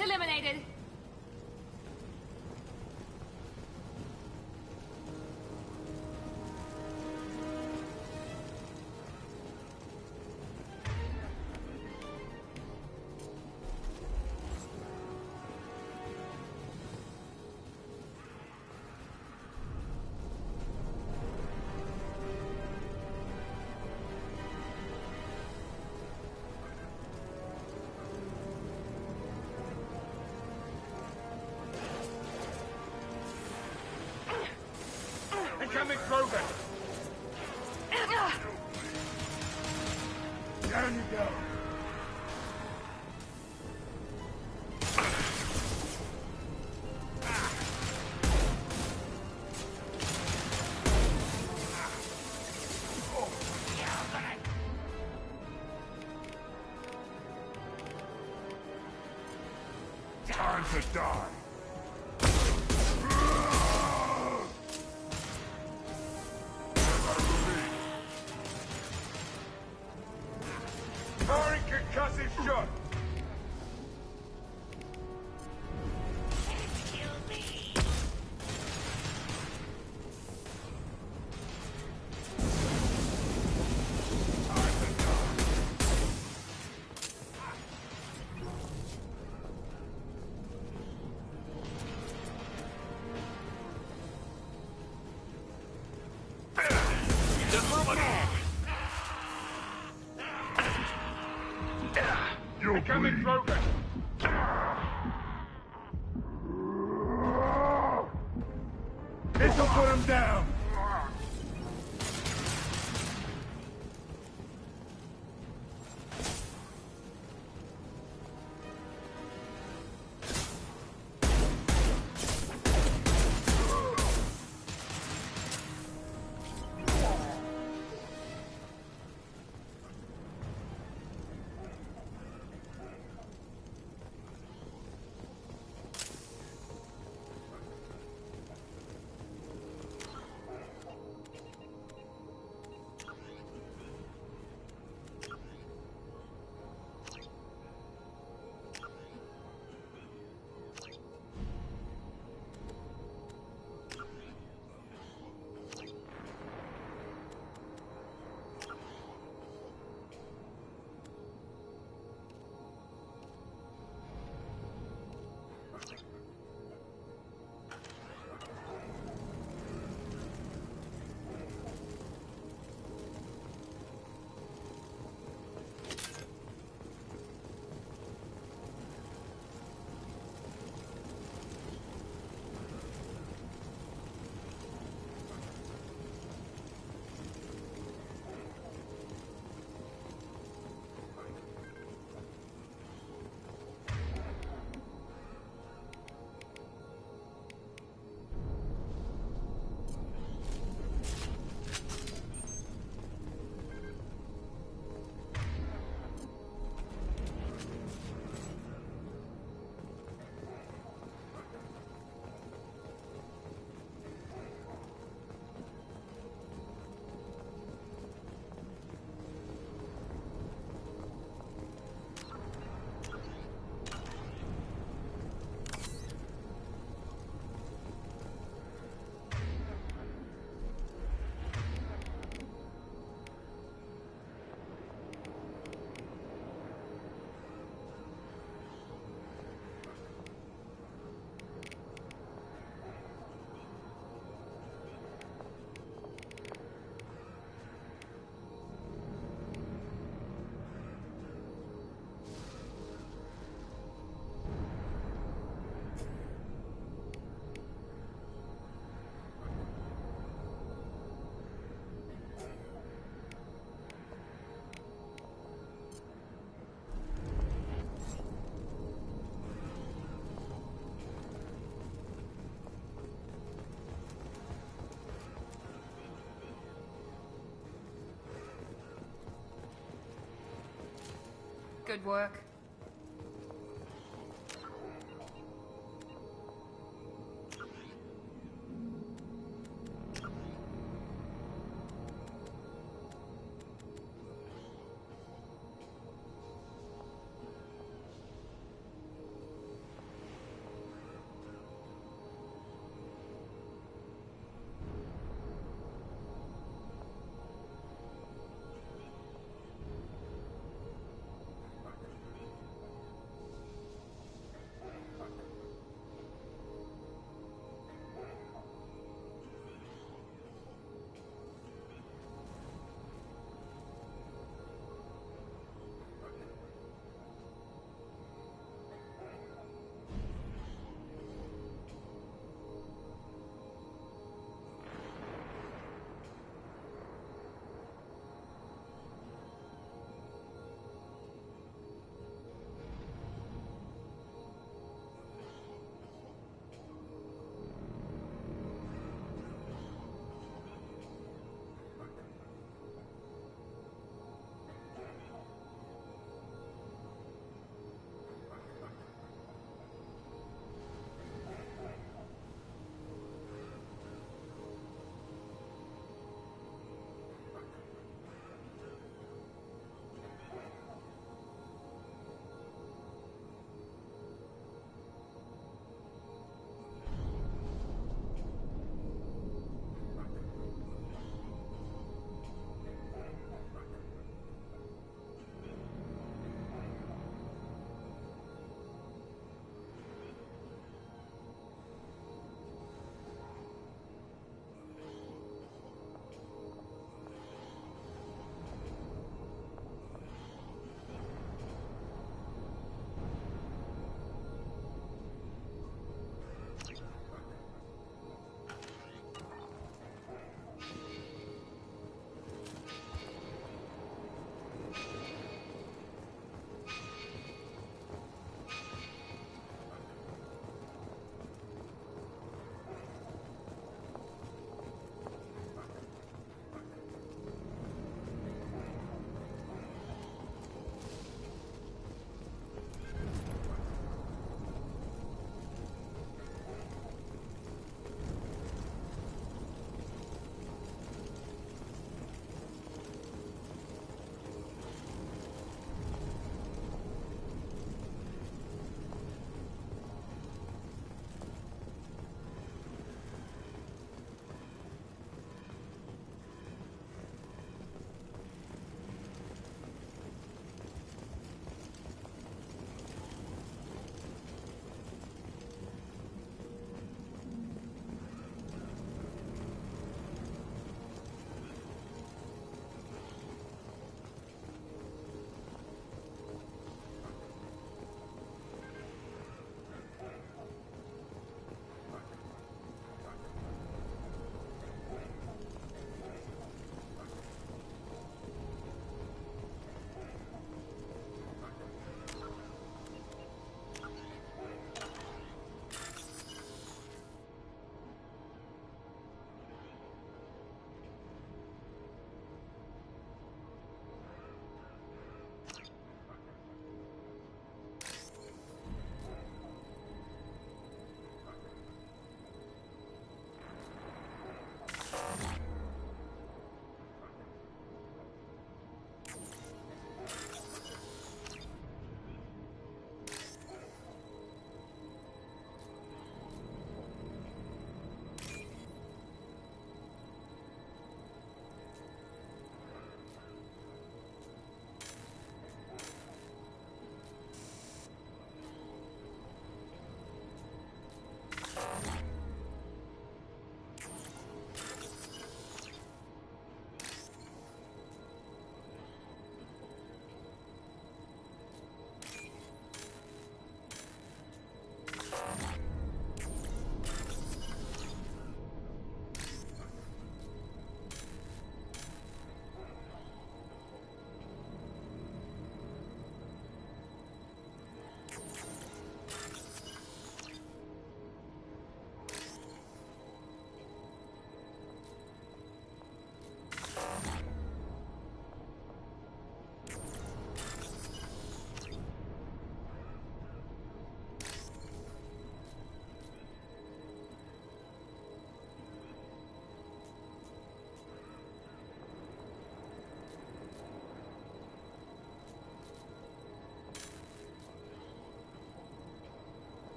eliminated. Incoming progress! Down you go! Time to die! Firing concussive shot! Incoming progress! This'll put him down! Good work.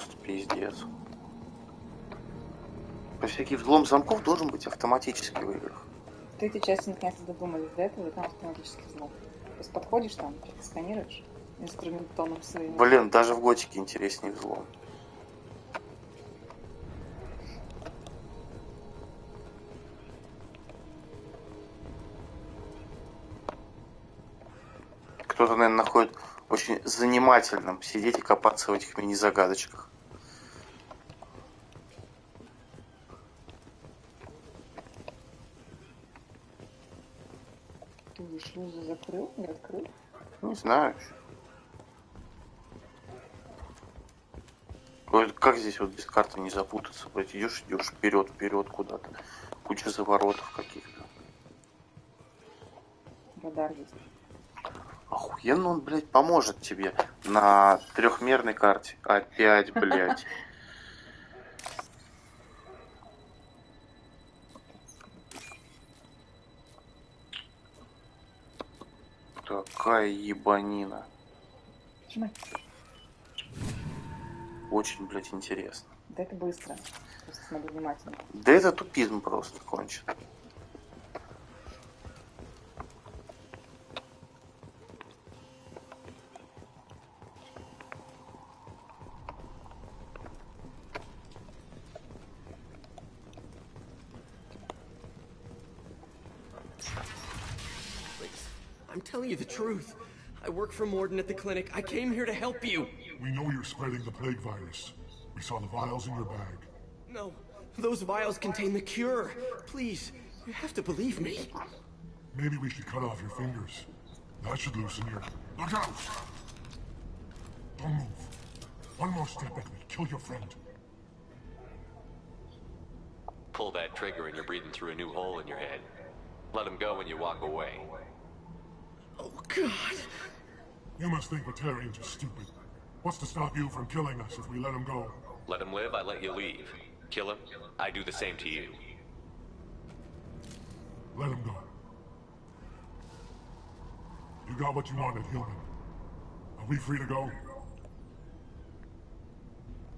просто пиздец. Всякий взлом замков должен быть автоматически в играх. В третьей части наконец-то додумались до этого, и там автоматически взлом. То есть подходишь там, что-то сканируешь инструментоном своим. Блин, даже в готике интереснее взлом. Кто-то, наверное, находит очень занимательным сидеть и копаться в этих мини-загадочках. Ты шлюзы закрыл? Не открыл? Не знаю. Ой, как здесь вот без карты не запутаться? Блять, идешь вперед куда-то. Куча заворотов каких-то. Радар есть. Охуенно он, блядь, поможет тебе на трехмерной карте. Опять, блядь. Такая ебанина. Нажимай. Очень, блядь, интересно. Да это быстро. Просто смотри внимательно. Да это тупизм просто кончен. I'm telling you the truth. I work for Morden at the clinic. I came here to help you. We know you're spreading the plague virus. We saw the vials in your bag. No, those vials contain the cure. Please, you have to believe me. Maybe we should cut off your fingers. That should loosen your... Look out! Don't move. One more step and we kill your friend. Pull that trigger and you're breathing through a new hole in your head. Let him go when you walk away. Oh, God. You must think Batarians are stupid. What's to stop you from killing us if we let him go? Let him live, I let you leave. Kill him, I do the same to you. Let him go. You got what you wanted, human. Are we free to go?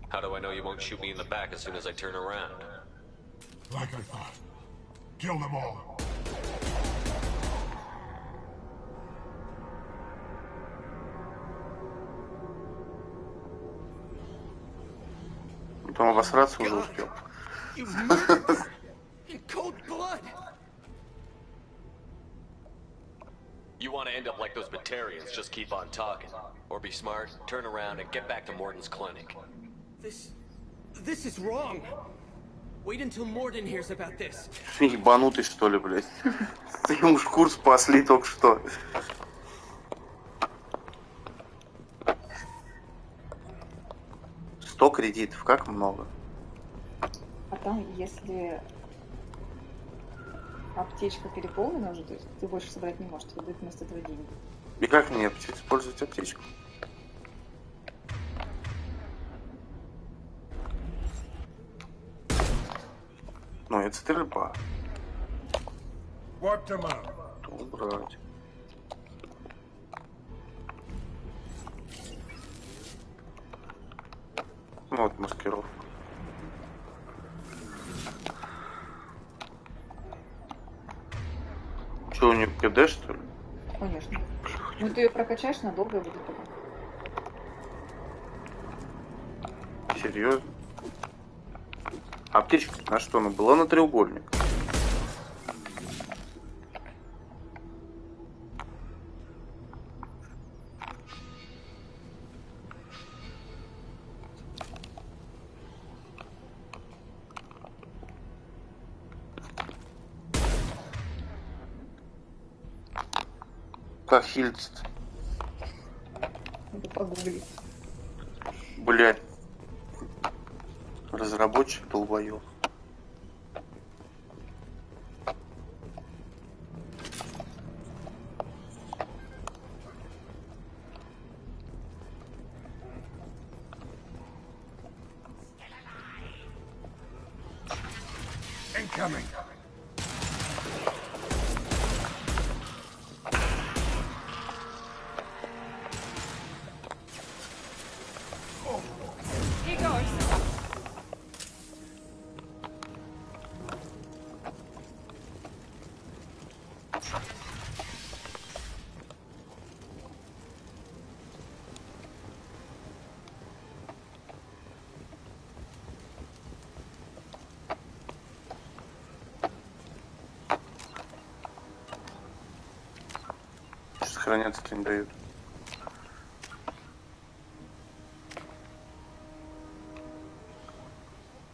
How do I know you won't shoot me in the back as soon as I turn around? Like I thought. Kill them all. Там обосраться уже успел. You murdered in cold blood. You want to end up like those Batarians, just keep on talking. Or be smart, turn around and get back to Morden's clinic. This is wrong. Wait until Morden hears about this. Ебанутый, что ли, блядь? Ты ему шкур спасли только что. Сто кредитов, как много. А там, если аптечка переполнена уже, то есть ты больше собрать не можешь, тебе дают вместо этого деньги. И как мне использовать аптечку? Ну, это стрельба. Wipe them out. Убрать. Ну, вот маскировка. Что, у нее КД, что ли? Конечно. Ну ты ее прокачаешь надолго и будет потом. Серьезно? Аптечка на что она была? На треугольник. Как хильц? Надо погуглить. Блять. Разработчик долбоёб. Incoming. Keep going. сохраняться-то не дают.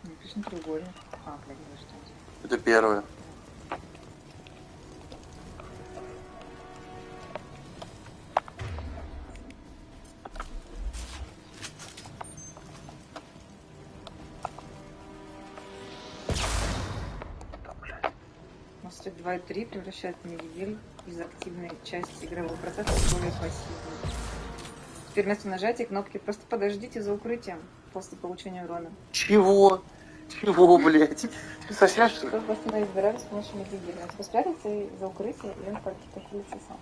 Напишем треугольник. А, блядь, ну что? Это первое. Masseffect 2 и 3 превращают Мегидель из активной части игрового процесса в более пассивную. Теперь вместо нажатия кнопки просто подождите за укрытием после получения урона. Чего? Чего, блядь? Ты совсем что ли? Чтобы восстановить здоровье с помощью Мегиделя. Типа спрятаться за укрытие, и он как-то крутится сам.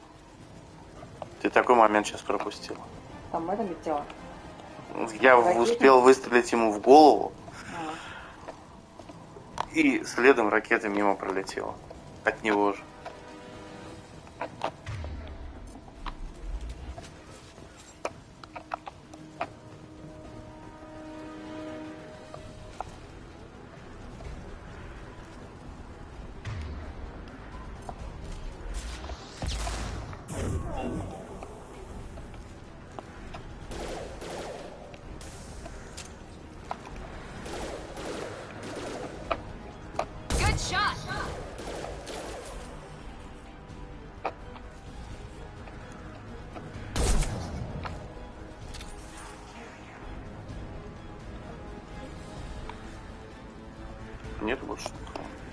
Ты такой момент сейчас пропустил. Там это летело. Я Ракетница. успел выстрелить ему в голову, А, и следом ракета мимо пролетела. От него же. Good shot. Нет больше.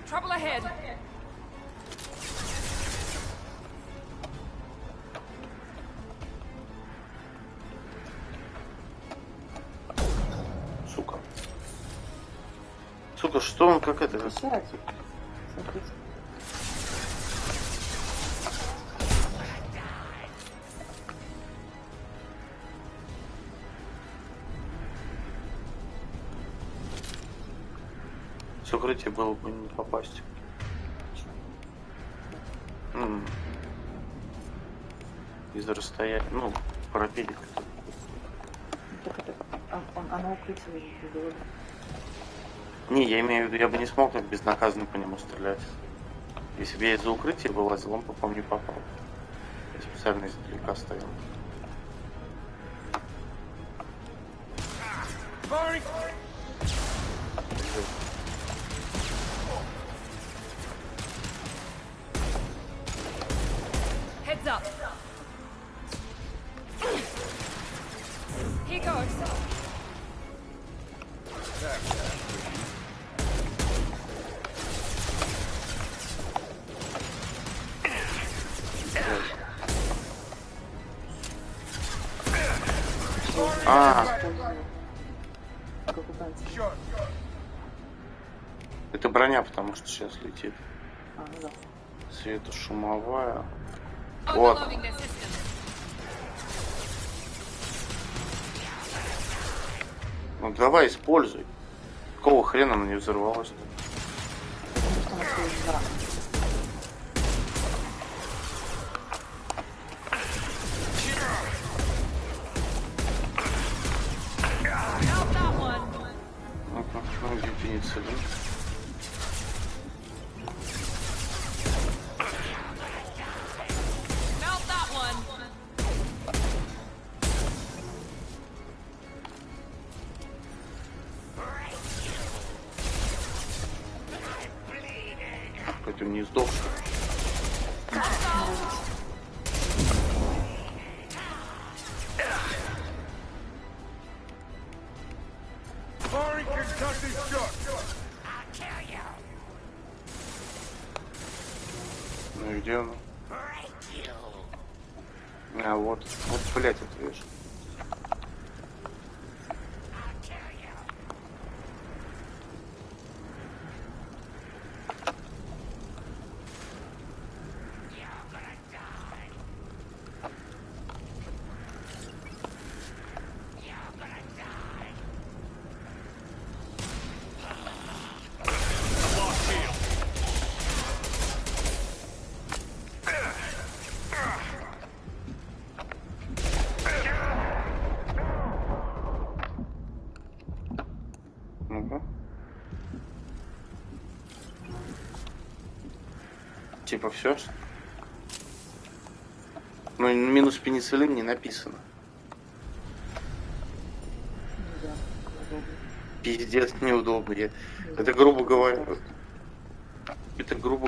Trouble ahead. Сука. Сука, что он как это? еще раз. Смотрите. С укрытия было бы не попасть. Из-за расстояния. Ну, парапедик. Так это, оно укрытие было. Не, я имею в виду, я бы не смог так безнаказанно по нему стрелять. Если бы я из-за укрытия вылазил, он бы по мне попал. Я специально издалека стоял. Heads up. Here goes. Как у танца. Это броня, потому что сейчас летит. А, ну да. Светошумовая. Вот. Overloading their systems. Ну давай, используй. Какого хрена она не взорвалась? Потому что она стоит 2. Help that one. Ну, где пенициллин? Melt that one. Поэтому не сдох, что ли? Ну и где он? А вот, вот, блять, это видишь. Ну-ка. Типа все. Ну, минус пенициллин не написано. Ну да, удобно. Пиздец, неудобно. Это, грубо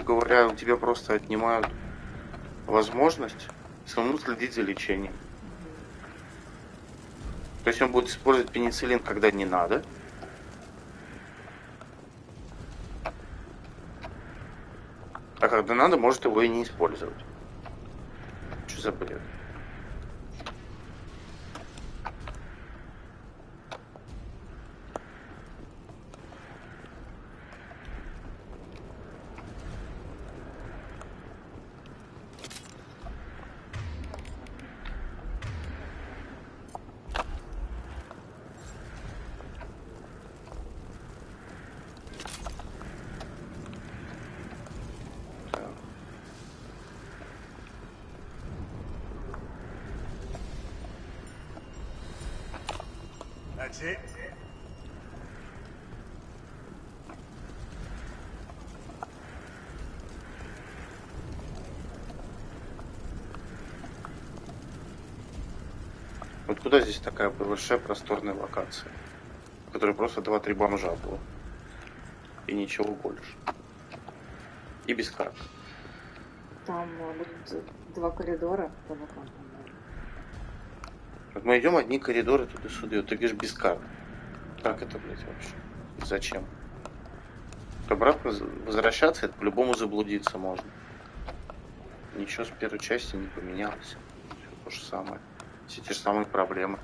говоря, у тебя просто отнимают возможность самому следить за лечением. То есть он будет использовать пенициллин, когда не надо. А когда надо, может его и не использовать. Что за бред? That's it. Вот куда здесь такая большая просторная локация, в которой просто 2-3 бомжа было. И ничего больше. И без карт. Там будут 2 коридора по бокам. Вот мы идем одни коридоры туда-сюда, ты говоришь без карт. Как это, блядь, вообще? Зачем? Обратно возвращаться, это по-любому заблудиться можно. Ничего с первой части не поменялось. Все то же самое. Все те же самые проблемы.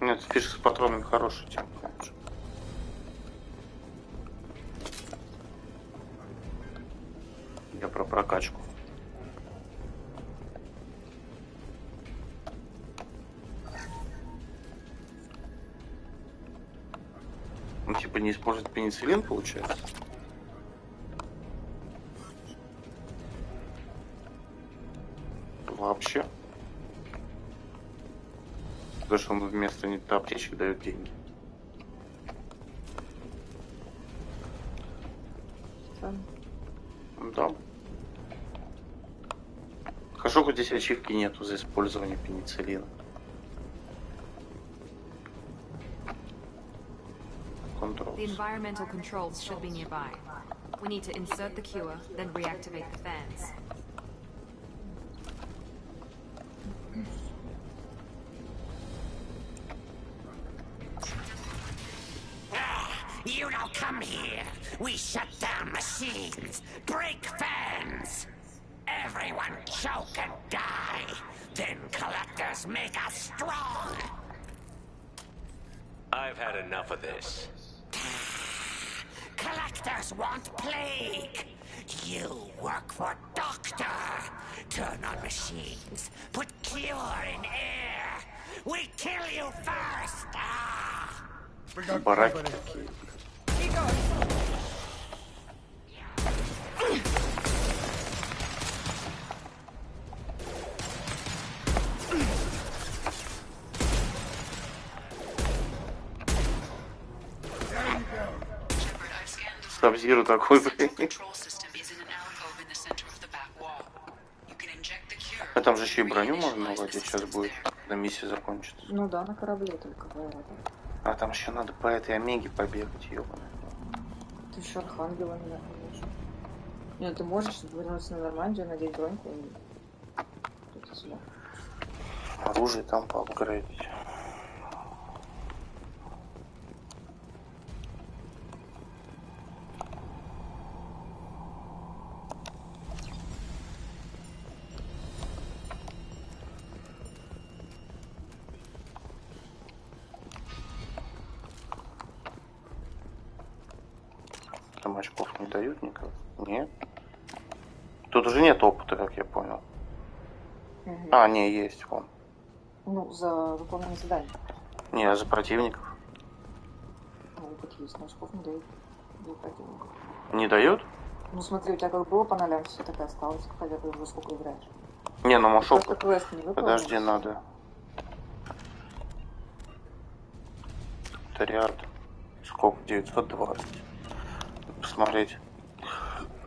Нет, фишка с патронами хорошая тема, конечно. Я про прокачку. Ну, типа не использовать пенициллин, получается? Вообще. Потому что он вместо аптечек дает деньги. Странно. Да. Хорошо, хоть здесь ачивки нету за использование пенициллина. Controls. The environmental controls should be nearby. We need to insert the cure, then reactivate the fans. You don't come here. We shut down machines, break fans. Everyone choke and die. Then collectors make us strong. I've had enough of this. Collectors want plague. You work for Doctor. Turn on machines. Put cure in air. We kill you first. Ah. Бараки такие. Сабзиру такой, блин. А там же еще и броню можно наладить сейчас будет, когда миссия закончится. Ну да, на корабле только говорят. А там еще надо по этой Омеге побегать, ёбаный. Ты еще Архангела не можешь. Нет, ты можешь вернуться на Нормандию, надеть броньку и идти сюда. Оружие там поапгрейдить. Там очков не дают никого? Нет. Тут уже нет опыта, как я понял. Угу. А, не, есть, вон. Ну, за выполнение заданий. Не, а за противников? Ну, опыт есть, но очков не дают для противников. Не дают? Ну, смотри, у тебя как было по нолям, все так и осталось, хотя ты уже сколько играешь. Не, ну может Просто опыт. квест не выполнил. Подожди, надо. Тариард. Сколько? 920. Посмотреть.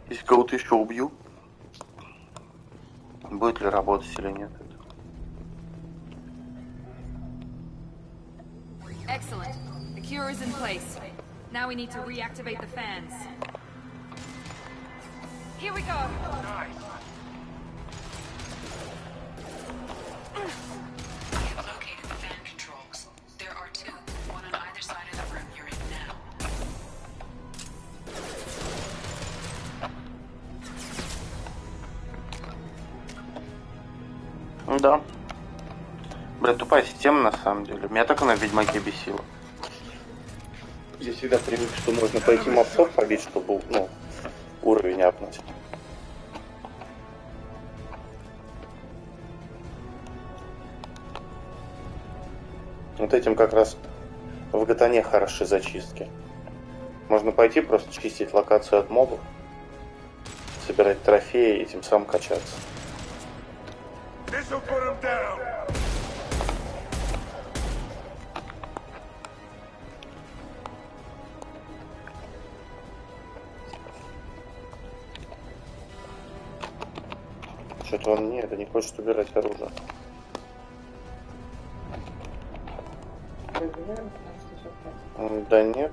Если кого-то еще убью, будет ли работать или нет. Excellent. The cure is in place. Now we need to reactivate the fans. Here we go. We have located the fan controls. There are two, one on either side of the room you're in now. Ну да. Бля, тупая система на самом деле. Меня так она в Ведьмаке бесила. Я всегда привык, что можно пойти мобцов побить, чтобы, ну, уровень апнуть. Вот этим как раз в Гатане хороши зачистки. Можно пойти просто чистить локацию от мобов, собирать трофеи и тем самым качаться. Что-то он нет, не хочет убирать оружие. Да нет.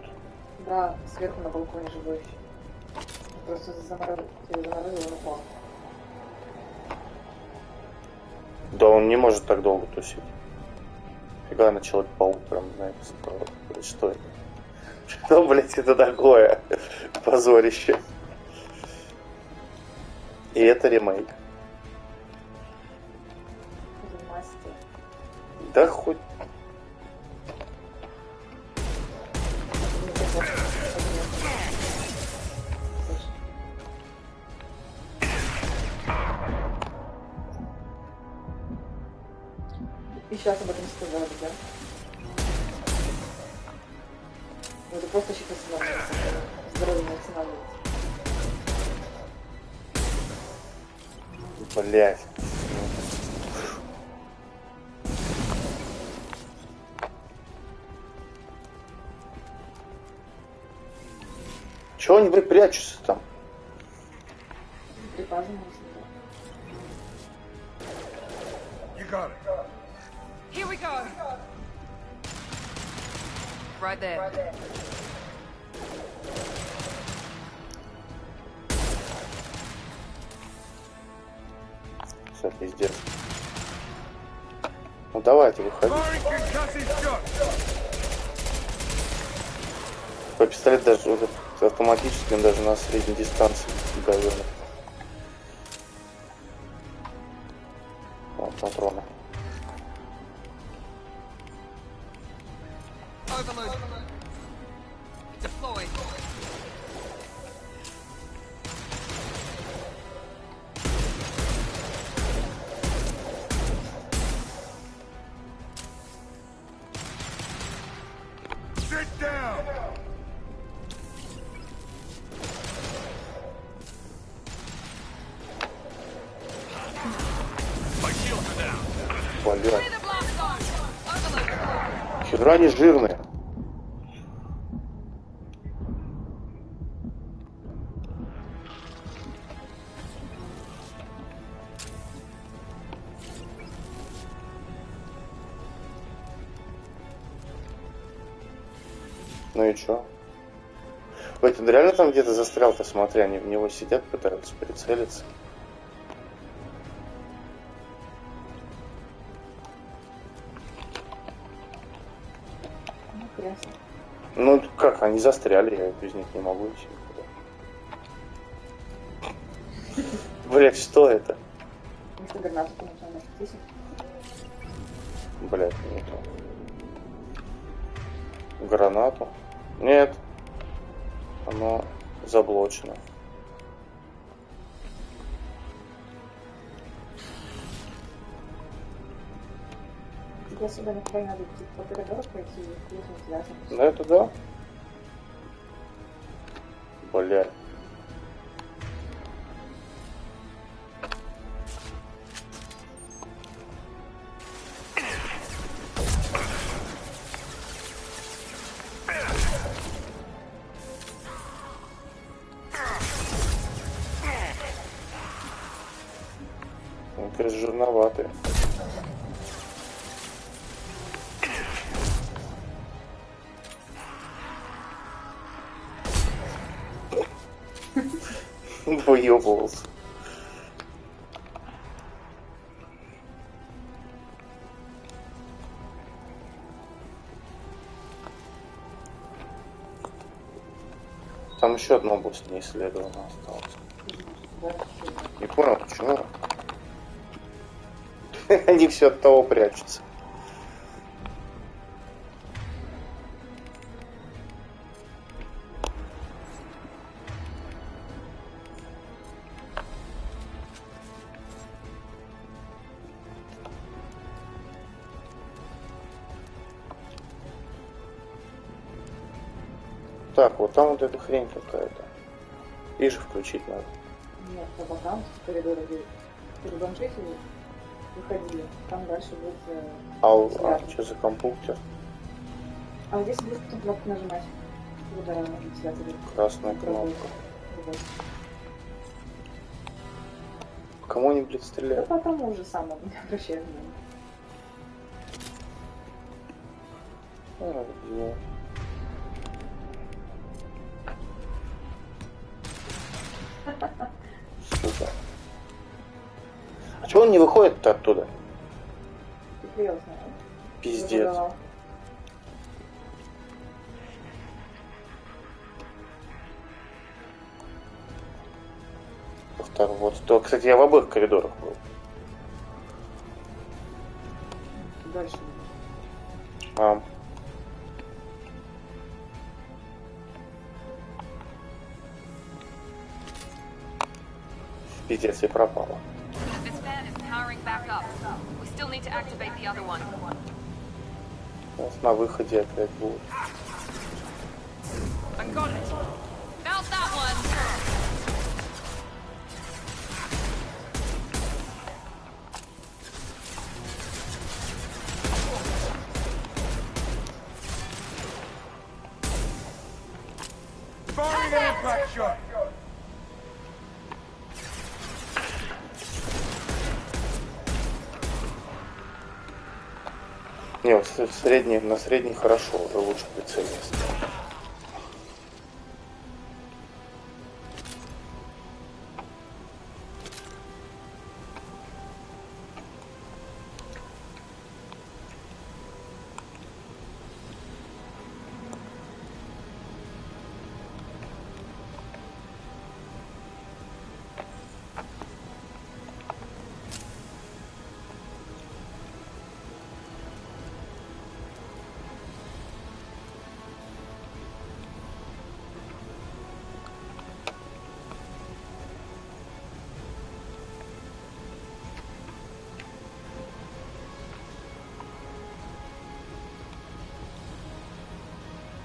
Да, сверху на балконе живой еще. Просто заморозил он упал. Да он не может так долго тусить. Фига на Человек-паук прям, знаете, что это? Что, блять, это такое? Позорище. И это ремейк. Мастер. Да хоть. И сейчас об этом сказали, да? Ну, это просто щит останавливается. Здоровье не останавливается. Блять. Чего они, блядь, прячутся там? Припазано. You got it. Here we go. Right there. Все, пиздец. Ну давайте, выходи. По пистолет даже вот автоматически, он даже на средней дистанции говёный. Вот патроны. Overload. Deploy. Sit down. Блядь. Clear the blast zone. Overload. Хера они жирные. Ну и чё? Блять, он реально там где-то застрял-то, смотри, они в него сидят, пытаются прицелиться. Ну, ясно. Ну как, они застряли, я без них не могу идти никуда. Блять, что это? Ну что, гранату получил на 10? Блять, не то. Гранату? Нет. Оно заблочено. Для себя нахрен надо идти по коридору пройти и включить вентилятор. Да, это да. Блядь. Он, конечно, жирноватый. Выебывался. Там еще одна область не исследована осталась. Не понял, почему? Они все от того прячутся. Так, вот там вот эта хрень какая-то. И же включить надо. Нет, по бокам в коридоре перебанчите выходили. Там дальше будет... Что за компьютер? А вот здесь будет потом кнопку нажимать. Куда на вентиляторе. Красная кнопка. По кому они, блядь, Да стреляют? по тому же самому, не обращай внимания. Где? Сука. А чего он не выходит оттуда? Пиздец. Вот. То, кстати, я в обоих коридорах был. Дальше. Пиздец, и пропало. This fan is powering back up. We still need to activate the other one. Сейчас на выходе опять будет. I got it. Felt that one. Firing an impact shot! Не, на средний хорошо, уже лучше прицелиться.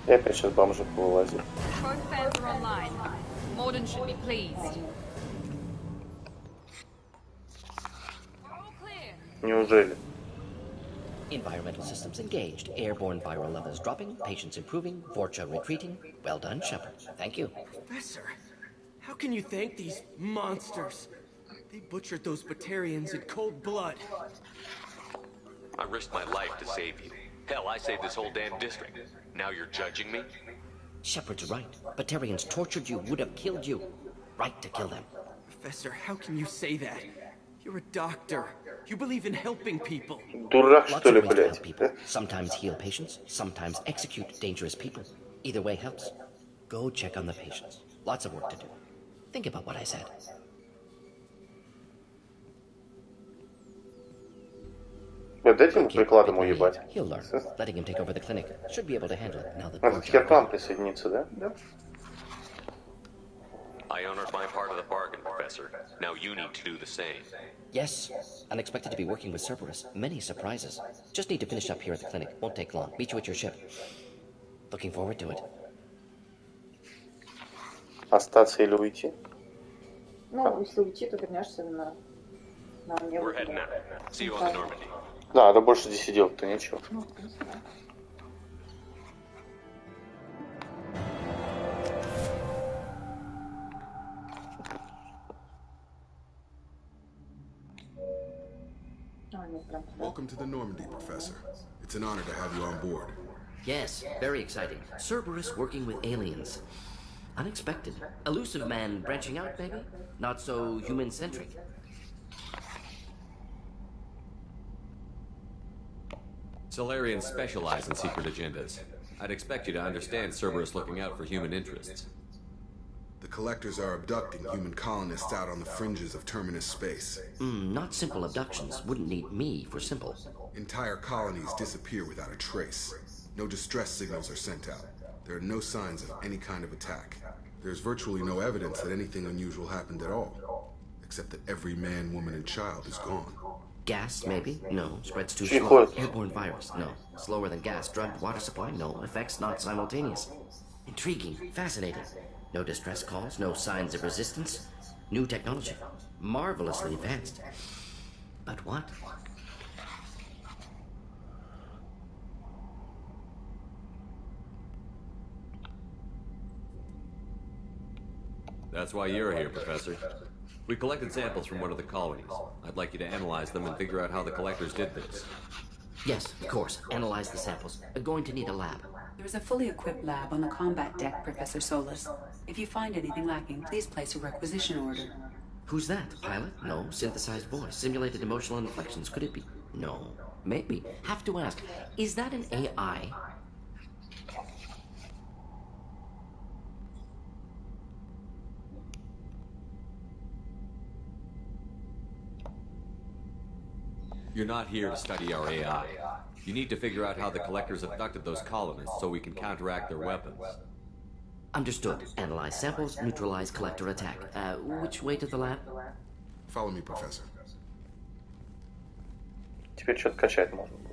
И опять сейчас бомжи повылазят. Both fans are online. Morden should be pleased. We're all clear. Неужели? Environmental systems engaged. Airborne viral levels dropping. Patients improving. Vorcha retreating. Well done, Shepard. Thank you. Professor, how can you thank these monsters? They butchered those Batarians in cold blood. I risked my life to save you. Hell, I saved this whole damn district. Now you're judging me? Shepard's right. Batarians tortured you, would have killed you. Right to kill them. Professor, how can you say that? You're a doctor. You believe in helping people. Дурак, Lots что of ли, ways to help блядь? people. Sometimes heal patients, sometimes execute dangerous people. Either way helps. Go check on the patients. Lots of work to do. Think about what I said. Дайте ему прикладом уебать. He'll learn. Letting him take over the clinic. Should be able to handle it now that Надо Vorcha теперь к вам присоединиться, да? Да. I honored my part of the bargain, Professor. Now you need to do the same. Yes, unexpected to be working with Cerberus. Many surprises. Just need to finish up here at the clinic. Won't take long. Meet you at your ship. Looking forward to it. Остаться или уйти? Ну, если уйти, то вернешься на мне. We're heading out. See you on the Normandy. Да, да больше здесь делать-то нечего. Ну, в принципе, да. Welcome to the Normandy, Professor. It's an honor to have you on board. Yes, very exciting. Cerberus working with aliens. Unexpected. Elusive man branching out, maybe? Not so human-centric. Solarians specialize in secret agendas. I'd expect you to understand Cerberus looking out for human interests. The Collectors are abducting human colonists out on the fringes of Terminus space. Not simple abductions. Wouldn't need me for simple. Entire colonies disappear without a trace. No distress signals are sent out. There are no signs of any kind of attack. There's virtually no evidence that anything unusual happened at all. Except that every man, woman, and child is gone. Gas, maybe? No. Spreads too slow. Airborne virus? No. Slower than gas. Drugged water supply? No. Effects not simultaneous. Intriguing. Fascinating. No distress calls. No signs of resistance. New technology. Marvelously advanced. But what? That's why you're here, Professor. We collected samples from one of the colonies. I'd like you to analyze them and figure out how the Collectors did this. Yes, of course. Analyze the samples. Going to need a lab. There's a fully equipped lab on the combat deck, Professor Solis. If you find anything lacking, please place a requisition order. Who's that? Pilot? No. Synthesized voice. Simulated emotional inflections. Could it be? No. Maybe. Have to ask. Is that an AI? You're not here to study our AI. You need to figure out how the Collectors abducted those colonists so we can counteract their weapons. Understood. Analyze samples, neutralize Collector attack. Which way to the lab? Follow me, Professor. Теперь что-то качать можно будет.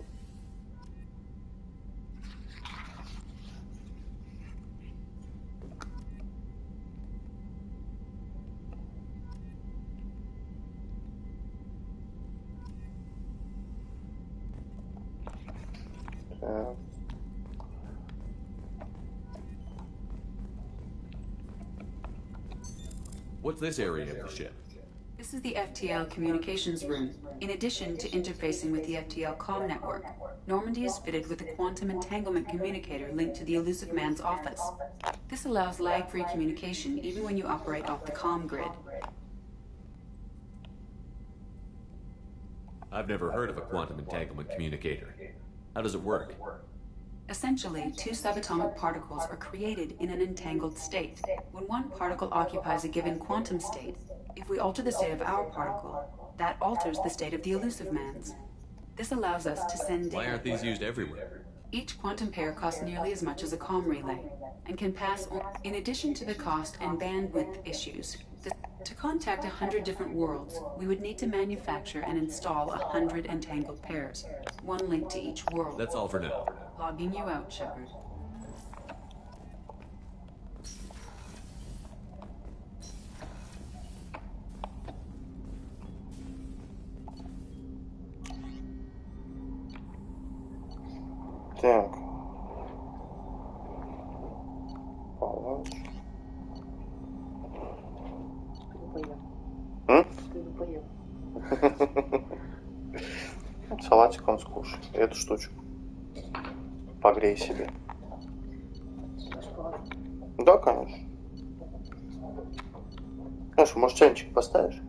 What's this area of the ship? This is the FTL communications room. In addition to interfacing with the FTL comm network, Normandy is fitted with a quantum entanglement communicator linked to the Elusive Man's office. This allows lag-free communication even when you operate off the comm grid. I've never heard of a quantum entanglement communicator. How does it work? Essentially, two subatomic particles are created in an entangled state. When one particle occupies a given quantum state, if we alter the state of our particle, that alters the state of the Elusive Man's. This allows us to send data. Why aren't these used everywhere? Each quantum pair costs nearly as much as a comm relay, and can pass on. In addition to the cost and bandwidth issues, to contact 100 different worlds, we would need to manufacture and install 100 entangled pairs, one link to each world. That's all for now. Logging you out, Shepard. Так. Палач. Салатик он скушай. Эту штучку. Погрей себе. Да, конечно. Конечно, может, чайничек поставишь?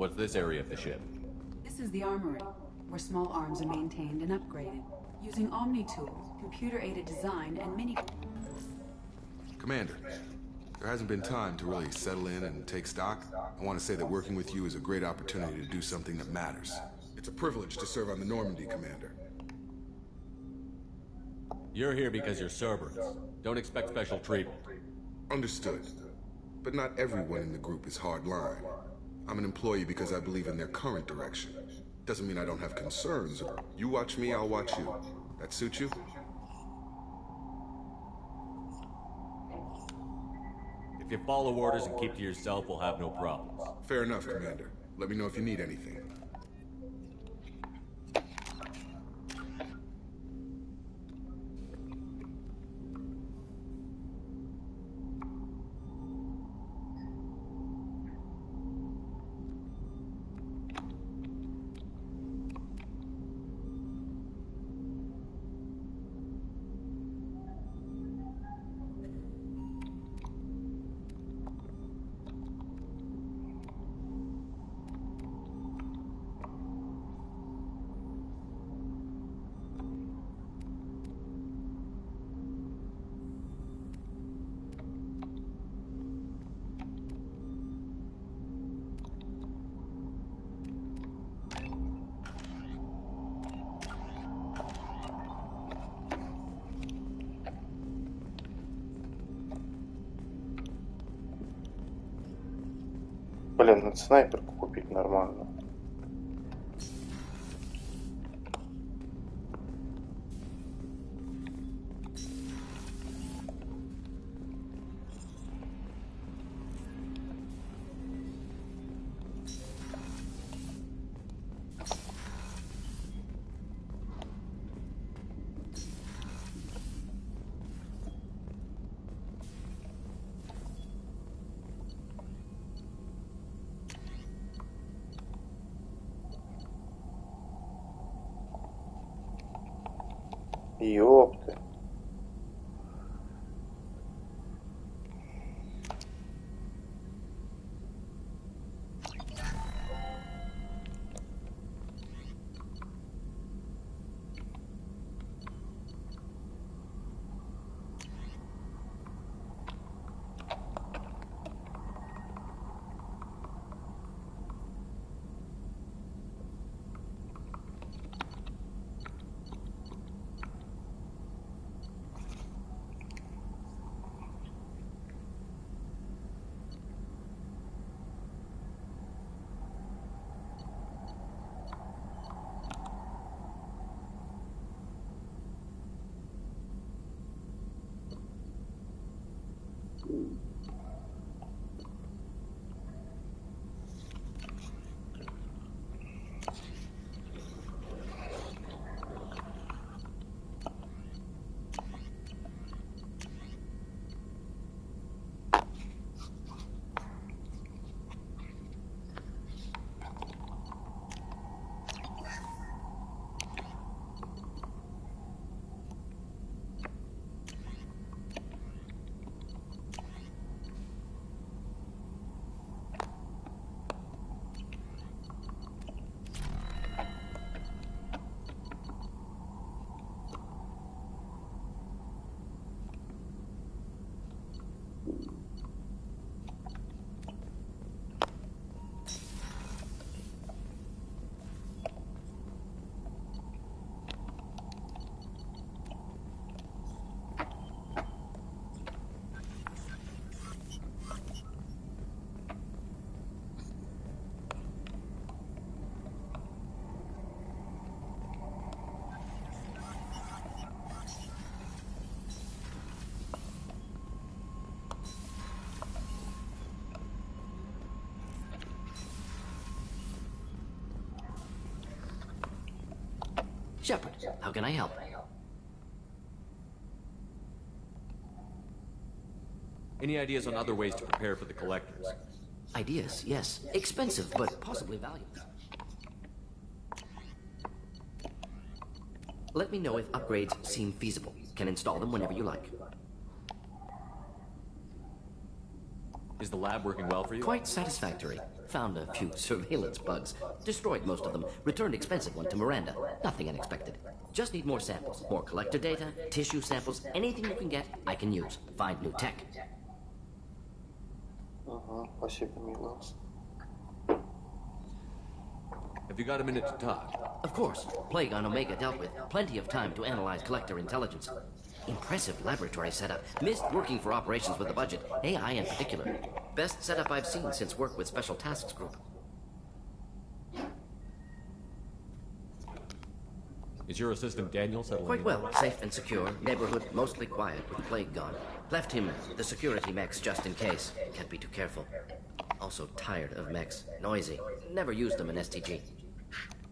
What's this area of the ship? This is the armory, where small arms are maintained and upgraded, using Omni tools, computer-aided design, and mini... Commander, there hasn't been time to really settle in and take stock. I want to say that working with you is a great opportunity to do something that matters. It's a privilege to serve on the Normandy, Commander. You're here because you're Cerberus. Don't expect special treatment. Understood. But not everyone in the group is hardline. I'm an employee because I believe in their current direction. Doesn't mean I don't have concerns. You watch me, I'll watch you. That suit you? If you follow orders and keep to yourself, we'll have no problems. Fair enough, Commander. Let me know if you need anything. Блин, надо снайперку купить нормально. Ёпты. Shepard, how can I help? Any ideas on other ways to prepare for the collectors? Ideas, yes. Expensive, but possibly valuable. Let me know if upgrades seem feasible. Can install them whenever you like. Is the lab working well for you? Quite satisfactory. Found a few surveillance bugs. Destroyed most of them. Returned expensive one to Miranda. Nothing unexpected. Just need more samples. More collector data, tissue samples, anything you can get, I can use. Find new tech. Спасибо, Милос. Have you got a minute to talk? Of course. Plague on Omega dealt with. Plenty of time to analyze collector intelligence. Impressive laboratory setup. Missed working for operations with a budget. AI in particular. Best setup I've seen since work with Special Tasks Group. Is your assistant Daniel settling Quite in? well. Safe and secure. Neighborhood mostly quiet with Plague gone. Left him the security mechs just in case. Can't be too careful. Also tired of mechs. Noisy. Never used them in STG.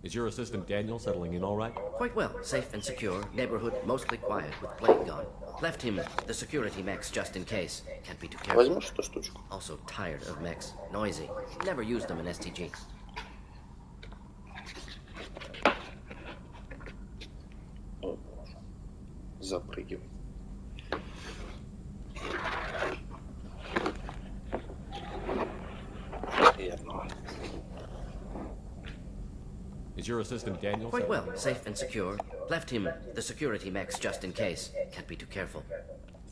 Is your assistant Daniel settling in all right? Quite well. Safe and secure. Neighborhood mostly quiet with Plague gone. Left him the security mechs just in case. Can't be too careful. Возьмешь эту штучку? Also tired of mechs. Noisy. Never used them in STG. Запрыгивай. Is your assistant Daniel? Quite well. Safe and secure. Left him the security mechs just in case. Can't be too careful.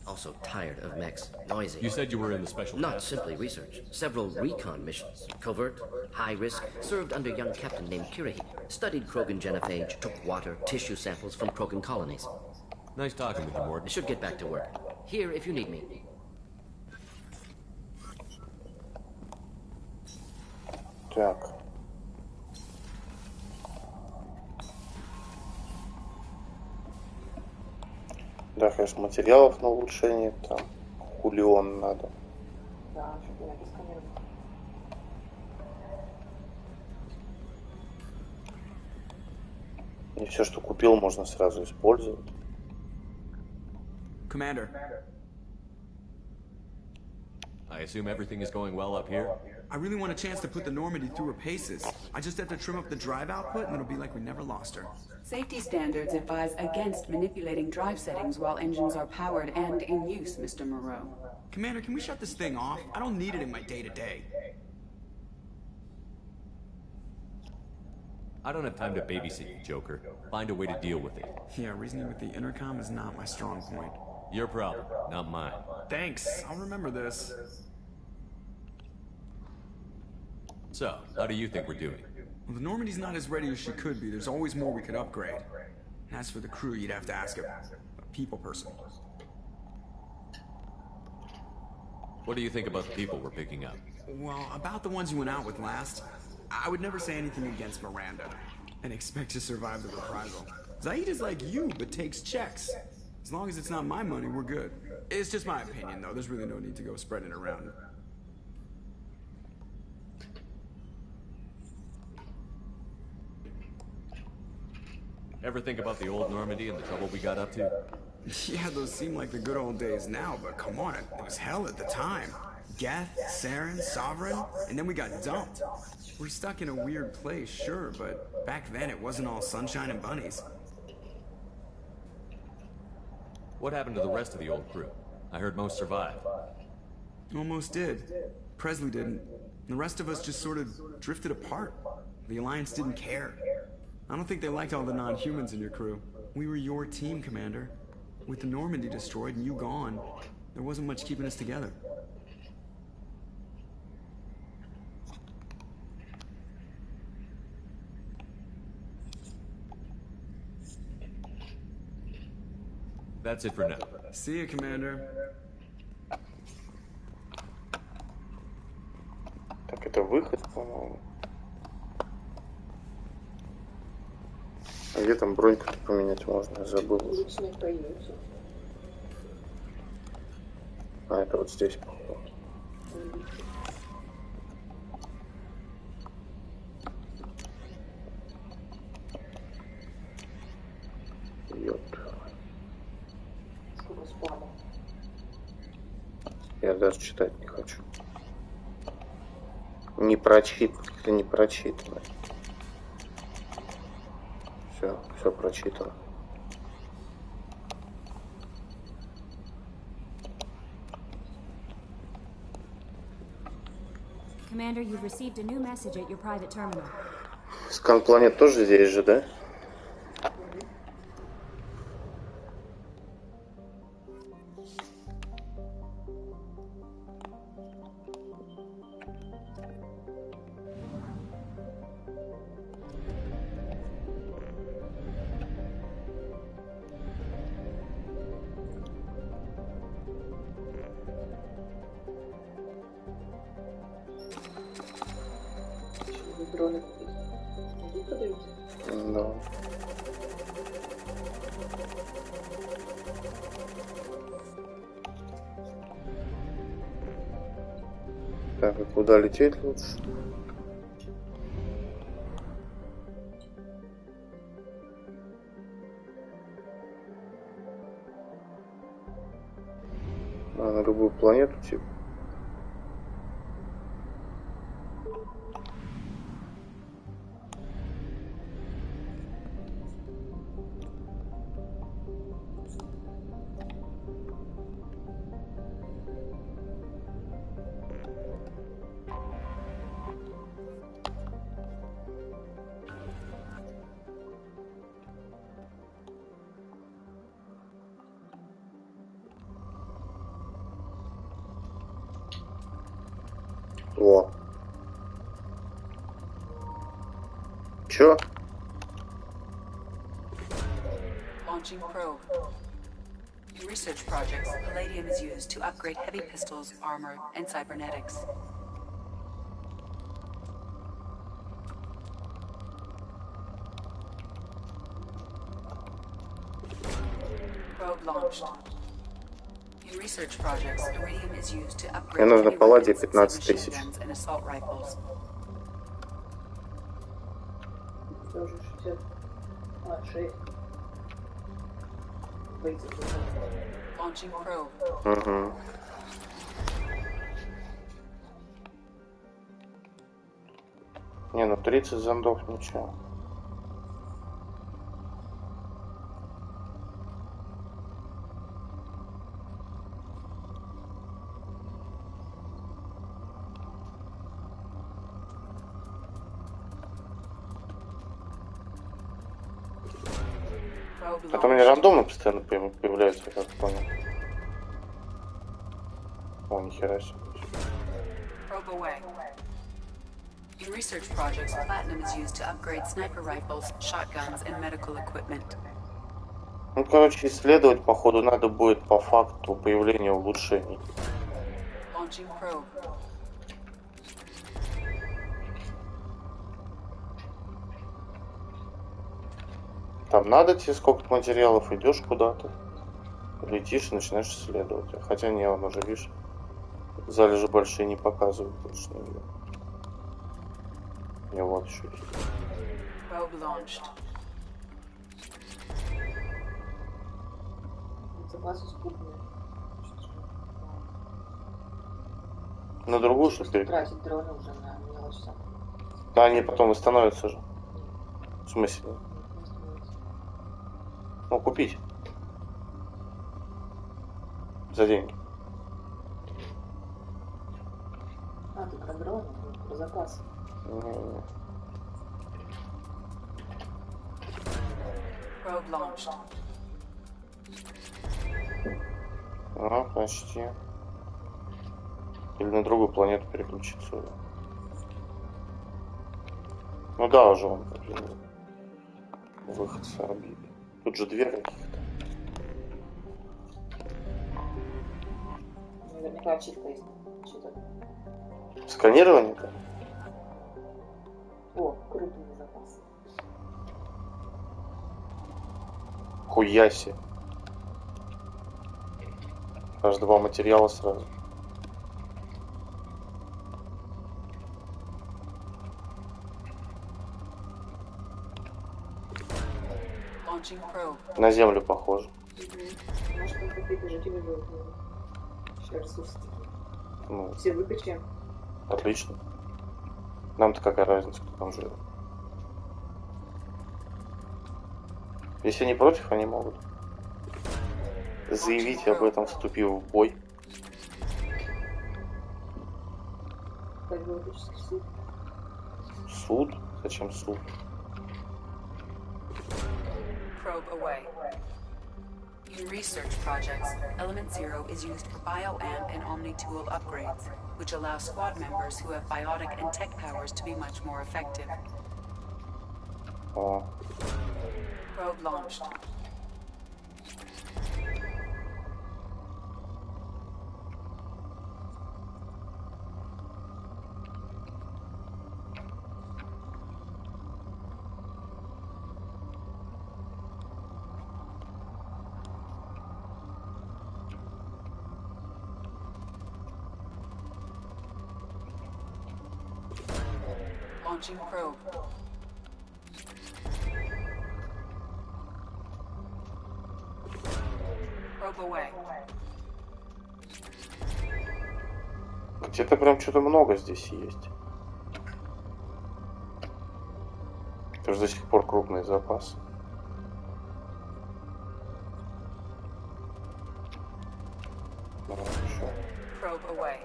Also tired of mechs. Noisy. You said you were in the special Not task. simply research. Several recon missions. Covert, high risk. Served under a young captain named Kirahi. Studied Krogan genophage. Took water, tissue samples from Krogan colonies. Nice talking with you, Morton. I should get back to work. Here if you need me. Так. Да, конечно, материалов на улучшение, там, хулион надо. Да, чтобы я без камеры. Не все, что купил, можно сразу использовать. Commander. I assume everything is going well up here? I really want a chance to put the Normandy through her paces. I just have to trim up the drive output and it'll be like we never lost her. Safety standards advise against manipulating drive settings while engines are powered and in use, Mr. Moreau. Commander, can we shut this thing off? I don't need it in my day-to-day. I don't have time to babysit you, Joker. Find a way to deal with it. Yeah, reasoning with the intercom is not my strong point. Your problem, not mine. Thanks, I'll remember this. So, how do you think we're doing? Well, the Normandy's not as ready as she could be. There's always more we could upgrade. And as for the crew, you'd have to ask a people person. What do you think about the people we're picking up? Well, about the ones you went out with last, I would never say anything against Miranda and expect to survive the reprisal. Zaid is like you, but takes checks. As long as it's not my money, we're good. It's just my opinion, though. There's really no need to go spreading it around. Ever think about the old Normandy and the trouble we got up to? Yeah, those seem like the good old days now, but come on, it was hell at the time. Geth, Saren, Sovereign, and then we got dumped. We're stuck in a weird place, sure, but back then it wasn't all sunshine and bunnies. What happened to the rest of the old crew? I heard most survived. Almost did. Presley didn't. The rest of us just sort of drifted apart. The Alliance didn't care. I don't think they liked all the non-humans in your crew. We were your team, Commander. With the Normandy destroyed and you gone, there wasn't much keeping us together. That's it for now. See you, Commander. Так, это выход, по-моему. А где там броньку-то поменять можно? Я забыл. А, это вот здесь, по-моему. Я даже читать не хочу. Не прочитано, как-то не прочитано. Все прочитано. Commander, you've received a new message at your private terminal. Скан планет тоже здесь же, да? Дроны. Тут подают? Да. Так, а куда лететь лучше? На любую планету типа. Во. Чё? Launching probe. In research projects, palladium is used to upgrade heavy pistols, armor, and cybernetics. Probe launched. In research projects, iridium is used to upgrade Мне нужно heavy палладий weapons, 15 submachine тысяч. guns, and assault rifles. Тоже 60. А, 6. Боится. Launching probe. Угу. Не, ну 30 зондов ничего. Это у меня рандомно постоянно появляется, я как понял. О, нихера себе. Probe away. In research projects, platinum is used to upgrade sniper rifles, shotguns, and medical equipment. Ну, короче, исследовать, походу, надо будет по факту появления улучшений. Launching probe. Там надо тебе сколько-то материалов, идешь куда-то, летишь и начинаешь исследовать. Хотя не, он уже, видишь, залежи большие не показывают больше нигде. И вот еще есть. Probe launched. Запасы скупные. На другую что ли? Тратить дроны уже на мелочь сам. Да, они потом восстановятся же. В смысле? Ну, купить. За деньги. А, ты про дроны, про запасы. Не-не. Probe launched. А, почти. Или на другую планету переключиться. Ну да, уже он выход с орбиты. Тут же две каких-то. Наверняка ачивка есть. Что-то. Сканирование-то? О, крупный запас. Хуяси. Аж 2 материала сразу. На землю похоже. Может, там какие-то жуки выберут. Еще ресурсы такие. Ну, все выкачаем. Отлично. Нам-то какая разница, кто там живет. Если они против, они могут заявить об этом, вступив в бой. Галактический суд. Суд? Зачем суд? Probe away. In research projects, Element Zero is used for bioamp and Omni-tool upgrades, which allow squad members who have biotic and tech powers to be much more effective. Oh. Probe launched. Launching probe. Probe away. Где-то прям что-то много здесь есть. Тоже до сих пор крупный запас. Probe away.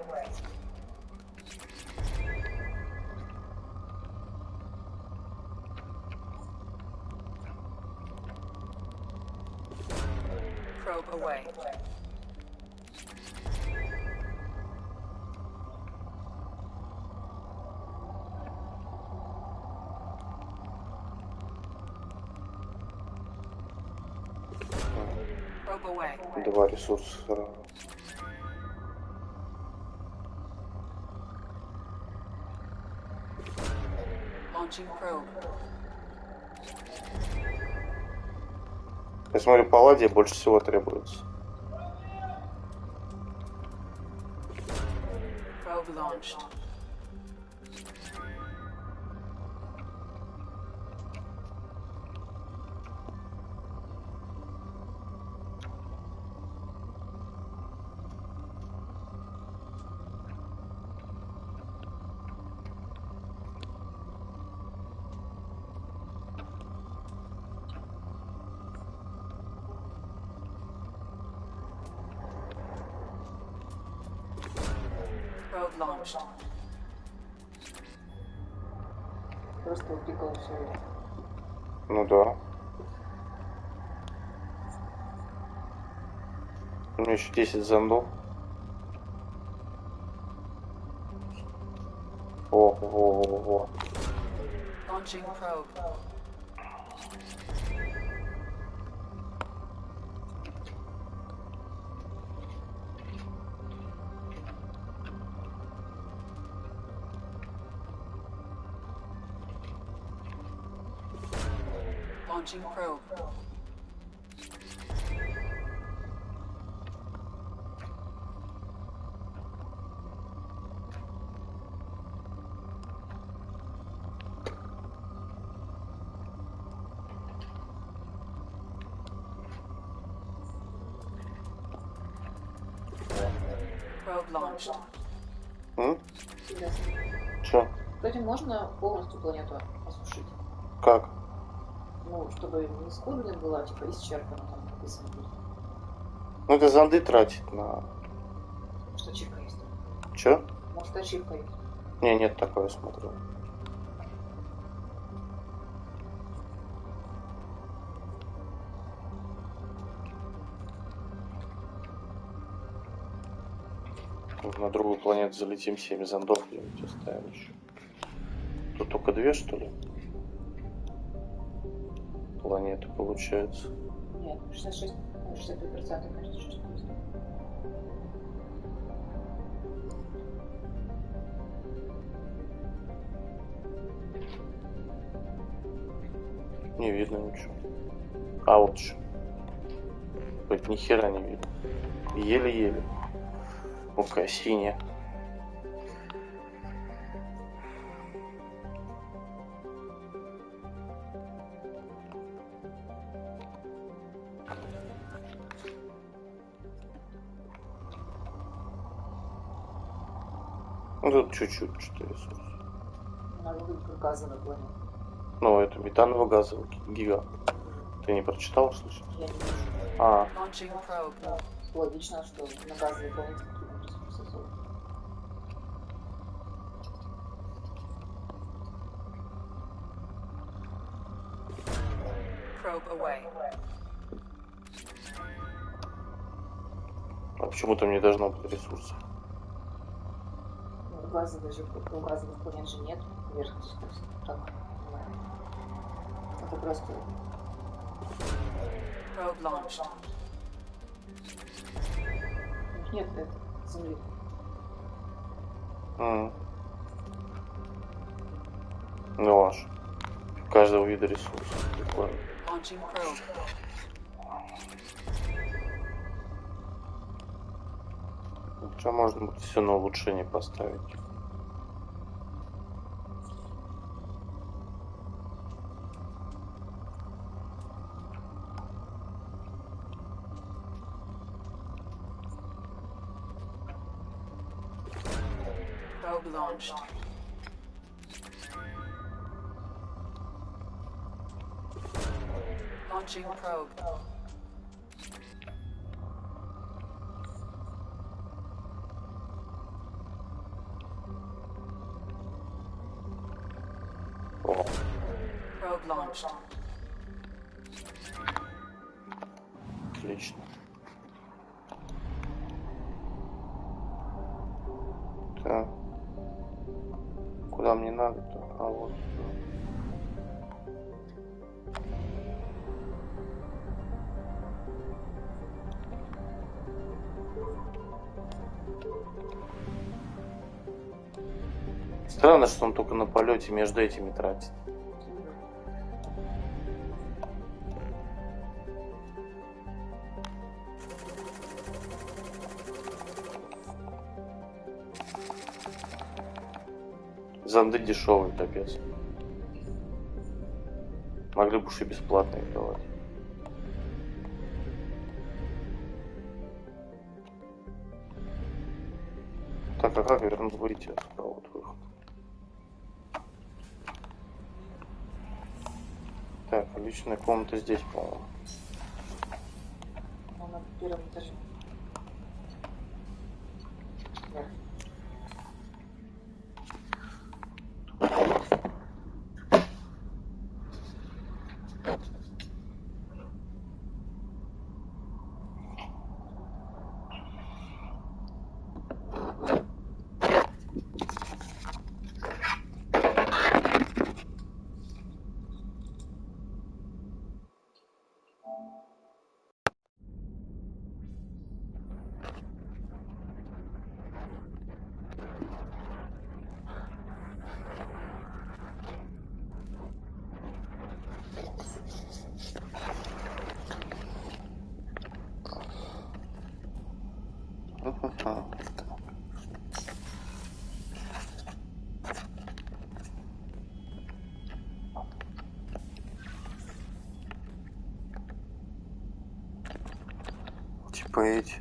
Probe away. Probe away. Два ресурса сразу. Launching probe. Я смотрю, палладия больше всего требуется. Probe launched. Probe launched. Просто утекал все это. Ну да. У меня еще 10 зондов. О. Launching probe. Launching probe. Probe launched. Чё? Кстати, можно полностью планету осушить? Как? Ну, чтобы не скудная была, типа, исчерпана, там написано будет. Ну, это зонды тратить на... Может, ачивка есть? Чё? Может, ачивка есть? Не, нет такого, я смотрел. На другую планету залетим, 7 зондов где-нибудь оставим еще. Тут только 2, что ли? Планеты получается. Нет, 66, 65%, кажется, что есть. Не видно ничего. А вот что. Хоть ни хера не видно. Еле-еле. Ну-ка, синяя. Ну тут чуть-чуть что ресурс. Надо быть газовой планеты. Ну, это метаново-газовый гигант. Ты не прочитал, слышишь? Я не вижу. А. Логично, что на газовой планете какие-то ресурсы. probe away. А почему-то мне должно быть ресурсов. Ну, газовых планет же нет. Поверхности, то есть, так, это просто... Probe launched. Нет, это Земли. Ну аж. Каждого вида ресурсов. Прикольно. Launching probe. Что можно будет все на улучшение поставить? Probe launched. Launching probe. Probe launched. Отлично. Так. Куда мне надо-то? А вот. Странно, что он только на полете между этими тратит. Зонды дешевые, капец. Могли бы уж и бесплатно их давать. Так, а как вернуть выйти отсюда? Вот выход. Так, личная комната здесь, по-моему. Он на первом этаже. Да. Типа эти.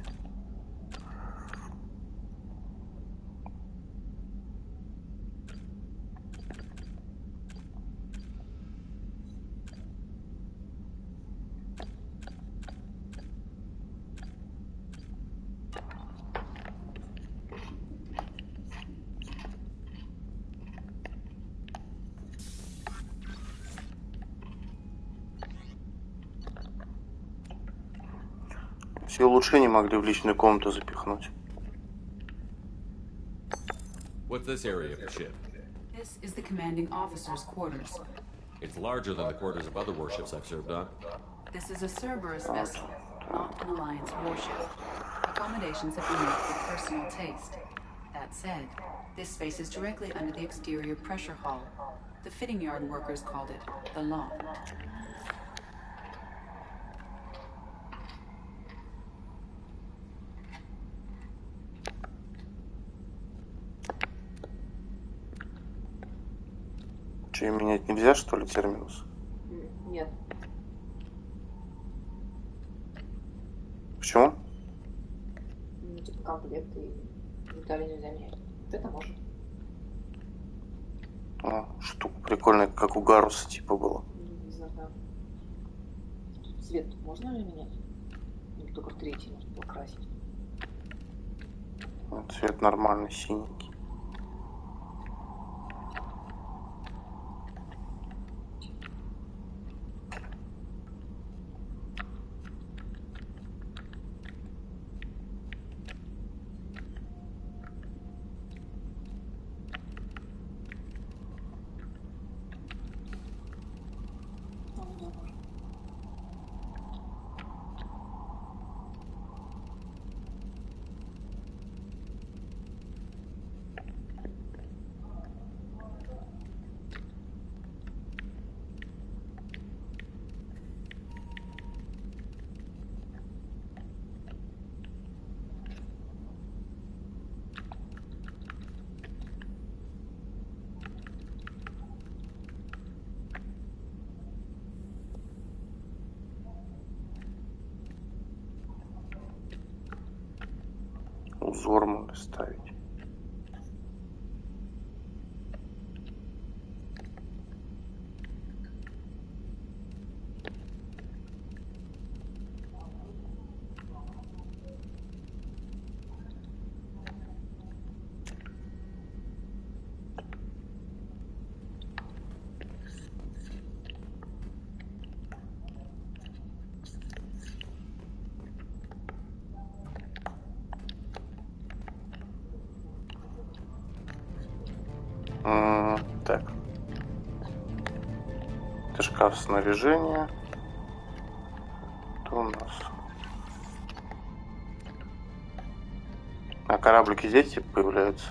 Все улучшения могли в личную комнату запихнуть. What's this area of the ship? This is the commanding officer's quarters. It's larger than the quarters of other warships I've served on. This is a Cerberus vessel, not an Alliance warship. Accommodations have been made for personal taste. That said, this space is directly under the exterior pressure hull. The fitting yard workers called it the loft. Че, менять нельзя, что ли, терминус? Нет. Почему? Ну, типа комплект и детали нельзя менять. Вот это может. А, штука прикольная, как у Гаруса типа было. Не знаю, да. Цвет можно ли менять? Или только в третий можно было красить? Цвет нормальный, синенький. Гормоны ставить. Так. Это шкаф снаряжения. Что у нас? А кораблики здесь типа появляются?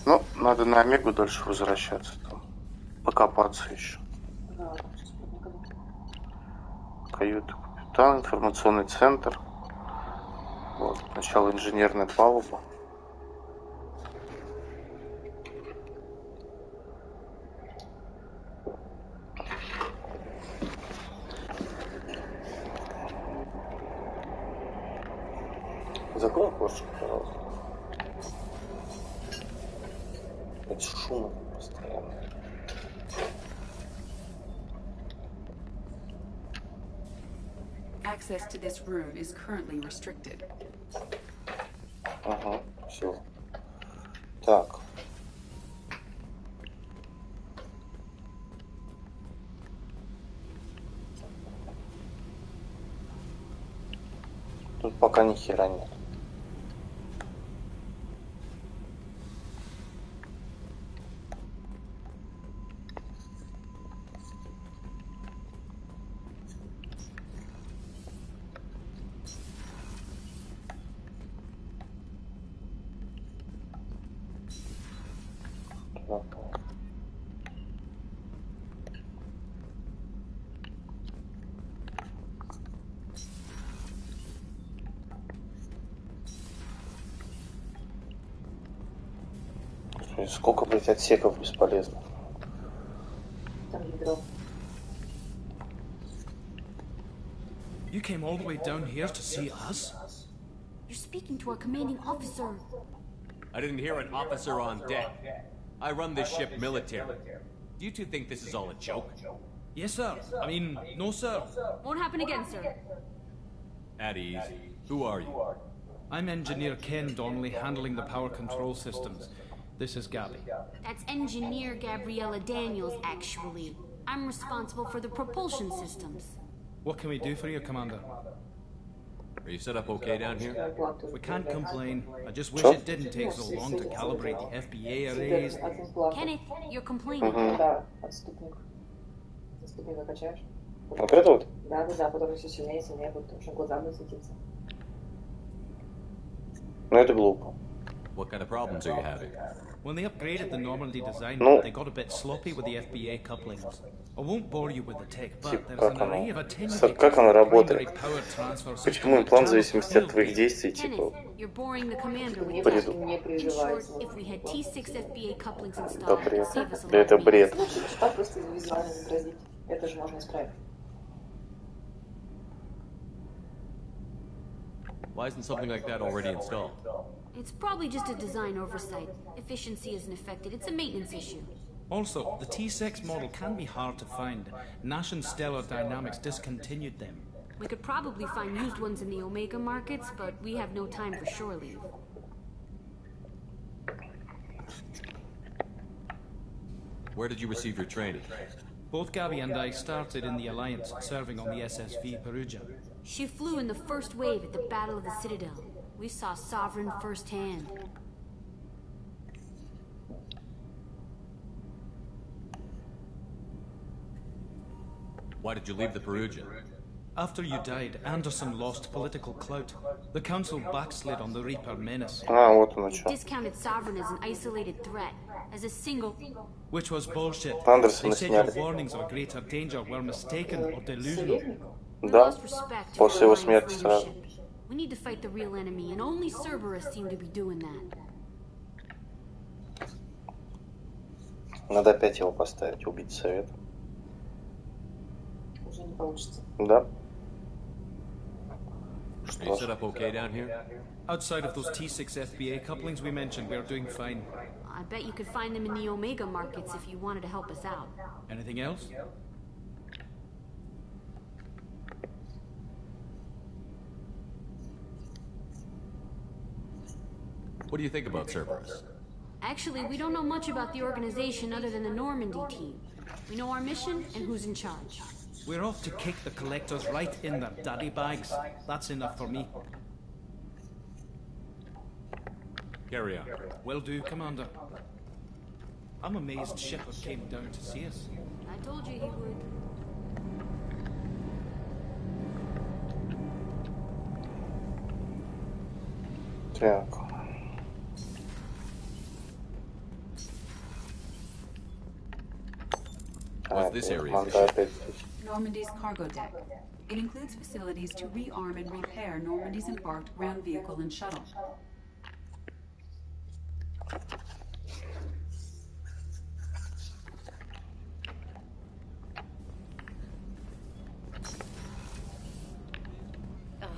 Ну, надо на Омегу дальше возвращаться. Там. Покопаться еще. Каюта капитана, информационный центр. Вот, сначала инженерная палуба. Закрой окошко, пожалуйста. Это шум постоянно. Access to this room is currently restricted. Ага, все. Так. Тут пока ни хера нет. Сколько, блять, отсеков бесполезно. Там ядро. You came all the way down here to see us? You're speaking to our commanding officer. I didn't hear an officer on deck. I run this ship military. Do you two think this is all a joke? Yes, sir. I mean, no, sir. Won't happen again, sir. At ease. Who are you? I'm Engineer Ken Donnelly, handling the power control systems. This is Gabby. That's Engineer Gabriella Daniels, actually. I'm responsible for the propulsion systems. What can we do for you, Commander? Are you set up okay down here? We can't complain. I just wish it didn't take so long to calibrate the FBA arrays. Kenneth, you're complaining. Да, отступник. Отступника качаешь? Вот это вот? Да, потом все сильнее и сильнее будет, потому что глаза будут светиться. Ну это глупо. What kind of problems are you having? When they upgraded the Normandy design, they got a bit sloppy with the FBA couplings. I won't bore you with the tech, but there's an array of attenuated primary power transfer systems. Почему имплант в зависимости от твоих действий, типа, You're boring the commander with бреду. In short, if we had T6 FBA couplings installed, it could save us a Да lot это of бред. Ну, так просто визуально изобразить. Это же можно исправить. Why isn't something like that already installed? It's probably just a design oversight. Efficiency isn't affected. It's a maintenance issue. Also, the T6 model can be hard to find. Nash and Stellar Dynamics discontinued them. We could probably find used ones in the Omega markets, but we have no time for shore leave. Where did you receive your training? Both Gabby and I started in the Alliance, serving on the SSV Perugia. She flew in the first wave at the Battle of the Citadel. We saw Sovereign firsthand. Why did you leave the Perugia? After you died, Anderson lost political clout. The Council backslid on the Reaper menace. Вот оно что. Discounted Sovereign as an isolated threat, as a single... Which was bullshit. Андерсона They said your сняли. warnings of greater danger were mistaken or delusional. We Да, lost respect for после его Alliance смерти сразу. leadership. We need to fight the real enemy, and only Cerberus seem to be doing that. Надо опять его поставить, убить совет. уже не получится. Да. Are you set up okay down here? Outside of those T6 FBA couplings we mentioned, we're doing fine. I bet you could find them in the Omega markets if you wanted to help us out. Anything else? What do you think about Cerberus? Actually, we don't know much about the organization other than the Normandy team. We know our mission and who's in charge. We're off to kick the collectors right in their daddy bags. That's enough for me. Carry on. Will do, Commander. I'm amazed Shepard came down to see us. I told you he would. Так. What's this area? Normandy's cargo deck. It includes facilities to rearm and repair Normandy's embarked ground vehicle and shuttle.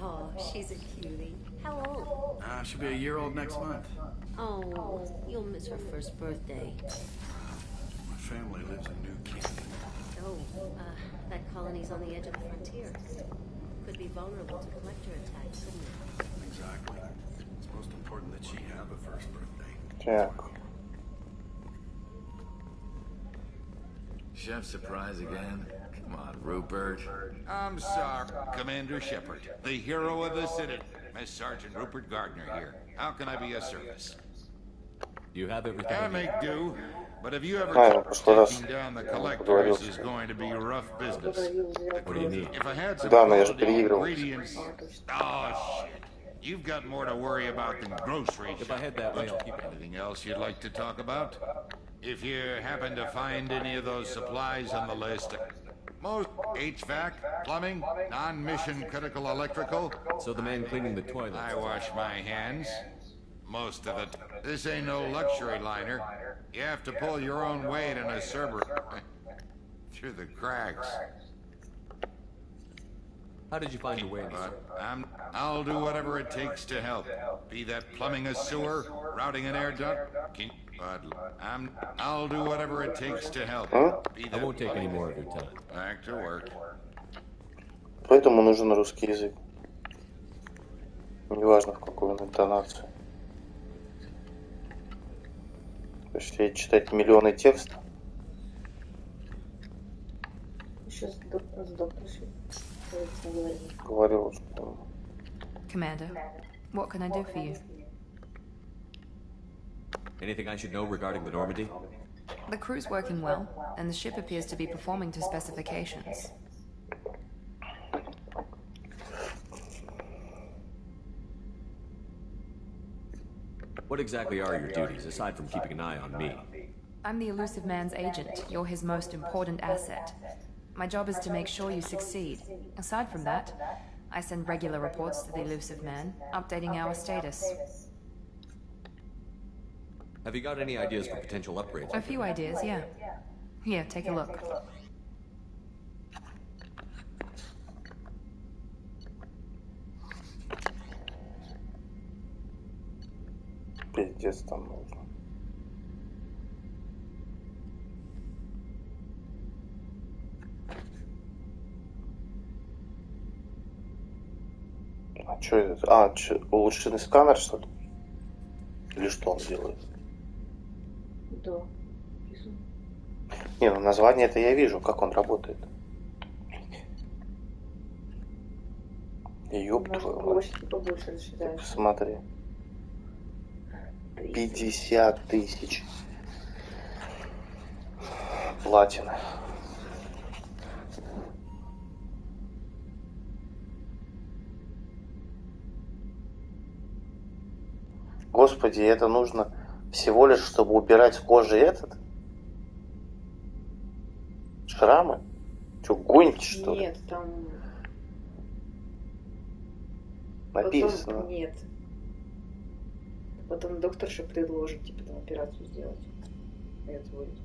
Oh, she's a cutie. How old? She'll be a year old next month. Oh, you'll miss her first birthday. My family lives in New Canaan. Oh, that colony's on the edge of the frontier. Could be vulnerable to collector attacks, couldn't it? Exactly. It's most important that she have a first birthday. Так. Chef surprise again? Come on, Rupert. I'm sorry, Commander Shepard, the hero of the city. Miss Sergeant Rupert Gardner here. How can I be of service? You have everything. I make do, but have you ever taking down the collectors is going to be rough business. What do you need? If I had some Да, но я же quality переигрывал. ingredients... Oh, shit. You've got more to worry about than groceries. If I head that way, I'll keep it. Anything else you'd like to talk about? If you happen to find any of those supplies on the list, most HVAC, plumbing, non-mission critical electrical. So the man cleaning the toilets. I wash my hands. Most of it. This ain't no luxury liner. You have to pull your own weight in a Cerberus. Through the cracks. How did you find your way in? I'll do whatever it takes to help. Be that plumbing a sewer, routing an air duct. I'll do whatever it takes to help. I won't take any more of your time. Back to work. Поэтому нужен русский язык. Неважно, в какой он интонации. То есть читать миллионы текстов. Еще с докторшей говорил, что... Commander, what can I do for you? Anything I should know regarding the Normandy? The crew's working well, and the ship appears to be performing to specifications. What exactly are your duties, aside from keeping an eye on me? I'm the Elusive Man's agent. You're his most important asset. My job is to make sure you succeed. Aside from that, I send regular reports to the Elusive Man, updating our status. Have you got any ideas for potential upgrades? A few ideas, yeah. Here, take a look. Пиздец там нужно. А что это? Улучшенный сканер, что ли? Или что он делает? Да. Не, ну название это я вижу, как он работает. Ёб твою мать. Посмотри. 50 тысяч платины. Господи, это нужно всего лишь, чтобы убирать с кожи этот? Шрамы? Что, гоните, что ли? Нет, там... Написано. Потом... Нет. Потом докторша предложит, типа, там операцию сделать. И отводит.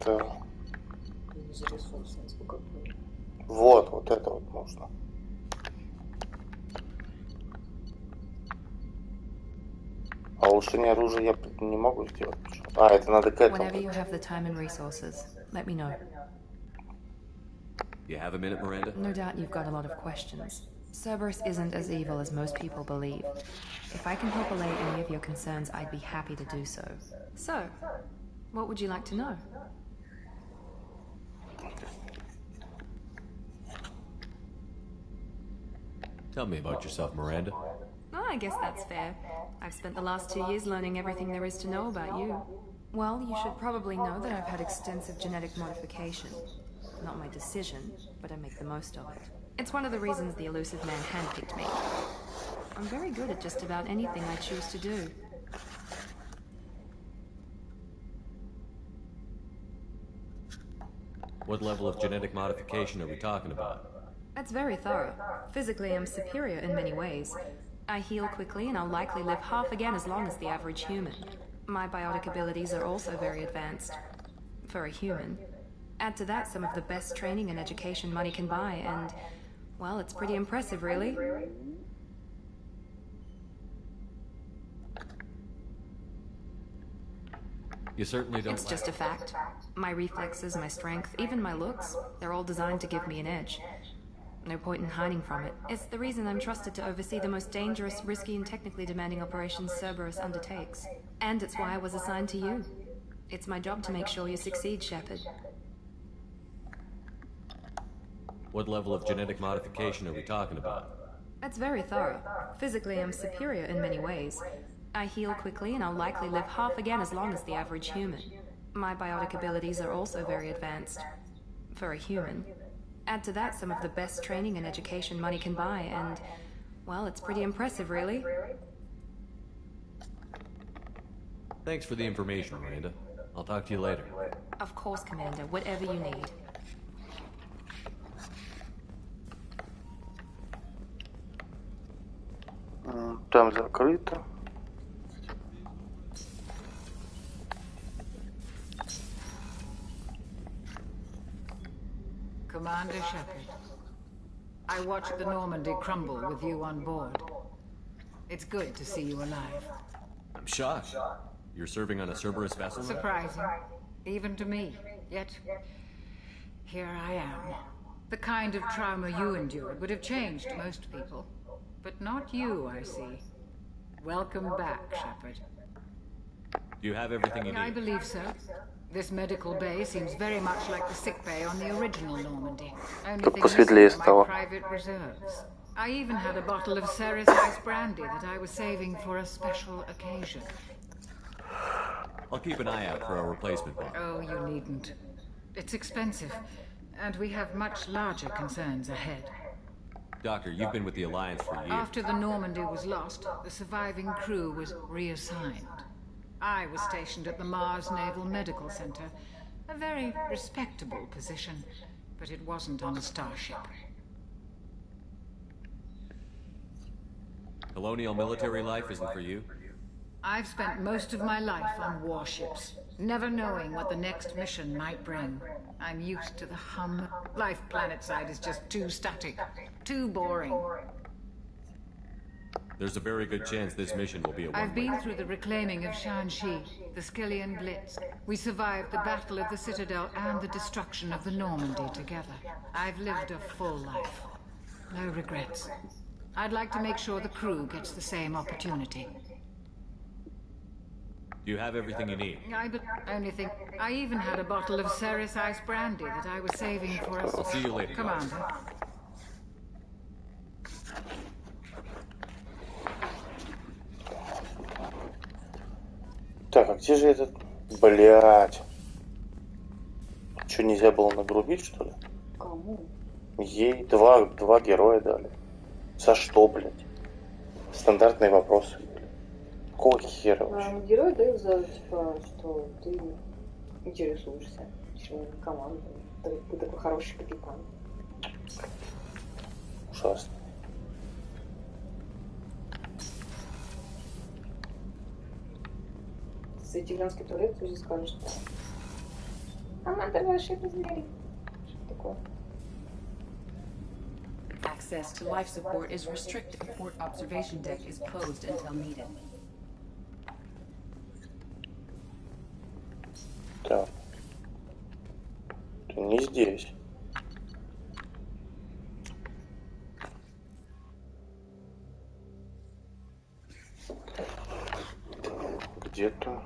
Да. за ресурсы, насколько я помню. Вот это вот можно. А улучшение оружия я не могу сделать. А, это надо к этому. Whenever you have the time and resources, let me know. You have a minute, Miranda? No doubt you've got a lot of questions. Cerberus isn't as evil as most people believe. If I can help allay any of your concerns, I'd be happy to do so. So, what would you like to know? Tell me about yourself, Miranda. Oh, I guess that's fair. I've spent the last 2 years learning everything there is to know about you. Well, you should probably know that I've had extensive genetic modification. Not my decision, but I make the most of it. It's one of the reasons the elusive man handpicked me. I'm very good at just about anything I choose to do. What level of genetic modification are we talking about? That's very thorough. Physically, I'm superior in many ways. I heal quickly, and I'll likely live half again as long as the average human. My biotic abilities are also very advanced. For a human. Add to that some of the best training and education money can buy, and, well, it's pretty impressive, really. You certainly don't. It's just a fact. My reflexes, my strength, even my looks, they're all designed to give me an edge. No point in hiding from it. It's the reason I'm trusted to oversee the most dangerous, risky, and technically demanding operations Cerberus undertakes. And it's why I was assigned to you. It's my job to make sure you succeed, Shepard. What level of genetic modification are we talking about? That's very thorough. Physically, I'm superior in many ways. I heal quickly, and I'll likely live half again as long as the average human. My biotic abilities are also very advanced. For a human. Add to that some of the best training and education money can buy, and, well, it's pretty impressive, really. Thanks for the information, Miranda. I'll talk to you later. Of course, Commander. Whatever you need. Там закрыто. Commander Shepard, I watched the Normandy crumble with you on board. It's good to see you alive. I'm shocked. You're serving on a Cerberus vessel? Surprising, even to me. Yet, here I am. The kind of trauma you endured would have changed most people. But not you, I see. Welcome back, Shepard. Do you have everything you need? I believe so. This medical bay seems very much like the sick bay on the original Normandy. Only thing missing are my private reserves. I even had a bottle of Ceres Ice brandy that I was saving for a special occasion. I'll keep an eye out for a replacement bottle. Oh, you needn't. It's expensive, and we have much larger concerns ahead. Doctor, you've been with the Alliance for years. After the Normandy was lost, the surviving crew was reassigned. I was stationed at the Mars Naval Medical Center. A very respectable position, but it wasn't on a starship. Colonial military life isn't for you? I've spent most of my life on warships, never knowing what the next mission might bring. I'm used to the hum. Life planetside is just too static, too boring. There's a very good chance this mission will be a one-way. I've been through the reclaiming of Shanxi, the Skillian Blitz. We survived the Battle of the Citadel and the destruction of the Normandy together. I've lived a full life. No regrets. I'd like to make sure the crew gets the same opportunity. Do you have everything you need? I even had a bottle of Ceres Ice brandy that I was saving for us. I'll see you later, Commander. Так, а где же этот... Блядь. Что, нельзя было нагрубить, что ли? Кому? Ей два героя дали. За что, блядь? Стандартные вопросы. Какого хера вообще? Герой дают за, типа, что ты интересуешься членами команды. Ты такой хороший капитан. Ужасно. С этигранской туалет тоже скажешь, что команда ваших зверей. такое? Access to life support is restricted. The port observation deck is closed until needed. Так. Ты не здесь. Где-то.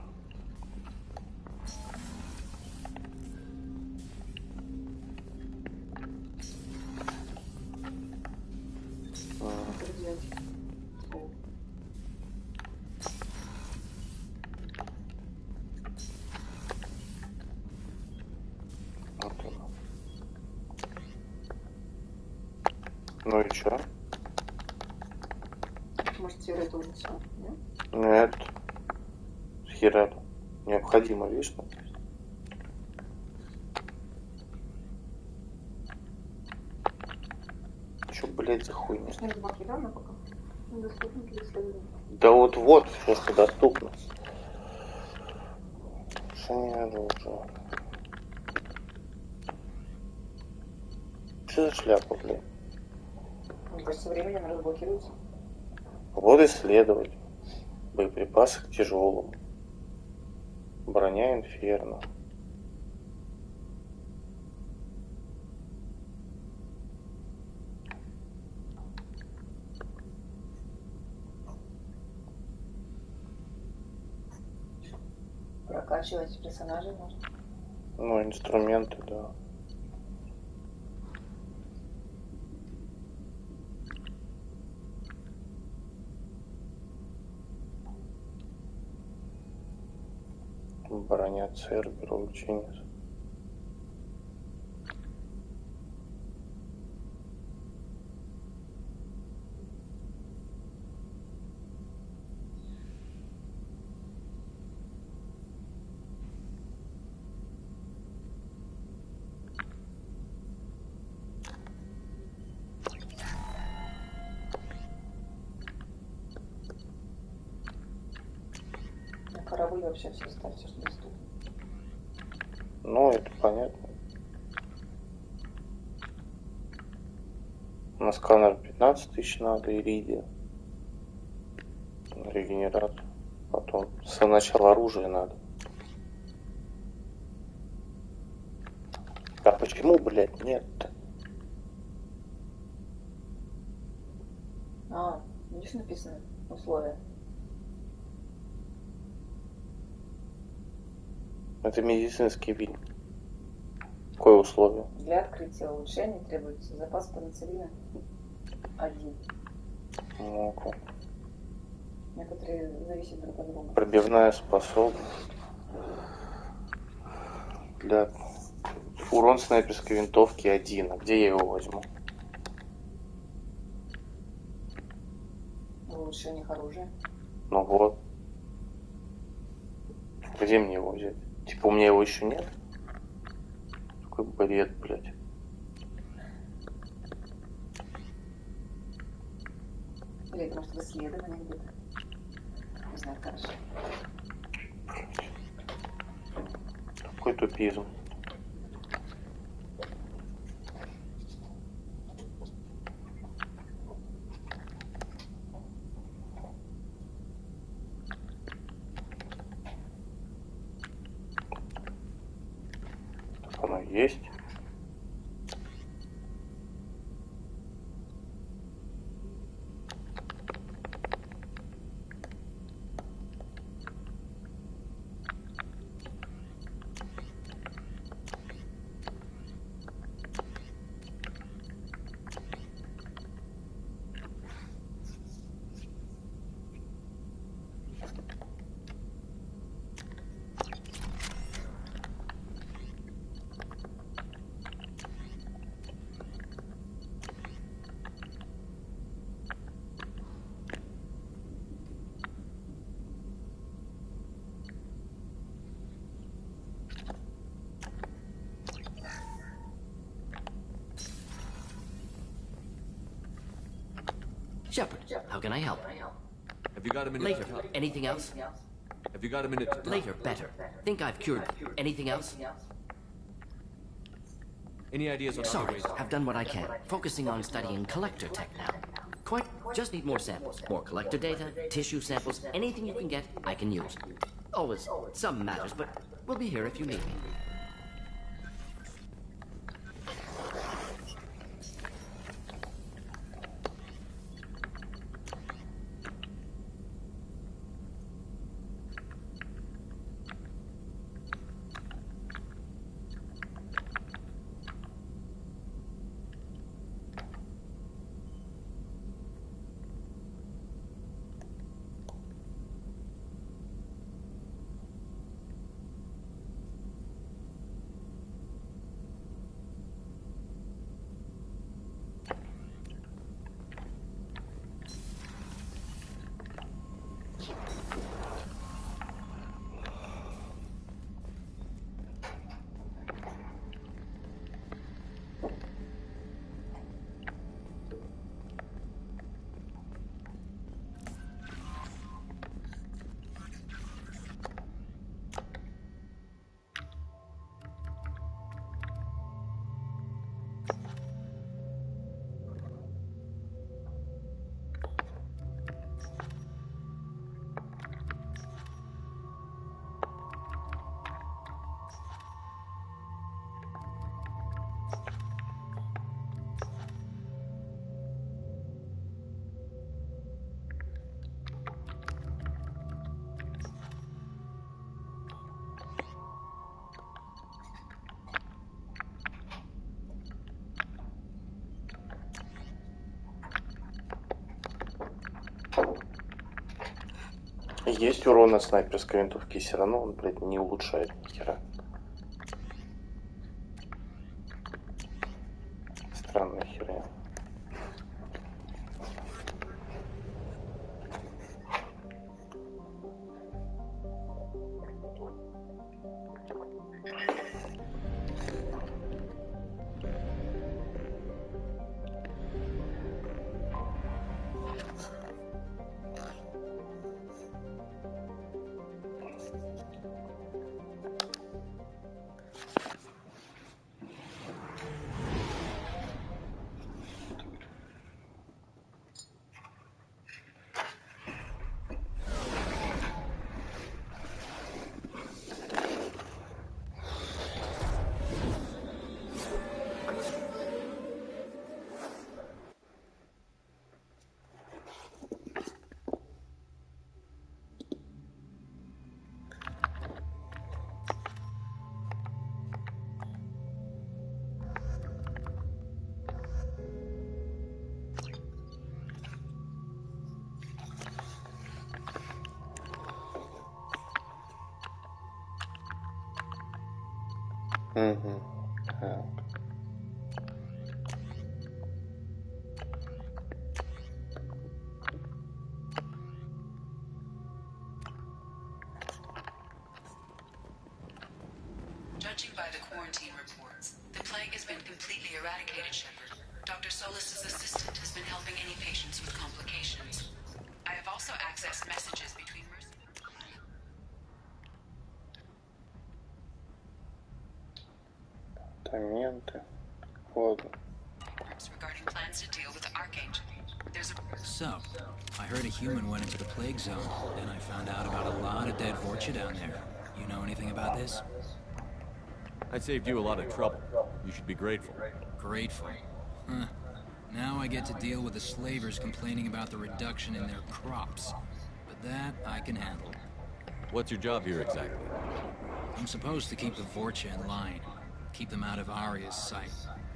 Ну и чё? Может, теперь это уже все? Нет. Хера необходимо, видишь? Чё, блядь, за хуйня? Не разблокировано пока? Недоступно для исследования. Да вот, все, что доступно. Шание оружие. Что за шляпа, блядь? Мне кажется, со временем разблокируется. Вот исследовать. Боеприпасы к тяжелому. Броня Инферно. Прокачивать персонажей можно? Ну, инструменты, да. Броня Цербера, учениц. На корабль вообще все ставьте, что доступно. Ну, это понятно. На сканер 15 тысяч надо, иридия. Регенерацию. Потом сначала оружие надо. А почему, блядь, нет-то? Видишь, написано условия. Это медицинский вид. Какое условие? Для открытия улучшений требуется запас пенициллина 1. Ну-ка. Некоторые зависят друг от друга. Пробивная способность. Для урон снайперской винтовки 1. А где я его возьму? В улучшениях оружия. Ну вот. Где мне его взять? Типа у меня его еще нет? Какой бред, блядь. Или это может в исследовании где-то? Не знаю, хорошо. Какой тупизм. Так оно есть. Shepard, how can I help? Have you got a minute? Later. Anything else? Have you got a minute to talk? Later, better. Think I've cured. Anything else? Any ideas on other ways? I've done what I can, focusing on studying collector tech now. Quite, just need more samples. More collector data, tissue samples, anything you can get, I can use. Always, some matters, but we'll be here if you need me. Есть урон от снайперской винтовки, все равно он, блядь, не улучшает ни хера. Странная херня. Judging by the quarantine reports, the plague has been completely eradicated, Shepard. Dr. Solis's assistant has been helping any patients with complications. I have also accessed messages between regarding plans to deal with the Archangel. There's a... So, I heard a human went into the plague zone, and I found out about a lot of dead Vorcha down there. You know anything about this? I saved you a lot of trouble. You should be grateful. Grateful? Huh. Now I get to deal with the slavers complaining about the reduction in their crops. But that I can handle. What's your job here exactly? I'm supposed to keep the Vorcha in line. Keep them out of Arya's sight.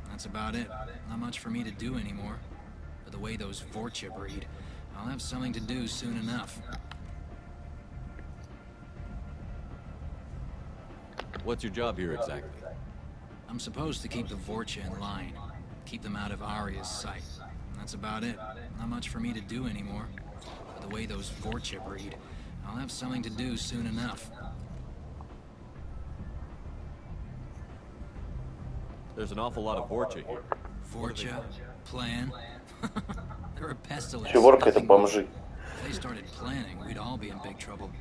That's about it. Not much for me to do anymore. But the way those Vorcha breed, I'll have something to do soon enough. What's your job here exactly? I'm supposed to keep the Vorcha in line. Keep them out of Arya's sight. That's about it. Not much for me to do anymore. But the way those Vorcha breed, I'll have something to do soon enough. There's an awful lot of Vorcha here. Vorcha? Plan? They're a pestilence. Чеворка — это бомжи. If they started planning, we'd all be in big trouble.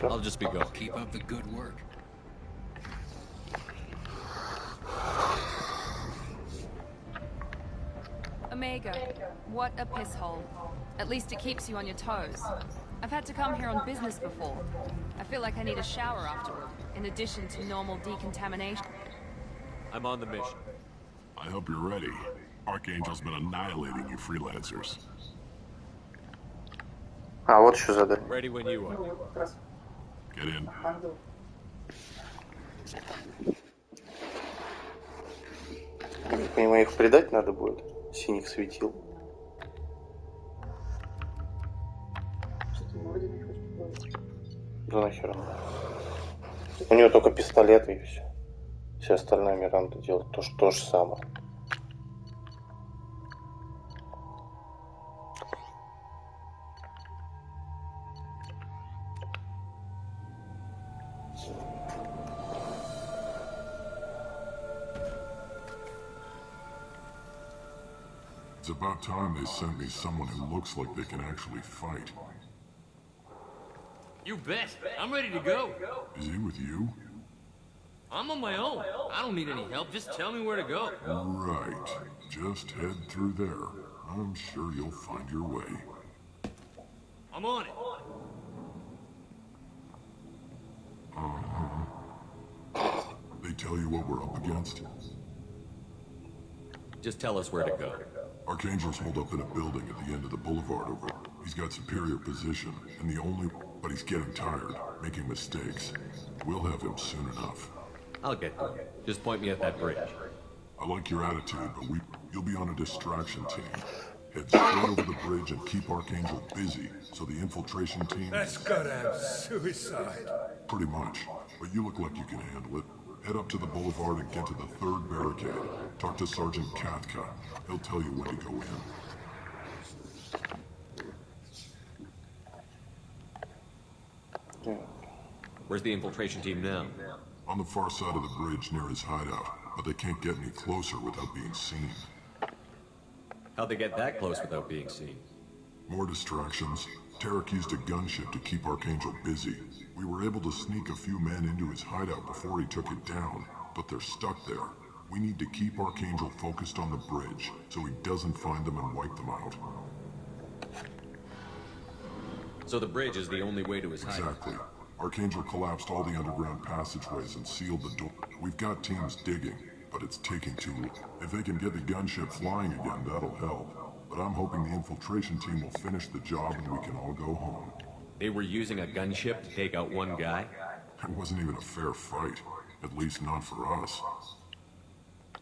I'll just be going. Keep up the good work. Omega, what a piss hole. At least it keeps you on your toes. I've had to come here on business before. I feel like I need a shower afterward, in addition to normal decontamination. I'm on the mission. I hope you're ready. Archangel's been annihilating you freelancers. А, вот еще задание. Ready when you are. Get in. Я понимаю, их предать надо будет. Синих светил. Да нахера. У нее только пистолеты и все. Все остальное Миранда делает то же самое. It's about time they sent me someone who looks like they can actually fight. You bet. I'm ready to go. Is he with you? I'm on my own. I don't need any help. Just tell me where to go. Right. Just head through there. I'm sure you'll find your way. I'm on it. They tell you what we're up against? Just tell us where to go. Archangel's holed up in a building at the end of the boulevard over there. He's got superior position, and but he's getting tired, making mistakes. We'll have him soon enough. I'll get there. Just point me at that bridge. I like your attitude, but you'll be on a distraction team. Head straight over the bridge and keep Archangel busy, so the infiltration team... That's goddamn suicide. Pretty much, but you look like you can handle it. Head up to the boulevard and get to the third barricade. Talk to Sergeant Katka. He'll tell you when to go in. Where's the infiltration team now? On the far side of the bridge near his hideout, but they can't get any closer without being seen. How'd they get that close without being seen? More distractions. Tarek used a gunship to keep Archangel busy. We were able to sneak a few men into his hideout before he took it down, but they're stuck there. We need to keep Archangel focused on the bridge, so he doesn't find them and wipe them out. So the bridge is the only way to his hideout? Exactly. Archangel collapsed all the underground passageways and sealed the door. We've got teams digging, but it's taking too long. If they can get the gunship flying again, that'll help. But I'm hoping the infiltration team will finish the job and we can all go home. They were using a gunship to take out one guy? It wasn't even a fair fight. At least not for us.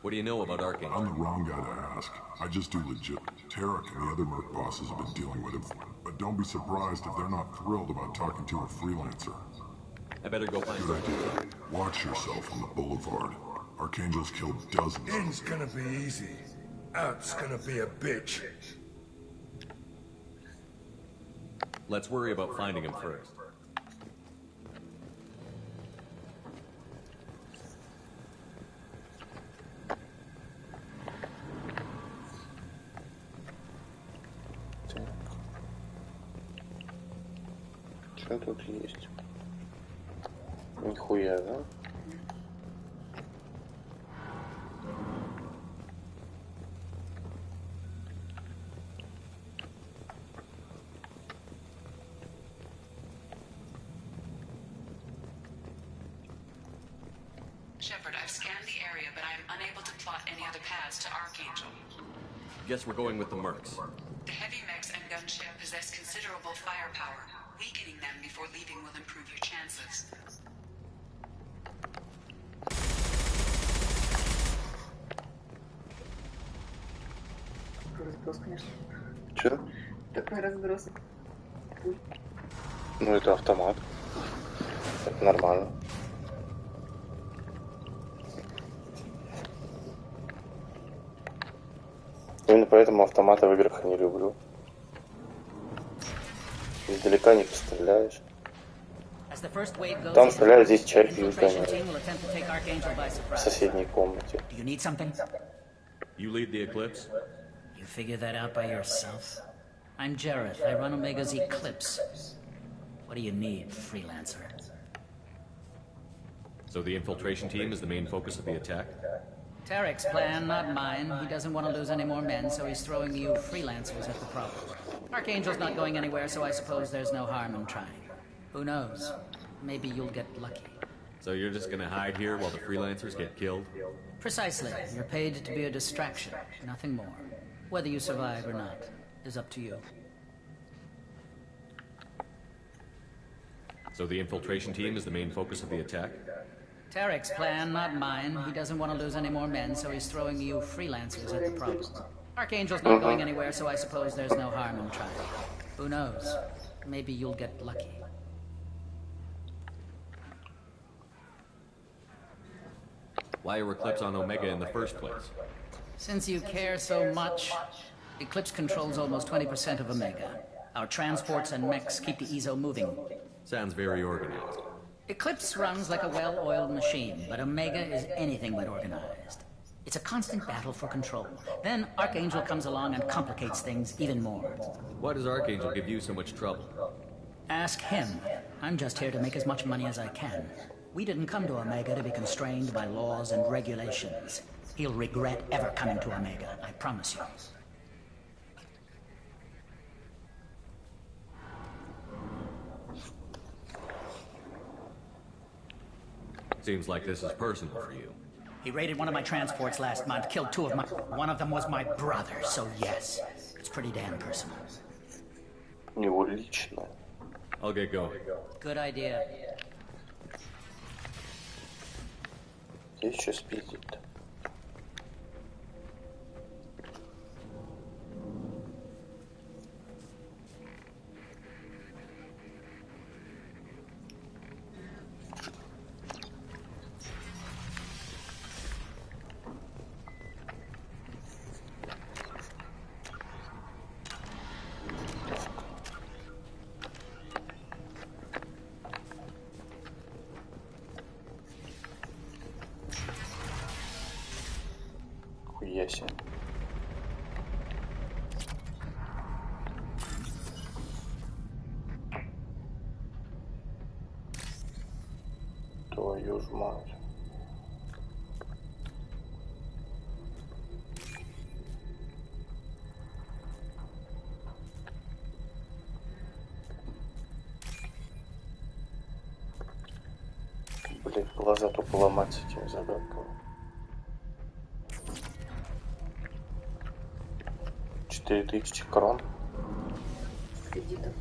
What do you know about Archangel? I'm the wrong guy to ask. I just do legit. Tarek and the other merc bosses have been dealing with him. But don't be surprised if they're not thrilled about talking to a freelancer. I better go find Good idea. Watch yourself on the boulevard. Archangel's killed dozens. In's gonna be easy. Out's gonna be a bitch. Let's worry about finding him first. Что тут есть? Нихуя, да? Shepard, I've scanned the area, but I'm unable to plot any other paths to Archangel. Guess we're going with the mercs. The heavy mechs and gunship possess considerable firepower. Weakening them before leaving will improve your chances. Разброс, конечно. Че? Такой разброс. Ну это автомат. Это нормально. Именно поэтому автоматы в играх не люблю. Издалека не постреляешь. Там стреляют, здесь часть бьют, в соседней комнате. You lead the Eclipse? You figure that out by yourself? I'm Jareth. I run Omega's Eclipse. What do you need, freelancer? So the infiltration team is the main focus of the attack? Tarek's plan, not mine. He doesn't want to lose any more men, so he's throwing you freelancers at the problem. Archangel's not going anywhere, so I suppose there's no harm in trying. Who knows? Maybe you'll get lucky. So you're just gonna hide here while the freelancers get killed? Precisely. You're paid to be a distraction, nothing more. Whether you survive or not is up to you. So the infiltration team is the main focus of the attack? Tarek's plan, not mine. He doesn't want to lose any more men, so he's throwing you freelancers at the problem. Archangel's not going anywhere, so I suppose there's no harm in trying. Who knows? Maybe you'll get lucky. Why are Eclipse on Omega in the first place? Since you care so much, Eclipse controls almost 20% of Omega. Our transports and mechs keep the EZO moving. Sounds very organized. Eclipse runs like a well-oiled machine, but Omega is anything but organized. It's a constant battle for control. Then Archangel comes along and complicates things even more. Why does Archangel give you so much trouble? Ask him. I'm just here to make as much money as I can. We didn't come to Omega to be constrained by laws and regulations. He'll regret ever coming to Omega, I promise you. Seems like this is personal for you. He raided one of my transports last month, killed two of my... One of them was my brother, so yes. It's pretty damn personal. Него лично. I'll get going. Good idea. Здесь что спиздить-то? Хуяся. Твою ж мать. Блять, глаза только ломать с этими загадками. 4000 крон. Кредитов.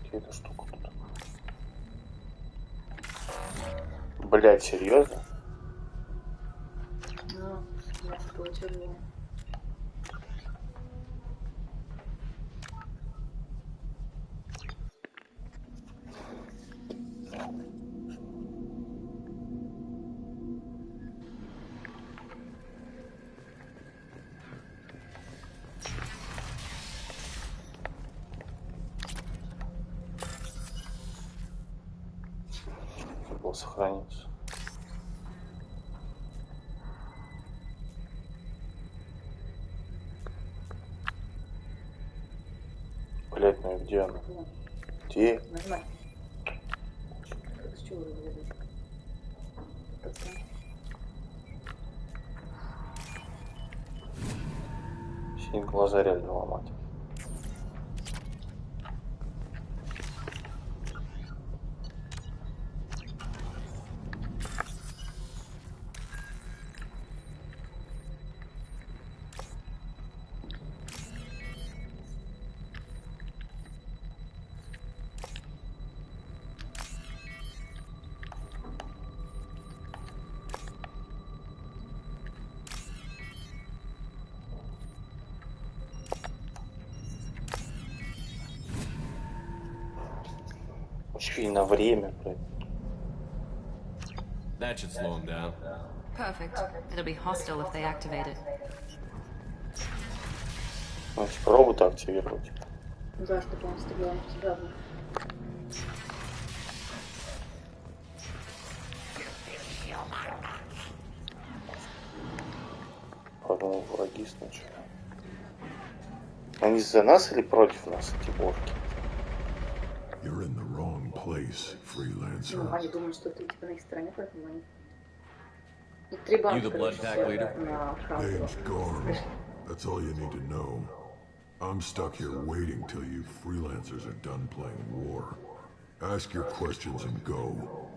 Где эта штука тут? Блять, серьезно? Ну, я получила. Сохранится. Блять, ну и где она? Где? Нажимай. С чего выводить? Синие глаза реально ломать. Еще и на время, блядь. That should slow him down. Perfect. It'll be hostile if they activate it. Ну, типа робота активировать. Да, чтобы он стрелял в тебя. О, враги сначала. Они за нас или против нас, эти орки? You're in the wrong place, freelancer. Ну, они думают, что ты типа на их стороне, поэтому они... И 3 банка, You the blood pack leader? Name's Garm. That's all you need to know. I'm stuck here waiting till you freelancers are done playing war. Ask your questions and go.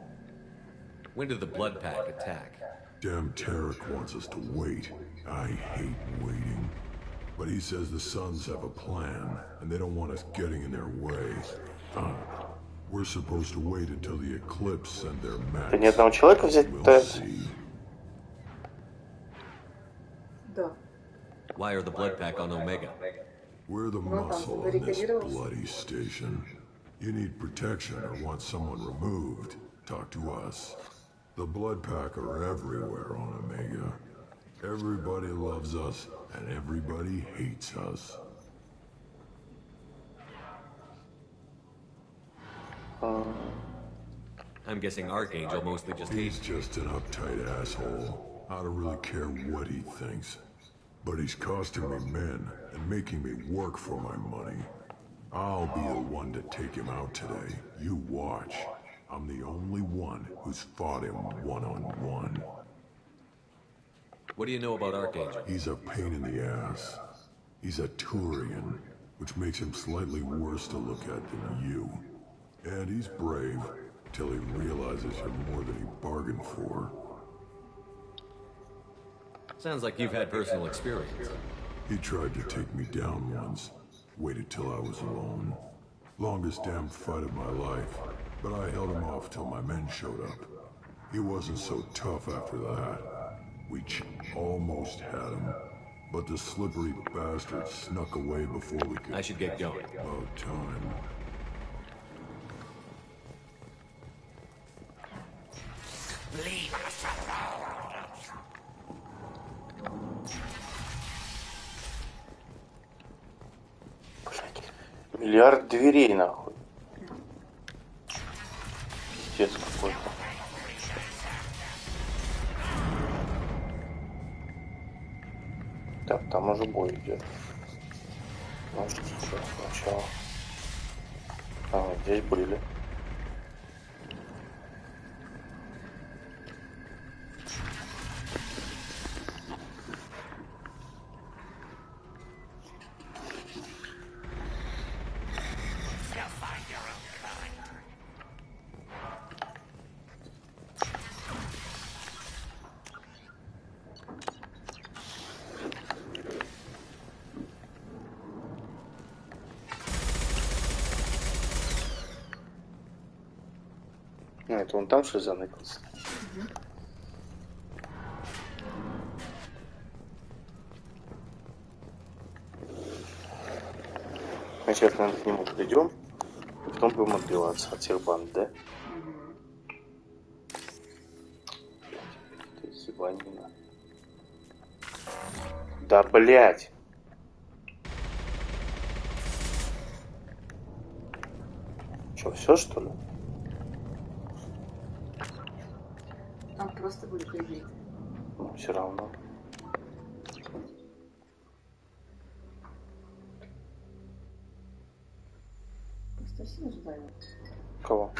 When did the blood pack attack? Damn Tarek wants us to wait. I hate waiting. But he says the Suns have a plan, and they don't want us getting in their way. We're supposed to wait until the eclipse and their max. Ты ни одного человека взять-то? Да. Why are the blood pack on Omega? We're the muscle in this bloody station. You need protection or want someone removed, talk to us. The blood pack are everywhere on Omega. Everybody loves us, and everybody hates us. I'm guessing Archangel mostly just hates. He's just an uptight asshole. I don't really care what he thinks. But he's costing me men and making me work for my money. I'll be the one to take him out today. You watch. I'm the only one who's fought him one-on-one. What do you know about Archangel? He's a pain in the ass. He's a Turian, which makes him slightly worse to look at than you. And he's brave, till he realizes you're more than he bargained for. Sounds like you've had personal experience. He tried to take me down once. Waited till I was alone. Longest damn fight of my life. But I held him off till my men showed up. He wasn't so tough after that. We almost had him. But the slippery bastard snuck away before we could... I should get going. About time. Leave us alone. Миллиард дверей, нахуй. Пиздец какой-то. Так, там уже бой идет. Может, сейчас сначала. А, здесь были. Ну, это он там, что ли, заныкался? Сначала, наверное, к нему придем, потом будем отбиваться от всех банд, да? Ты ебанина. Да, блять! Че, все, что ли? Там просто будет прибить. Ну, все равно. Просто сильно сюда его. Кого?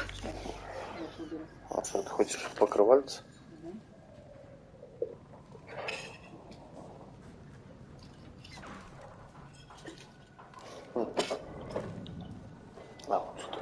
А что, ты хочешь покрываться? А, вот что.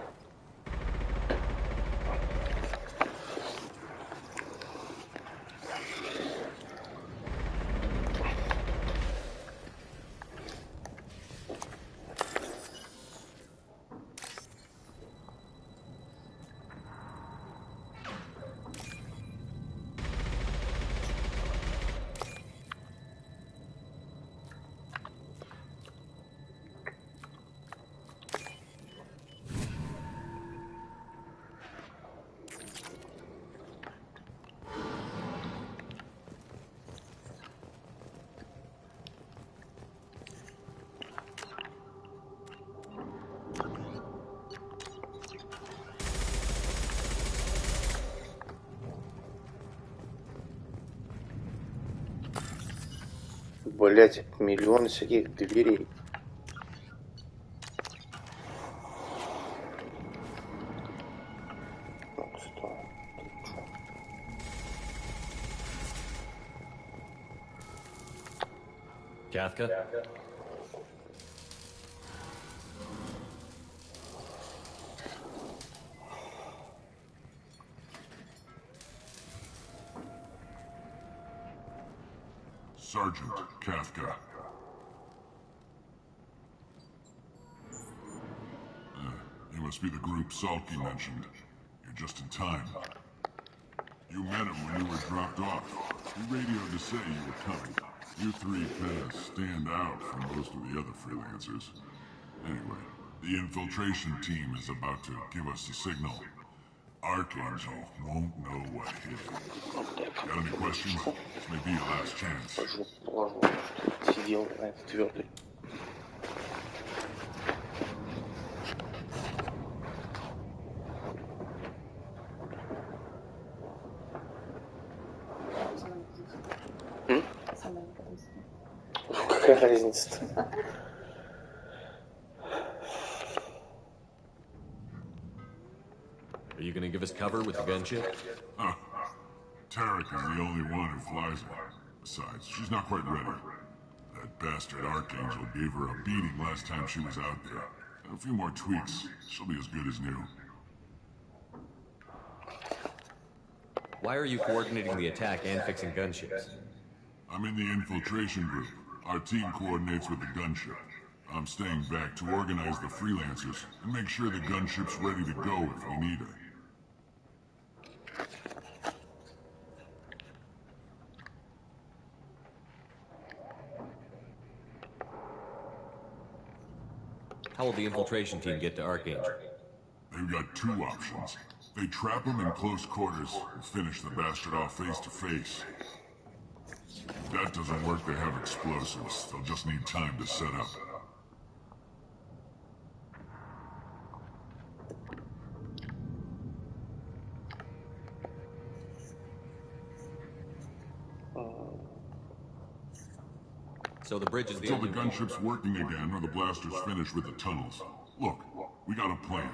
Блять, миллион всяких дверей. Kafka? Sergeant Kafka. You must be the group Salky mentioned. You're just in time. You met him when you were dropped off. He radioed to say you were coming. You three kind of stand out from most of the other freelancers. Anyway, the infiltration team is about to give us the signal. Archangel won't know what hit him. Got any questions? This may be your last chance. Сидел на этой твердой. Какая разница-то? Are you gonna give us cover with the gunship? Tarek is the only one who flies it. Besides, she's not quite ready. That bastard Archangel gave her a beating last time she was out there. A few more tweaks, she'll be as good as new. Why are you coordinating the attack and fixing gunships? I'm in the infiltration group. Our team coordinates with the gunship. I'm staying back to organize the freelancers and make sure the gunship's ready to go if we need her. How will the infiltration team get to Archangel? They've got two options. They trap him in close quarters and finish the bastard off face to face. If that doesn't work, they have explosives. They'll just need time to set up. So the bridge is the Until the gunship's working again or the blasters finish with the tunnels. Look, we got a plan.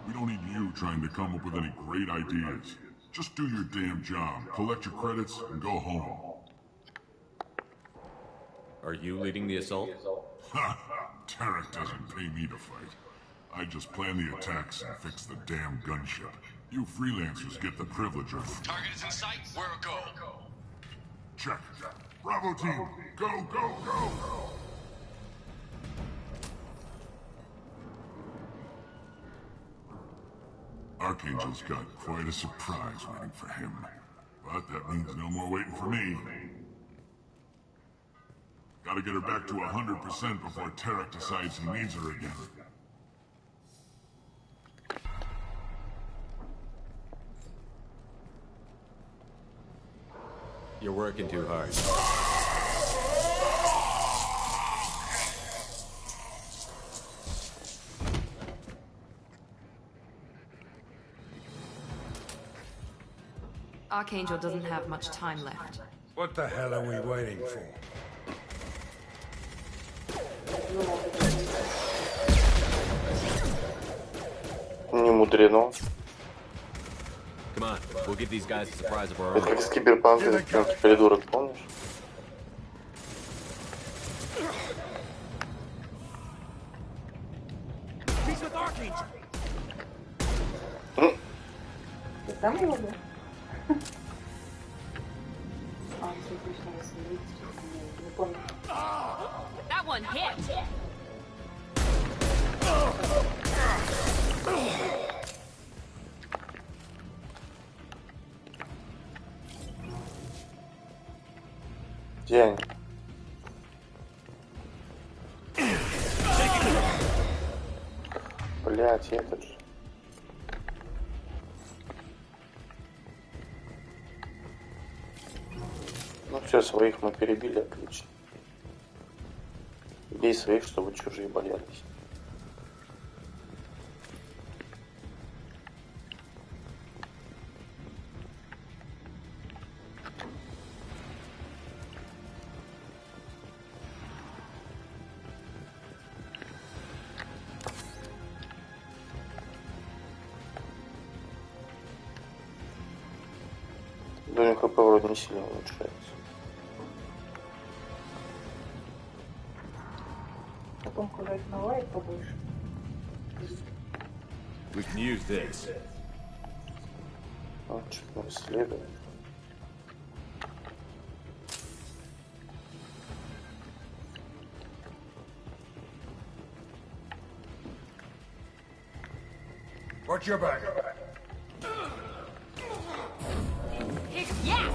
We don't need you trying to come up with any great ideas. Just do your damn job, collect your credits, and go home. Are you leading the assault? Ha! Tarek doesn't pay me to fight. I just plan the attacks and fix the damn gunship. You freelancers get the privilege of... Target is in sight. Where a go? Check. Bravo team, go, go, go! Archangel's got quite a surprise waiting for him. But that means no more waiting for me. Gotta get her back to 100% before Tarek decides he needs her again. You're working too hard. Archangel doesn't have much time left. What the hell are we waiting for? Не мудрено. Come on, we'll give these guys a surprise of our own. Это как с Киберпанком, этот придурок, помнишь? Ты там его был? А, все отлично, не помню. That one hit. Где они? Блять, этот же. Ну все, своих мы перебили, отлично. Бей своих, чтобы чужие боялись. Да у них ХП вроде не сильно улучшается. Потом, когда их навалит побольше. We can use this. Вот что-то исследовать. Watch your back. Yes!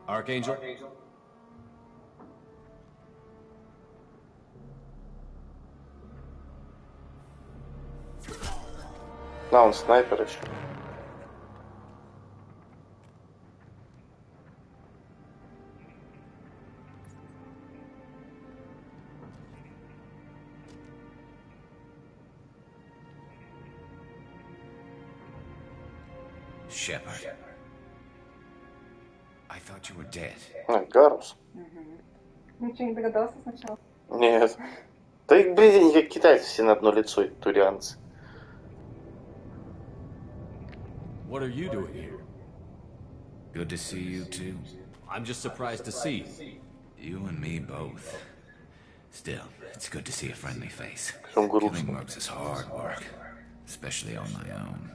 Archangel? Да, он снайпер еще. Shepard. I thought you were dead. Гарус. Ничего не догадался сначала? Нет. Да и, блин, как китайцы все на одно лицо, турианцы. What are you doing here? Good to see you too. I'm just surprised to see you. You and me both. Still, it's good to see a friendly face. Killing mercs is hard work, especially on my own.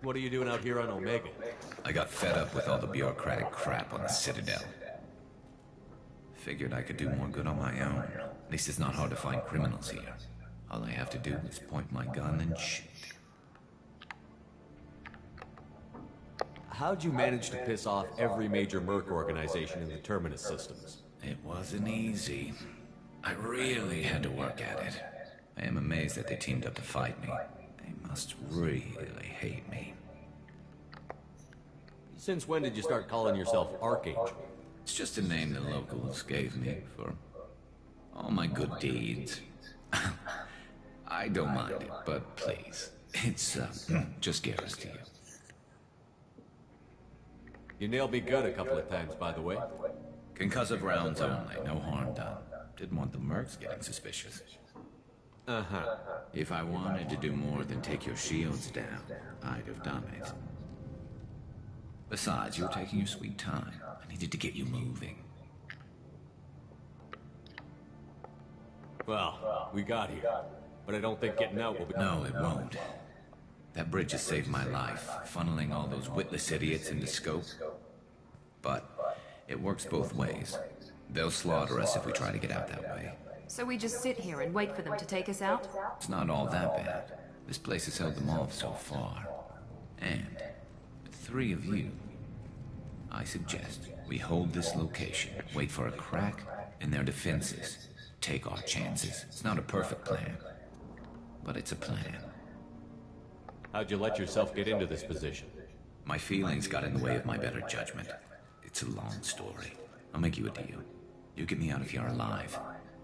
What are you doing out here on Omega? I got fed up with all the bureaucratic crap on the Citadel. Figured I could do more good on my own. At least it's not hard to find criminals here. All I have to do is point my gun and shoot. How'd you manage to piss off every major merc organization in the Terminus systems? It wasn't easy. I really had to work at it. I am amazed that they teamed up to fight me. They must really hate me. Since when did you start calling yourself Archangel? It's just a name the locals gave me for all my good deeds. I don't mind it, but please, it's just Garrus to you. You nailed me good a couple of times, by the way. Concussive rounds only, no harm done. Didn't want the mercs getting suspicious. Uh-huh. If I wanted to do more than take your shields down, I'd have done it. Besides, you were taking your sweet time. I needed to get you moving. Well, we got here. But I don't think getting out will be... No, it won't. That bridge has saved my life, funneling all those witless idiots into scope. But it works both ways. They'll slaughter us if we try to get out that way. So we just sit here and wait for them to take us out? It's not all that bad. This place has held them off so far. And with 3 of you, I suggest we hold this location, wait for a crack in their defenses, take our chances. It's not a perfect plan, but it's a plan. How'd you let yourself get into this position? My feelings got in the way of my better judgment. It's a long story. I'll make you a deal. You get me out of here alive,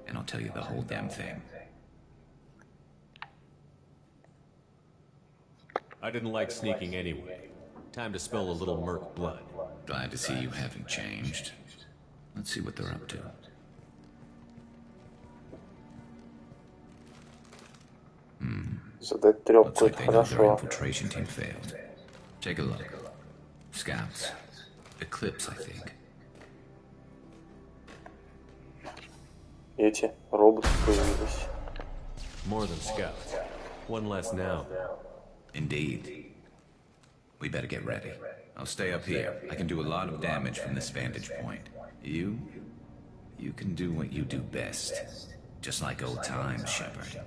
and I'll tell you the whole damn thing. I didn't like sneaking anyway. Time to spill a little merc blood. Glad to see you haven't changed. Let's see what they're up to. Задать трёпку, Looks like это they know their хорошо. infiltration team failed. Take a look. Scouts. Eclipse, I think. Эти роботы появились. More than scouts. One less now. Indeed. We better get ready. I'll stay up here. I can do a lot of damage from this vantage point. You can do what you do best. Just like old times, Shepard.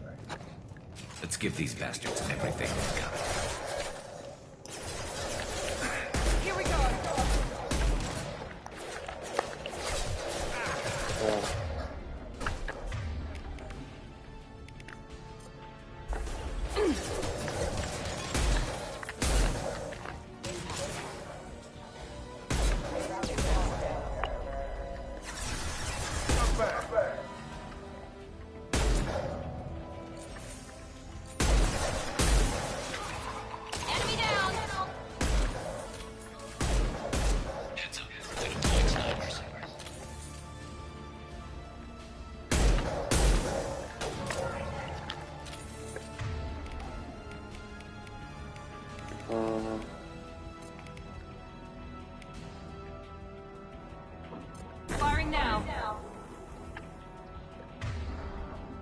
Let's give these bastards everything they've got. Here we go.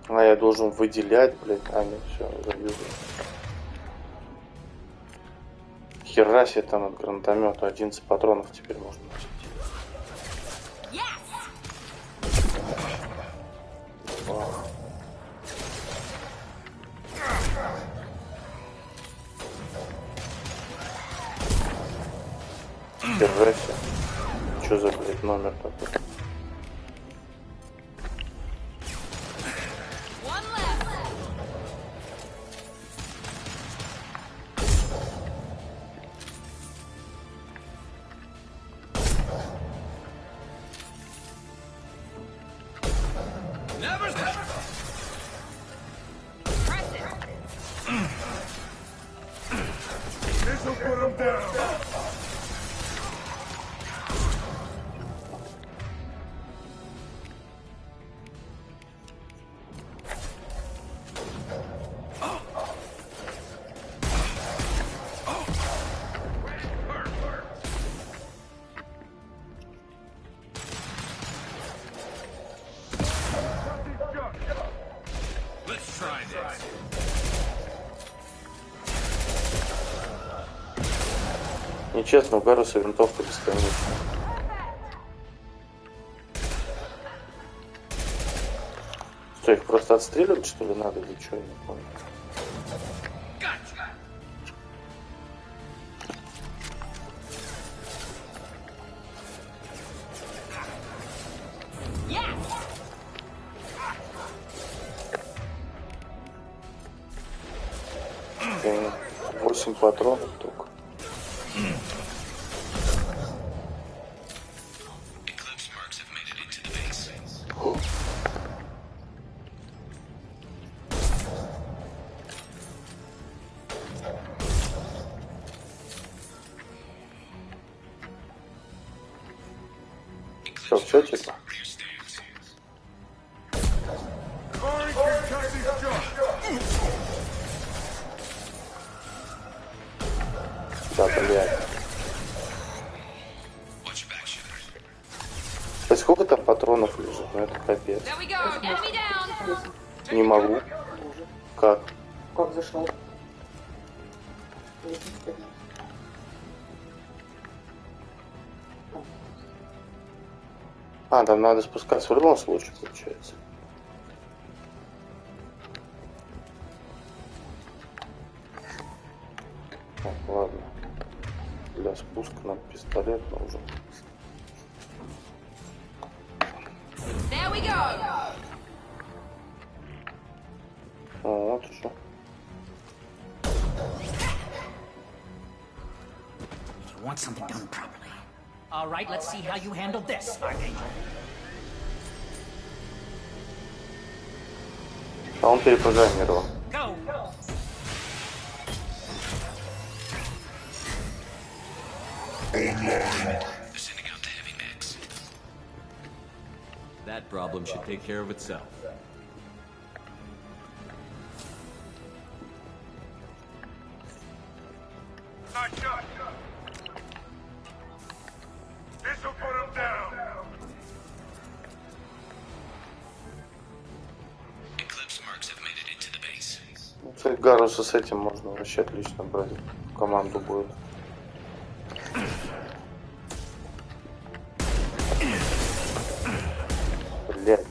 А я должен выделять, блядь, нет, все, заюзал. Хера себе там от гранатомета 11 патронов теперь можно носить. Хера себе. Что за, блядь, номер такой? Нечестно, у Гаруса винтовка бесконечная. Что, их просто отстреливать, что ли, надо, или что, я не понял. Okay. 8 патронов только. Что, все типа? Да, блядь. Да сколько там патронов лежит? Ну это капец. Не могу. Как? Как зашел? А, там надо спускаться в любом случае, получается. Так, ладно. Для спуска нам пистолет нужен. Вот что. You want something done properly. All right, let's see how you handle this, Archangel. А он перепрограммировал. Go. That problem should take care of itself. This'll put him down. Eclipse marks have made it into the base. Кстати, Гаруса с этим можно вообще отлично брать. Команду будет. Блять.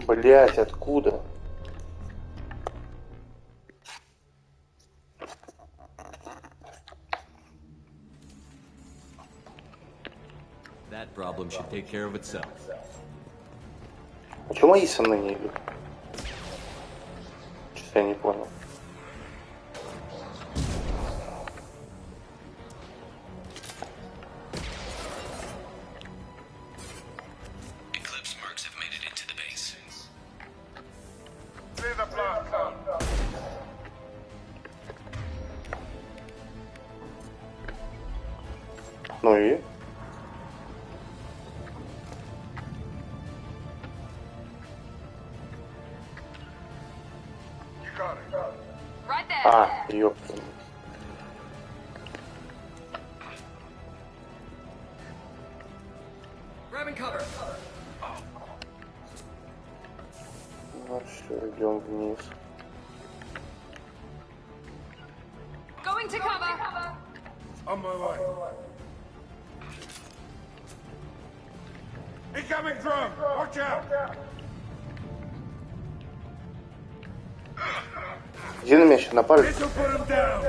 Блять, откуда? That problem should take care of itself. Почему мои со мной не идут? Что-то я не понял. Ну и? А, ёпта. Ну все, идем вниз. Going to cover. On my way. Incoming drone! Watch out! Где на меня еще напали? This'll put him down.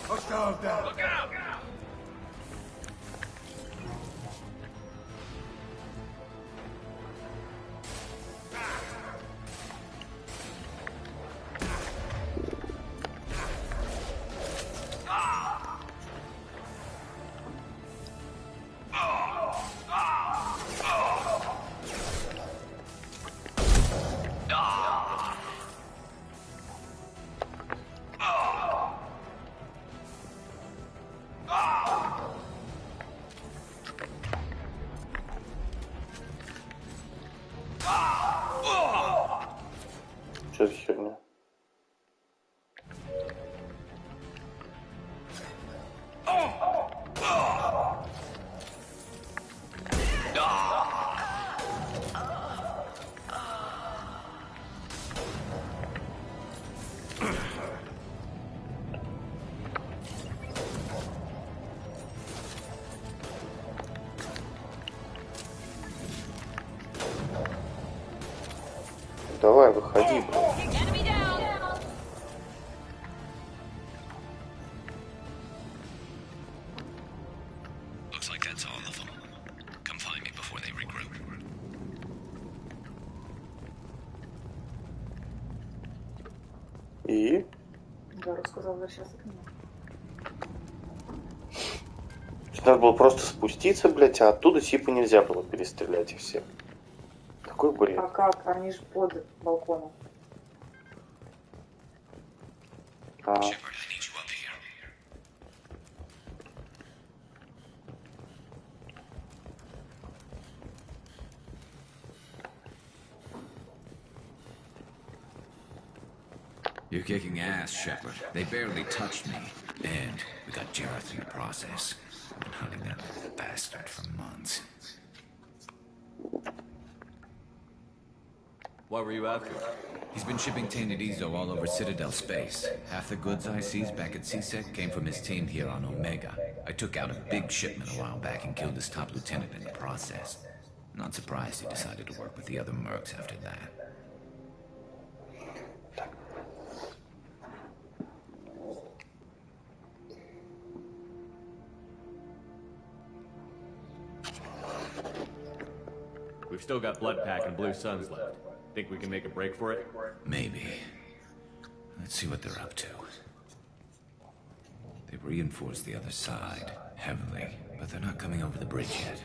Hostile down. Look out! Что за херня? Давай, выходи, блин. Looks like that's all of them. Come find me before they regroup. И? Гару сказал возвращаться к нему. Надо было просто спуститься, блядь, а оттуда типа нельзя было перестрелять их всех. Какой бред. А как? Они же под балконом. А. You're kicking ass, Shepard. They barely touched me. And we got Jareth in the process. Been hunting that little bastard for months. Why were you after him? He's been shipping tainted Ezo all over Citadel space. Half the goods I seized back at CSEC came from his team here on Omega. I took out a big shipment a while back and killed his top lieutenant in the process. Not surprised he decided to work with the other mercs after that. We've still got Blood Pack and Blue Suns left. Think we can make a break for it? Maybe. Let's see what they're up to. They've reinforced the other side, heavily, but they're not coming over the bridge yet.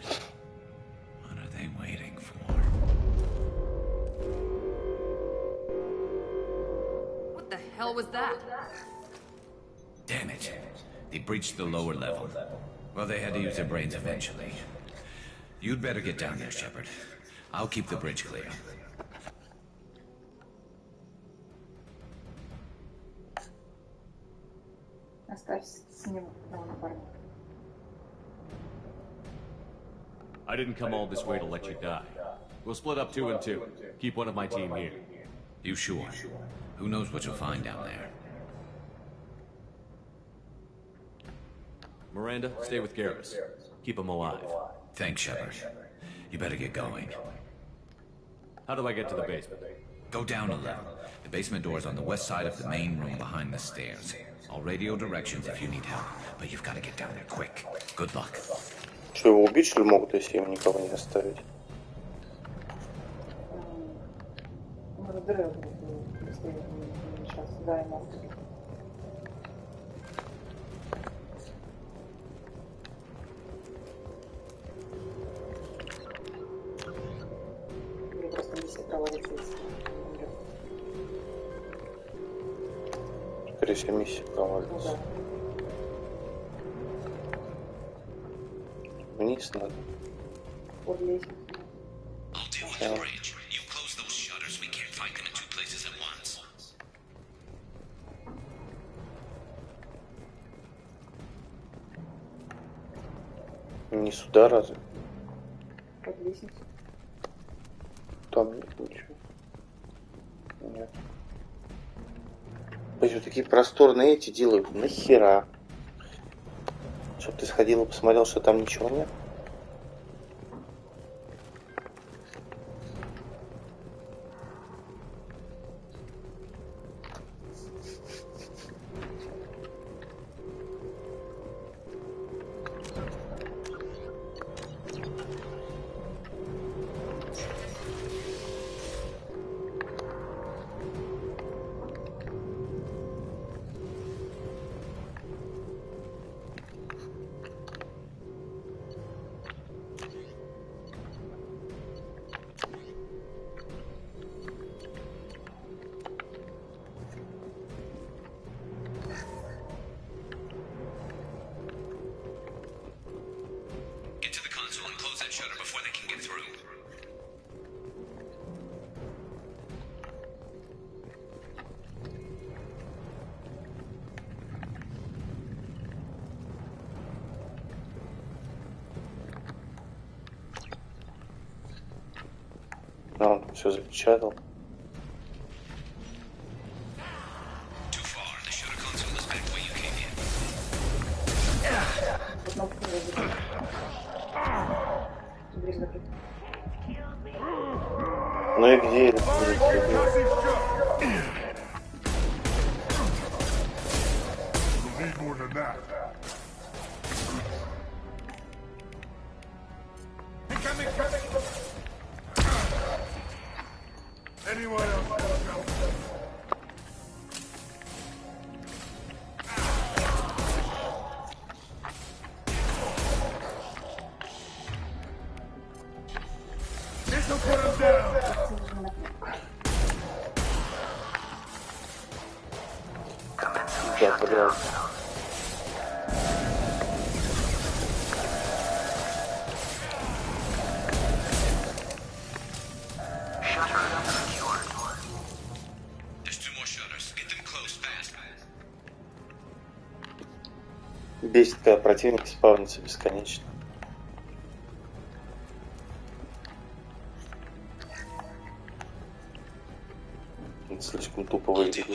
What are they waiting for? What the hell was that? Damn it. They breached the lower level. Well, they had to use their brains eventually. You'd better get down there, Shepard. I'll keep the bridge clear. Оставь с ним напарника. I didn't come all this way to let you die. We'll split up 2 and 2. Keep one of my team here. You sure? Who knows what you'll find down there? Miranda, stay with Garrus. Keep him alive. Thanks, Shepard. You better get going. How do I get to the basement? Go down a level. The basement door is on the west side of the main room behind the stairs. I'll radio directions if you need help, but you've got to get down there quick. Good luck. Что, его убить, что ли, могут, если им никого не оставить? Сейчас, да, ему. Или просто миссия проводится, если умрет. Скорее всего, миссия проводится. Ну, да. Вниз надо. Вот лестница. I'll deal with the bridge. You close those shutters. Не сюда разве? Под лестницу. Там нет ничего. Нет. Блин, такие просторные эти делают. Нахера? Чтоб ты сходил и посмотрел, что там ничего нет. Он все запечатал. Ну и где это? Да, пожалуйста. Бесит, когда противник спавнится бесконечно. Это слишком тупо выглядит.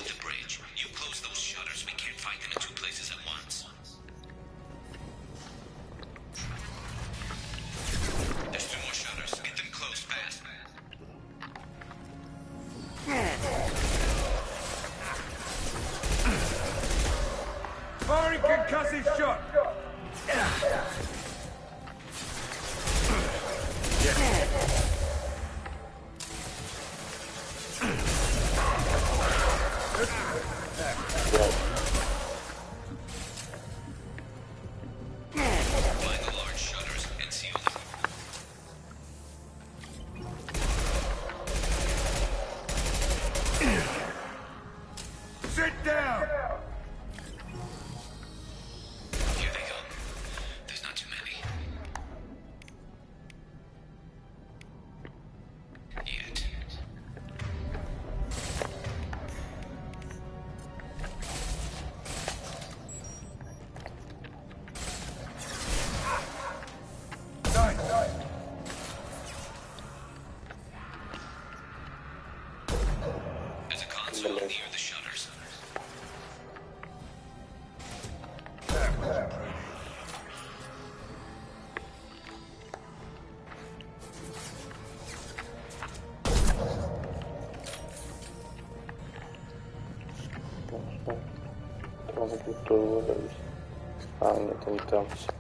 А, нет, они там все.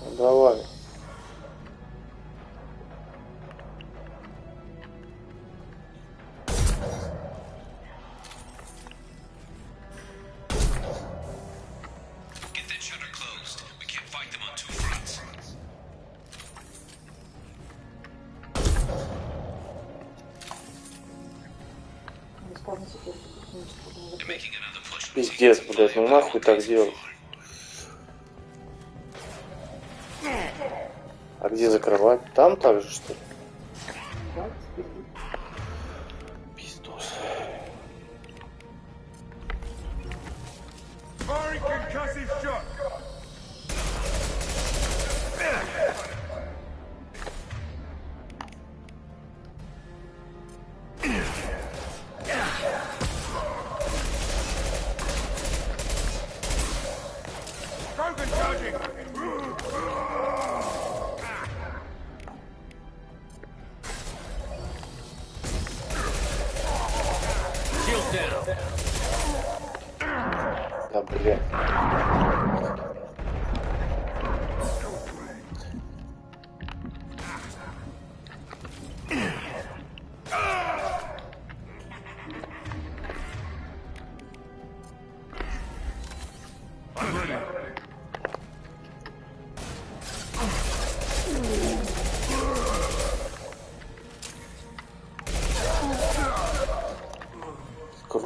Ну, давай. Пиздец, блядь, ну нахуй так делать? А где закрывать? Там так же, что ли? Пиздос. Да, блядь.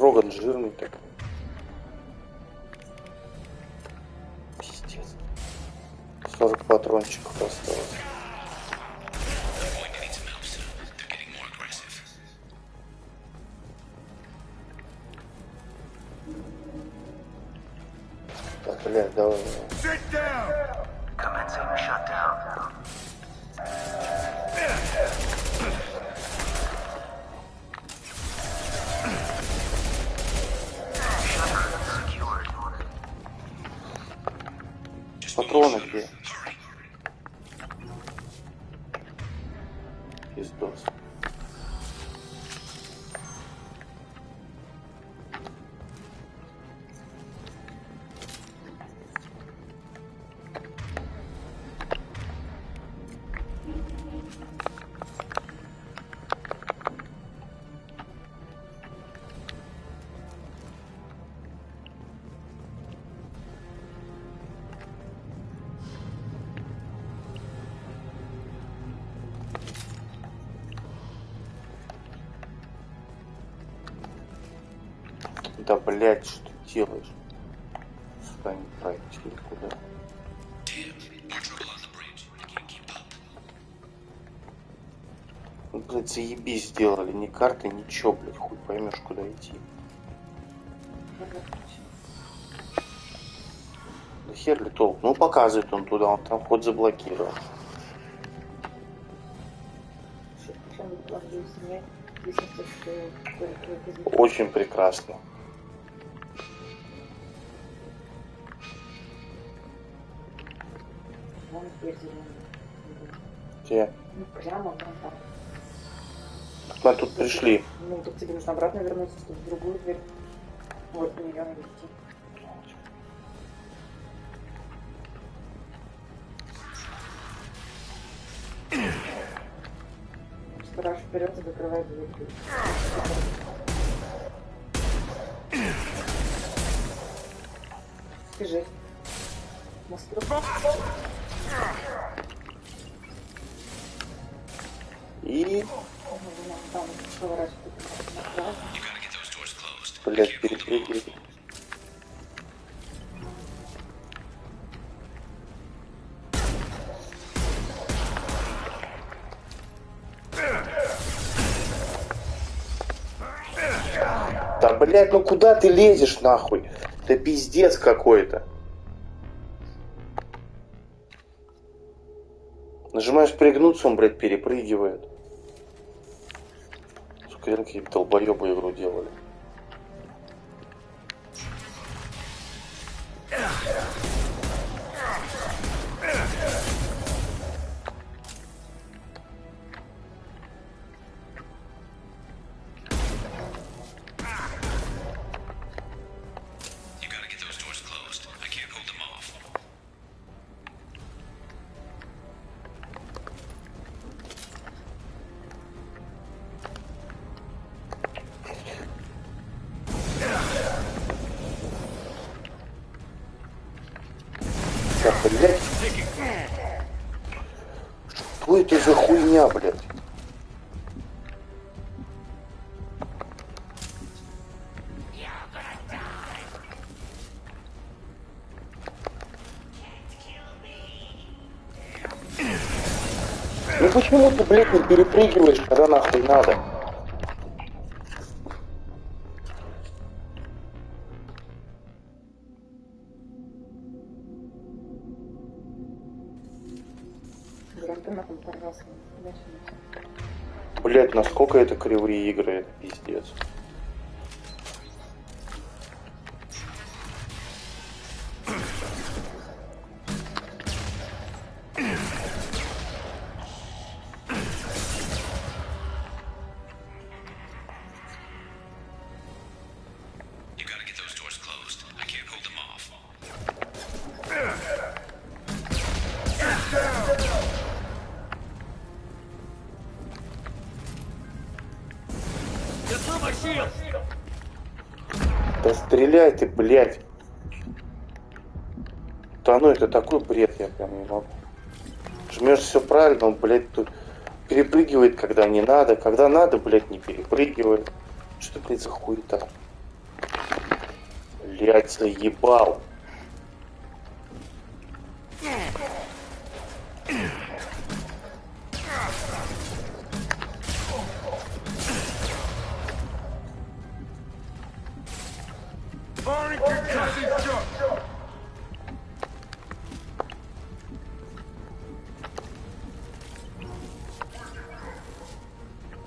Роган жирный так. Пиздец. 40 патрончиков осталось. Так, блядь, давай. Патроны где? Пиздос. Да, блядь, что ты делаешь? Сюда не пройти куда. Ну, блядь, заебись сделали. Ни карты, ничего, блядь, хуй поймешь, куда идти. Да хер ли толк? Ну, показывает он туда, он там вход заблокировал. Очень прекрасно. Где? Ну, прямо там. Мы тут пришли. Ну, тут тебе нужно обратно вернуться, чтобы в другую дверь. Вот, в нее надо идти. Страж вперед и закрывает дверь. Скажи. И... Блять, перепрыгивай. Да, блять, ну куда ты лезешь, нахуй? Да пиздец какой-то. Нажимаешь пригнуться, он, блядь, перепрыгивает. Сука, какие-то долбоёбы игру делали. Блять. Что это за хуйня, блядь? Ну почему ты, блядь, не перепрыгиваешь, когда нахуй надо? гранатометом порвался. Блять, насколько это кривые игры, это пиздец. Да стреляй ты, блядь. Да ну это такой бред, я прям не могу. Жмешь все правильно, он, блядь, тут перепрыгивает, когда не надо. Когда надо, блядь, не перепрыгивает. Что, блядь, за хуета? Блядь, заебал.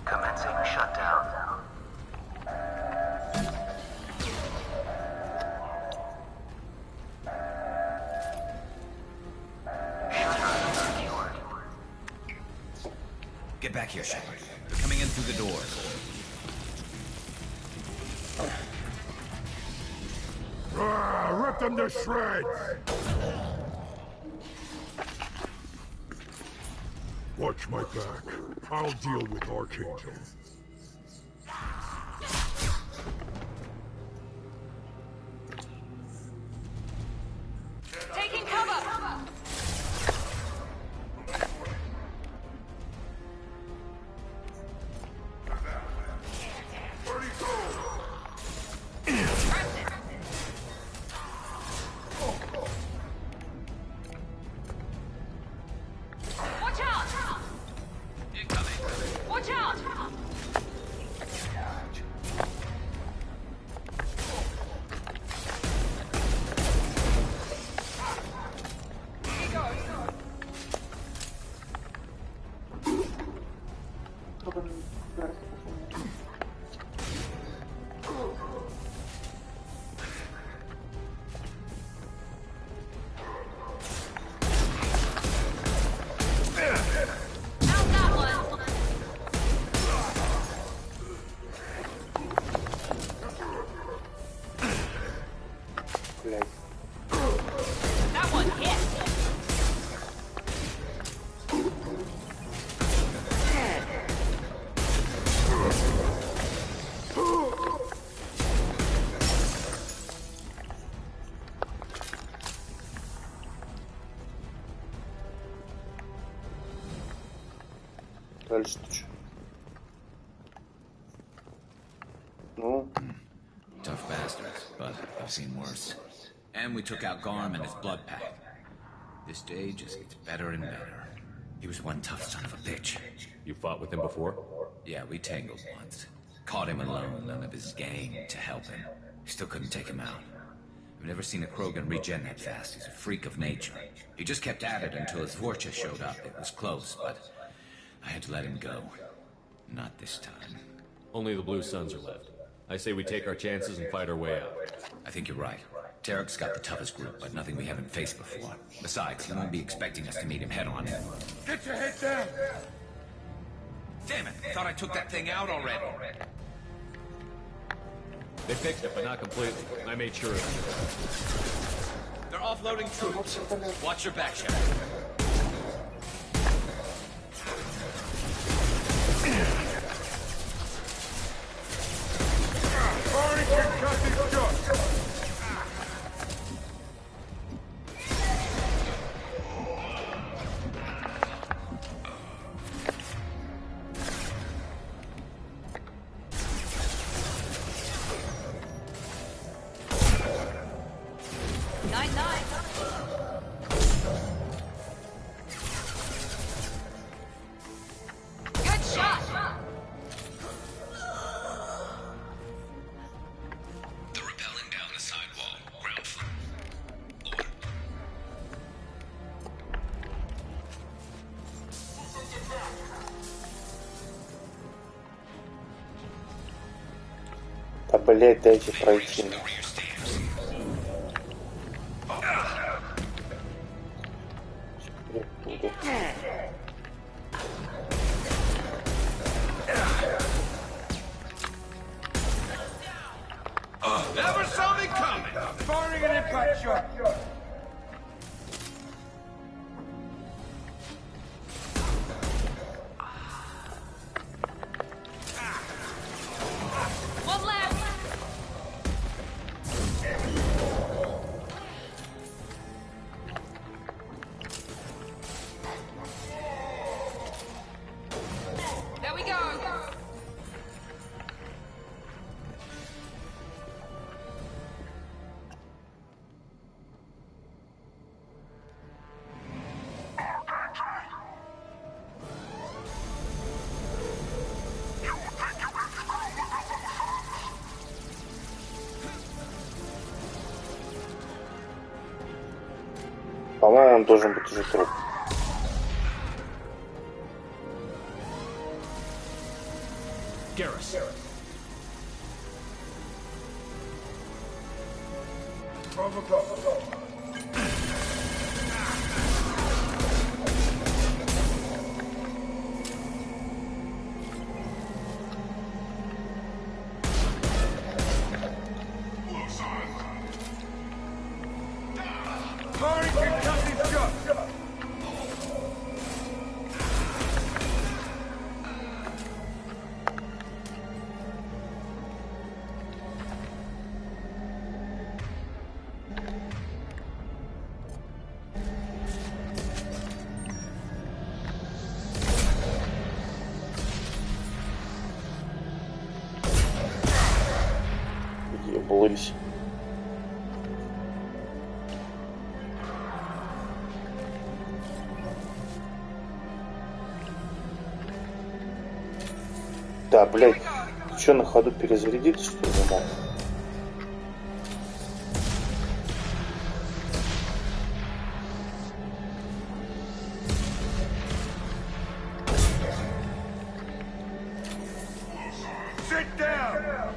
Commencing shutdown. Get back here, Shepard. They're coming in through the doors. Rip them to shreds! Watch my back. I'll deal with Archangel. Taking cover! Watch out! Watch out! That one hit! Дальше-то что? Ну? Tough bastards, but I've seen worse. And we took out Garm and his blood pack. This day just gets better and better. He was one tough son of a bitch. You fought with him before? Yeah, we tangled once. Caught him alone, none of his gang to help him. Still couldn't take him out. I've never seen a Krogan regen that fast. He's a freak of nature. He just kept at it until his Vorcha showed up. It was close, but I had to let him go. Not this time. Only the Blue Suns are left. I say we take our chances and fight our way out. I think you're right. Tarek's got the toughest group, but nothing we haven't faced before. Besides, he won't be expecting us to meet him head-on. Get your head down! Damn it! I thought I took that thing out already. They fixed it, but not completely. I made sure of it. They're offloading troops. Watch your back, Shepard. Блять, дайте пройти. Never saw me coming! Firing an impact shot! One left! There we go! По-моему, он должен быть уже труп. Garrus. Firing concussive shot! Ебались. Да, блядь, что на ходу перезарядиться, что ли, не мог? Sit down!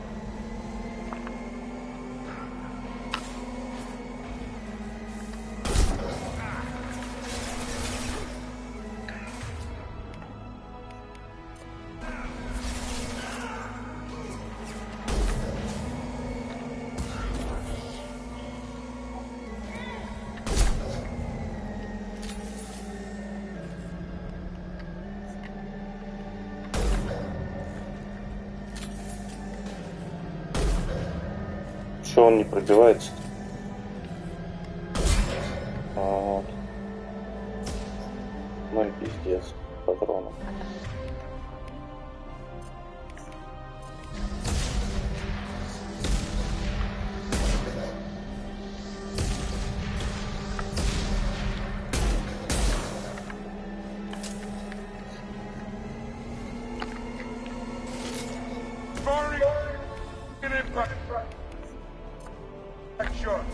Что он не пробивается? Вот. Ну и пиздец, патроны. Firing an impact shot!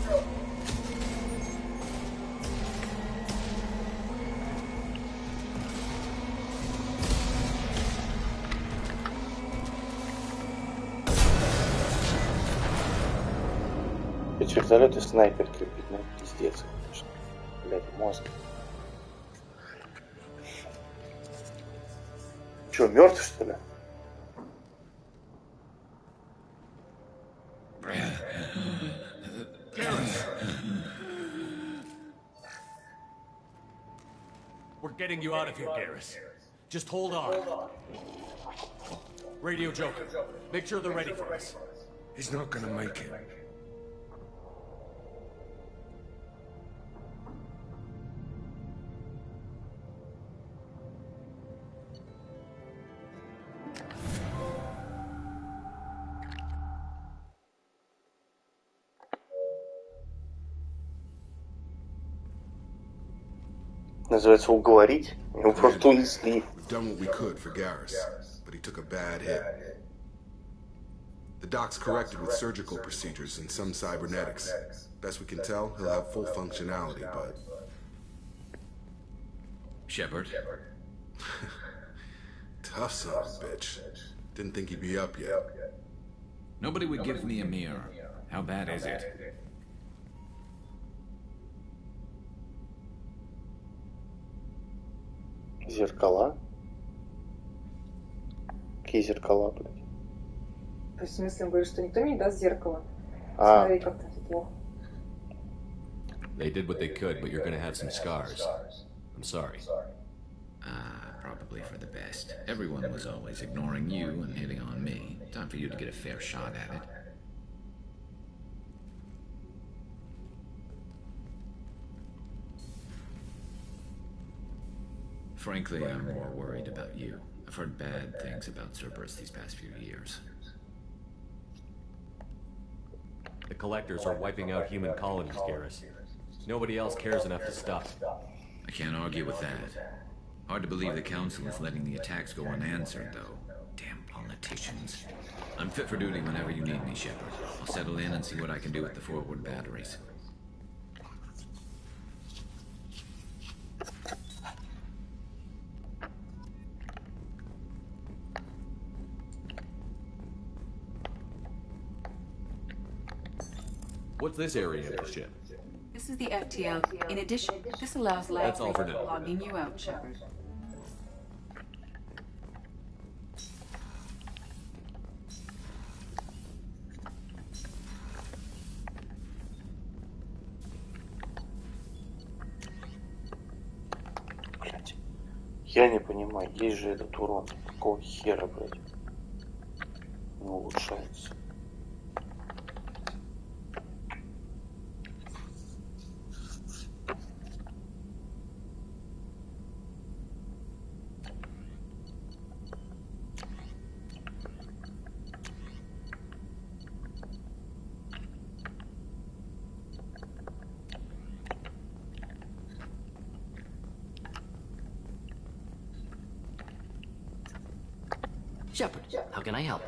Эти вертолеты снайперки убить, ну пиздец, конечно. Блядь, мозг. Че, мертв, что ли? We're getting you out of here, Garrus. Just hold on. Radio Joker, make sure they're ready for us. He's not gonna make it. Называется уговорить. Его просто унесли. We've done what we could for Garrus, but he took a bad hit. The doc's corrected with surgical procedures and some cybernetics. Best we can tell, he'll have full functionality, but... Shepard? Tough son of a bitch. Didn't think he'd be up yet. Nobody would give me a mirror. How bad is it? Зеркала? Какие зеркала, блядь? То есть, в смысле, он говорит, что никто не даст зеркало. Смотри, как там плохо. They did what they could, but you're gonna have some scars. I'm sorry. Probably for the best. Everyone was always ignoring you and hitting on me. Time for you to get a fair shot at it. Frankly, I'm more worried about you. I've heard bad things about Cerberus these past few years. The Collectors are wiping out human colonies, Garrus. Nobody else cares enough to stop it. I can't argue with that. Hard to believe the Council is letting the attacks go unanswered, though. Damn politicians. I'm fit for duty whenever you need me, Shepard. I'll settle in and see what I can do with the forward batteries. What's this area of the ship? This is the FTL. In addition, this allows That's all for now. logging you out, Shepard. Я не понимаю, есть же этот урон. Какого хера, блядь? Не улучшается. Shepard, how can I help?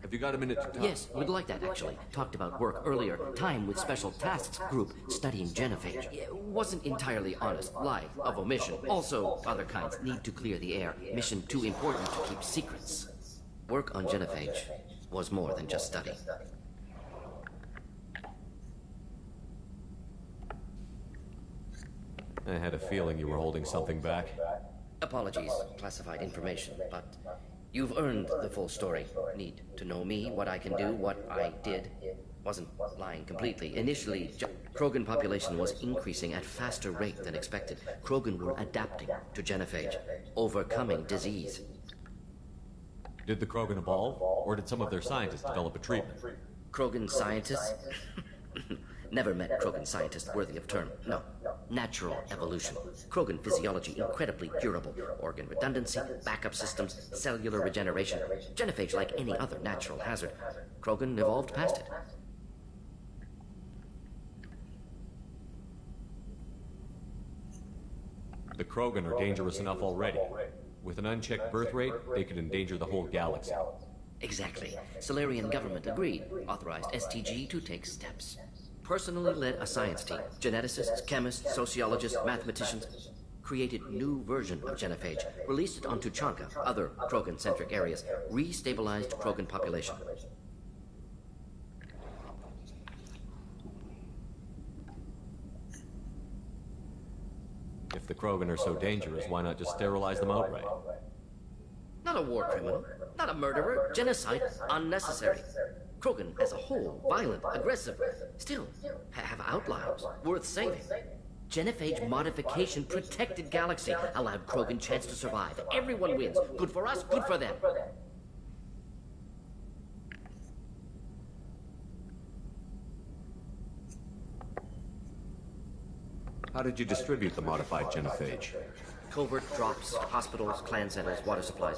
Have you got a minute to talk? Yes, would like that, actually. Talked about work earlier. Time with Special Tasks Group, studying genophage. Wasn't entirely honest. Lie of omission. Also, other kinds. Need to clear the air. Mission too important to keep secrets. Work on genophage was more than just study. I had a feeling you were holding something back. Apologies, classified information, but you've earned the full story. Need to know me, what I can do, what I did. Wasn't lying completely. Initially, Krogan population was increasing at faster rate than expected. Krogan were adapting to genophage, overcoming disease. Did the Krogan evolve, or did some of their scientists develop a treatment? Krogan scientists? Never met Krogan scientists worthy of term. No. Natural evolution. Krogan physiology incredibly durable. Organ redundancy, backup systems, cellular regeneration. Genophage like any other natural hazard. Krogan evolved past it. The Krogan are dangerous enough already. With an unchecked birth rate, they could endanger the whole galaxy. Exactly. Solarian government agreed. Authorized STG to take steps. Personally led a science team. Geneticists, chemists, sociologists, mathematicians. Created new version of genophage. Released it on Tuchanka, other Krogan-centric areas. Restabilized Krogan population. If the Krogan are so dangerous, why not just sterilize them outright? Not a war criminal. Not a murderer. Genocide. Unnecessary. Krogan as a whole, violent, aggressive, still have outliers worth saving. Genophage modification protected galaxy, allowed Krogan chance to survive. Everyone wins. Good for us, good for them. How did you distribute the modified genophage? Covert drops, hospitals, clan centers, water supplies.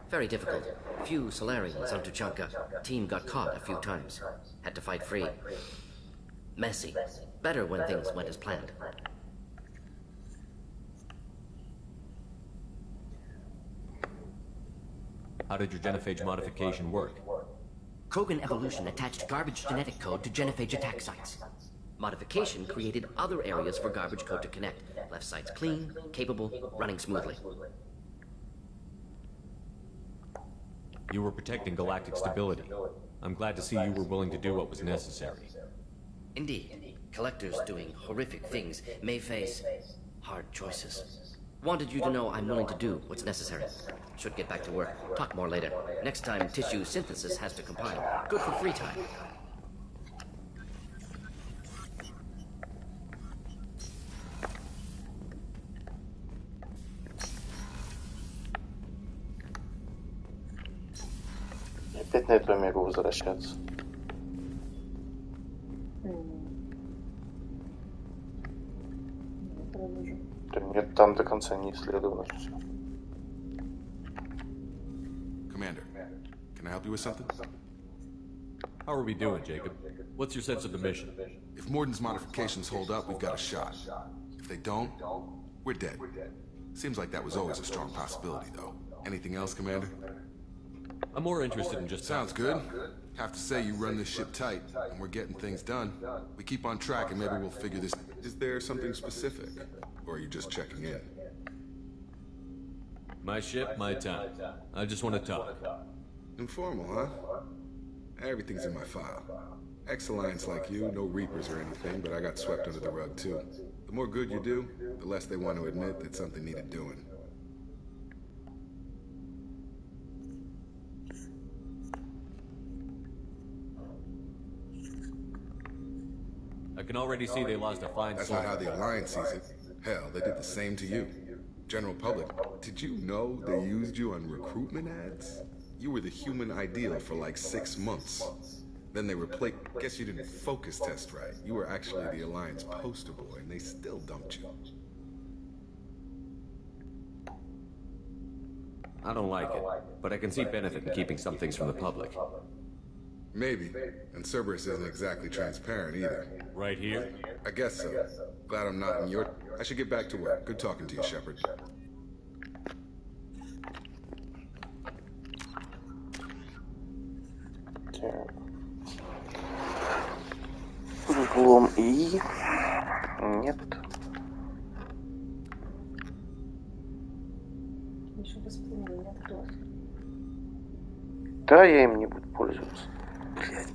Very difficult. Few Solarians on Tuchanka. Team got caught a few times. Had to fight free. Messy. Better when things went as planned. How did your genophage modification work? Krogan evolution attached garbage genetic code to genophage attack sites. Modification created other areas for garbage code to connect. Left sites clean, capable, running smoothly. You were protecting galactic stability. I'm glad to see you were willing to do what was necessary. Indeed. Collectors doing horrific things may face hard choices. Wanted you to know I'm willing to do what's necessary. Should get back to work. Talk more later. Next time tissue synthesis has to compile. Good for free time. Опять на эту омегу возвращаться. Да нет, там до конца не исследовано все. Commander, can I help you with something? How are we doing, Jacob? What's your sense of the mission? If Morden's modifications hold up, we've got a shot. If they don't, we're dead. Seems like that was always a strong possibility, though. Anything else, Commander? I'm more interested in just... Sounds good. Have to say you run this ship tight, and we're getting things done. We keep on track and maybe we'll figure this... Is there something specific? Or are you just checking in? My ship, my time. I just want to talk. Informal, huh? Everything's in my file. Ex-Alliance like you, no Reapers or anything, but I got swept under the rug too. The more good you do, the less they want to admit that something needed doing. I can already see they lost a fine That's soul. not how the Alliance sees it. Hell, they did the same to you. General public, did you know they used you on recruitment ads? You were the human ideal for like 6 months. Then they replaced... Guess you didn't focus test right. You were actually the Alliance poster boy, and they still dumped you. I don't like it, but I can see benefit in keeping some things from the public. Maybe. And Cerberus isn't exactly transparent either. Right here? I guess so. Glad I'm not in your... I should get back to work. Good talking to you, Shepard. Взлом И. Нет. Еще воспоминания открылось. Да, я им не буду пользоваться. Блядь.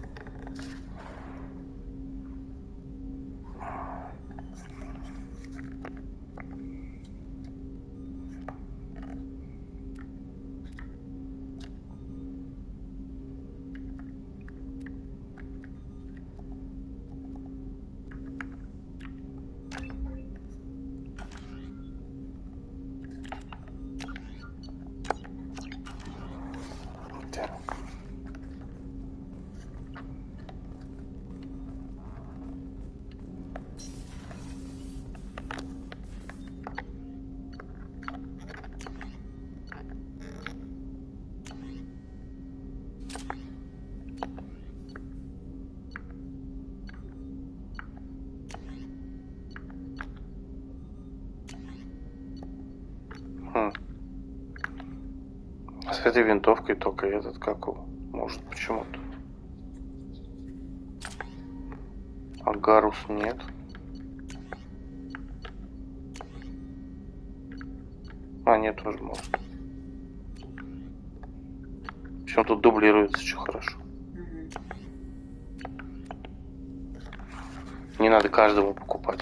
С этой винтовкой только этот как его может почему-то. А Гарус нет. А, нет, тоже может. Причем тут дублируется, что хорошо. Не надо каждому покупать.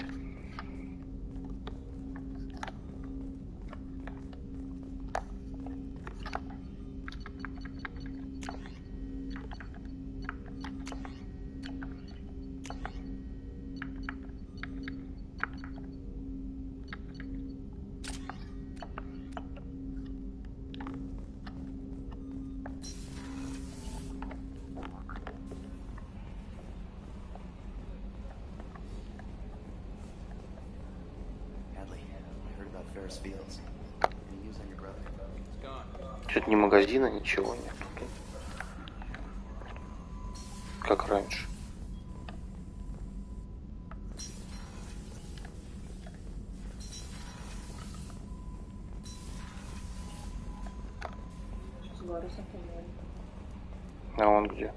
Что-то ни магазина, ничего нет. Как раньше. А он где?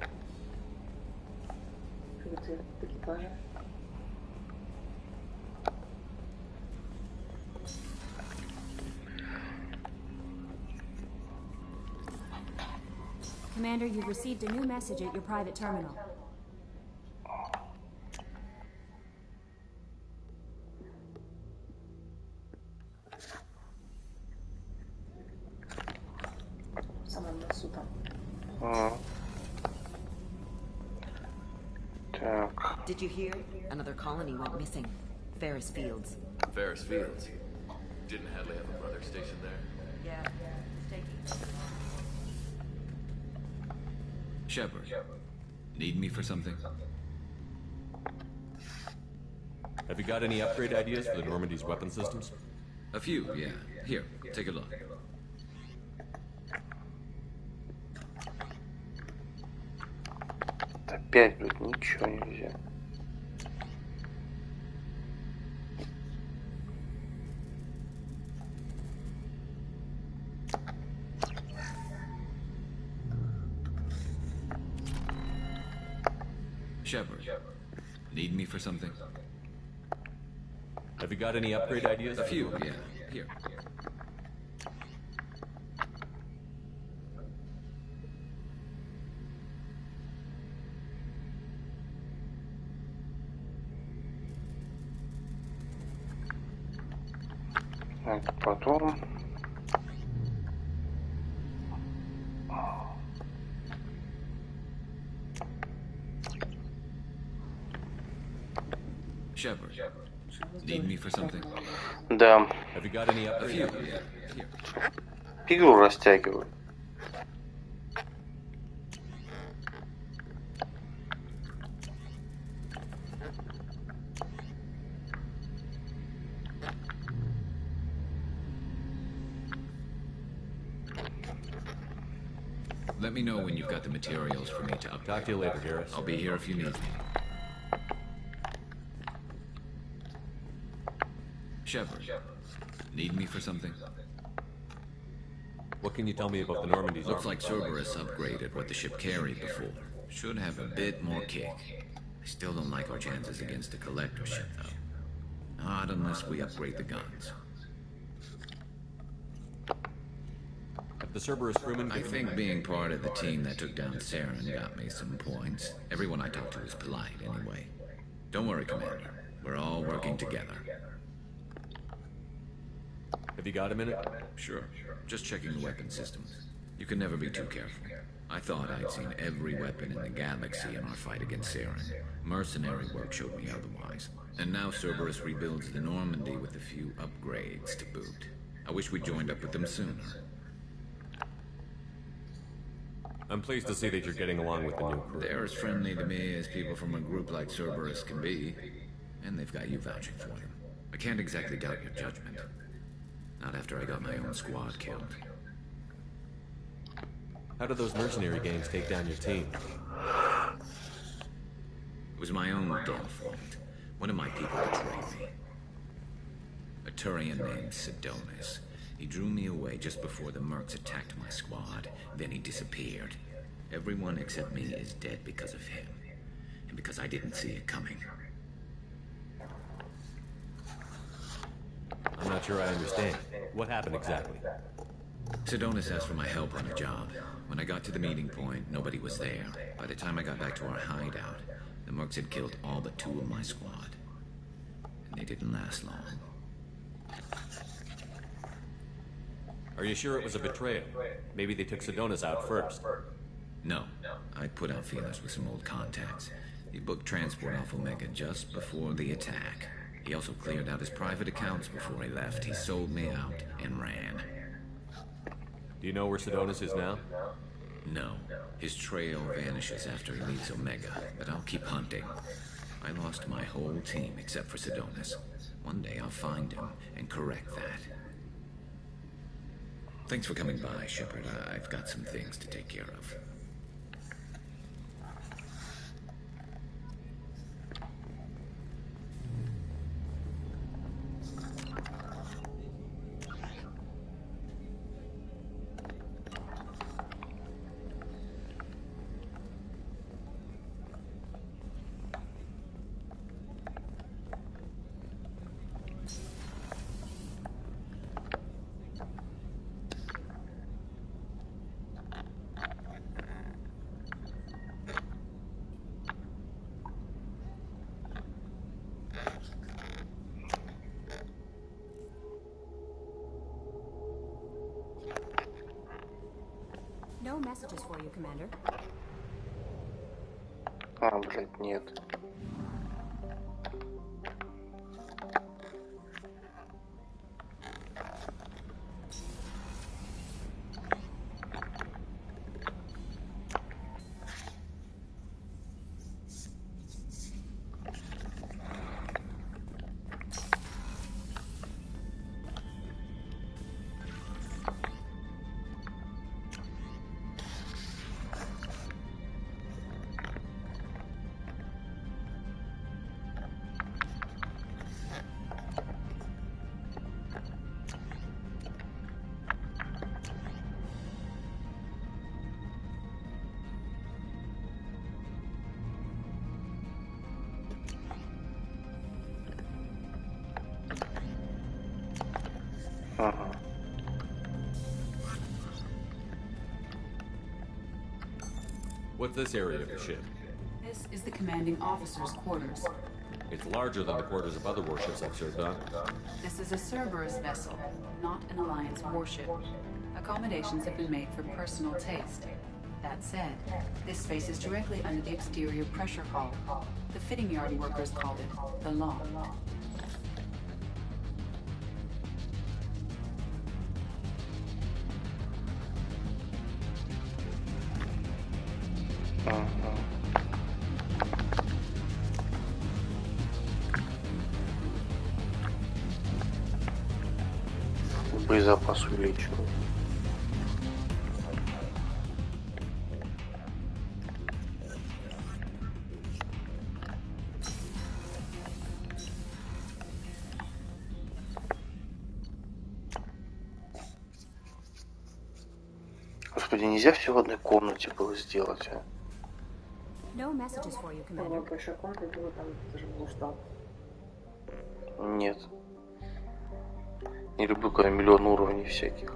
Commander, you've received a new message at your private terminal. Did you hear? Another colony went missing. Ferris Fields. Ferris Fields? Didn't Hadley have a brother stationed there? Yeah, taking. Shepard, need me for something? Have you got any upgrade ideas for the Normandy's weapon systems? A few, yeah. Here, take a look. Опять, блядь, ничего нельзя. Shepard, need me for something? Have you got any upgrade ideas? A few, yeah. Here. Так, потом... Shepard, need me for something? Да. Have you got any A few, upgrade yeah. ideas? Here. Игру растягиваю. Let me know when you've got the materials for me to upgrade. Talk to you later, Garrus. I'll be here if you need me. Shepard, need me for something? What can you tell me about the Normandy's Looks armor? like Cerberus upgraded what the ship carried before. Should have a bit more kick. I still don't like our chances against the Collector ship, though. Not unless we upgrade the guns. Have the Cerberus crewmen I think being part of the team that took down Saren got me some points. Everyone I talk to is polite, anyway. Don't worry, Commander. We're all working together. Have you got a minute? Sure. Just checking the weapon systems. You can never be too careful. I thought I'd seen every weapon in the galaxy in our fight against Saren. Mercenary work showed me otherwise. And now Cerberus rebuilds the Normandy with a few upgrades to boot. I wish we joined up with them sooner. I'm pleased to see that you're getting along with the new crew. They're as friendly to me as people from a group like Cerberus can be. And they've got you vouching for them. I can't exactly doubt your judgment. Not after I got my own squad killed. How did those mercenary gangs take down your team? It was my own damn fault. One of my people betrayed me. A Turian named Sidonis. He drew me away just before the mercs attacked my squad. Then he disappeared. Everyone except me is dead because of him. And because I didn't see it coming. I'm not sure I understand. What happened exactly? Sidonis asked for my help on a job. When I got to the meeting point, nobody was there. By the time I got back to our hideout, the mercs had killed all but 2 of my squad. And they didn't last long. Are you sure it was a betrayal? Maybe they took Sidonis out first. No. I put out feelers with some old contacts. He booked transport off Omega just before the attack. He also cleared out his private accounts before he left. He sold me out and ran. Do you know where Sidonis is now? No. His trail vanishes after he leaves Omega, but I'll keep hunting. I lost my whole team except for Sidonis. One day I'll find him and correct that. Thanks for coming by, Shepard. I've got some things to take care of. No messages for you, Commander. А, блядь, нет. What's this area of the ship? This is the commanding officer's quarters. It's larger than the quarters of other warships I've served on. This is a Cerberus vessel, not an Alliance warship. Accommodations have been made for personal taste. That said, this space is directly under the exterior pressure hull. The fitting yard workers called it the lock. Боезапас увеличиваю. Господи, нельзя все в одной комнате было сделать, а? No messages for you, Commander. Большая комната была, там тоже был штаб. Нет. Не люблю, когда миллион уровней всяких.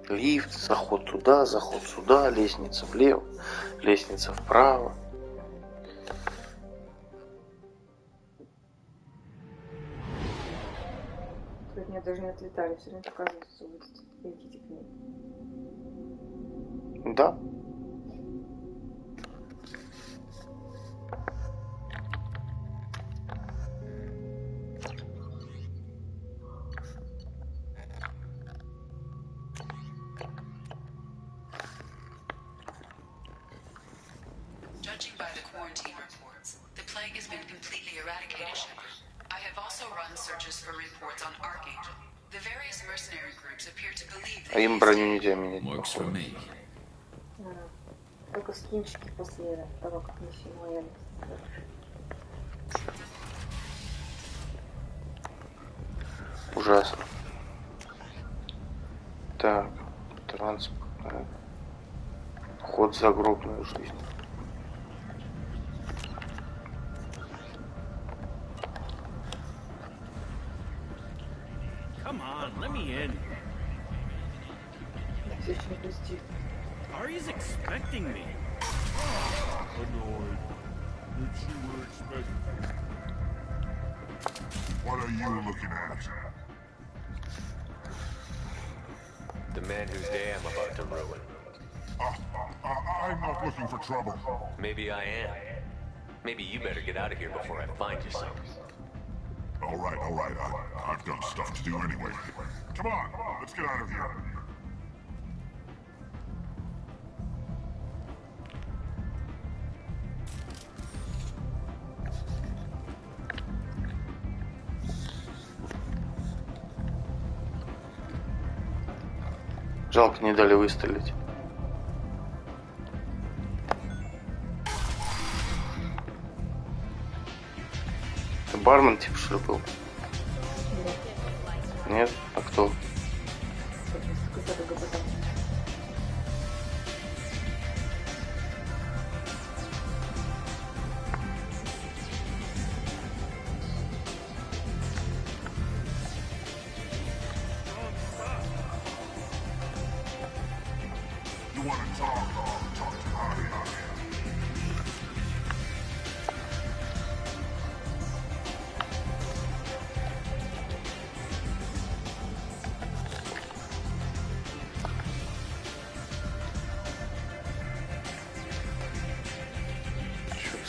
Лифт, заход сюда, лестница влево, лестница вправо. От меня даже не отлетали, все время показываются улицы. Идите к ней. Да. Judging by the quarantine reports, the plague has been completely eradicated, Shepard. I have also run searches for reports on Archangel. The various mercenary groups appear to believe that им броню нельзя менять. Works for me. Только скинчики после того, как мы снимали. Ужасно. Так, транспорт. Ход в загробную жизнь. Come on, let me in. Ari's expecting me. Annoyed that you were expecting. What are you looking at? The man whose day I'm about to ruin. I'm not looking for trouble. Maybe I am. Maybe you better get out of here before I find you some. All right. I've got stuff to do anyway. Come on, let's get out of here. Жалко, не дали выстрелить. Это бармен типа что был? Нет? А кто?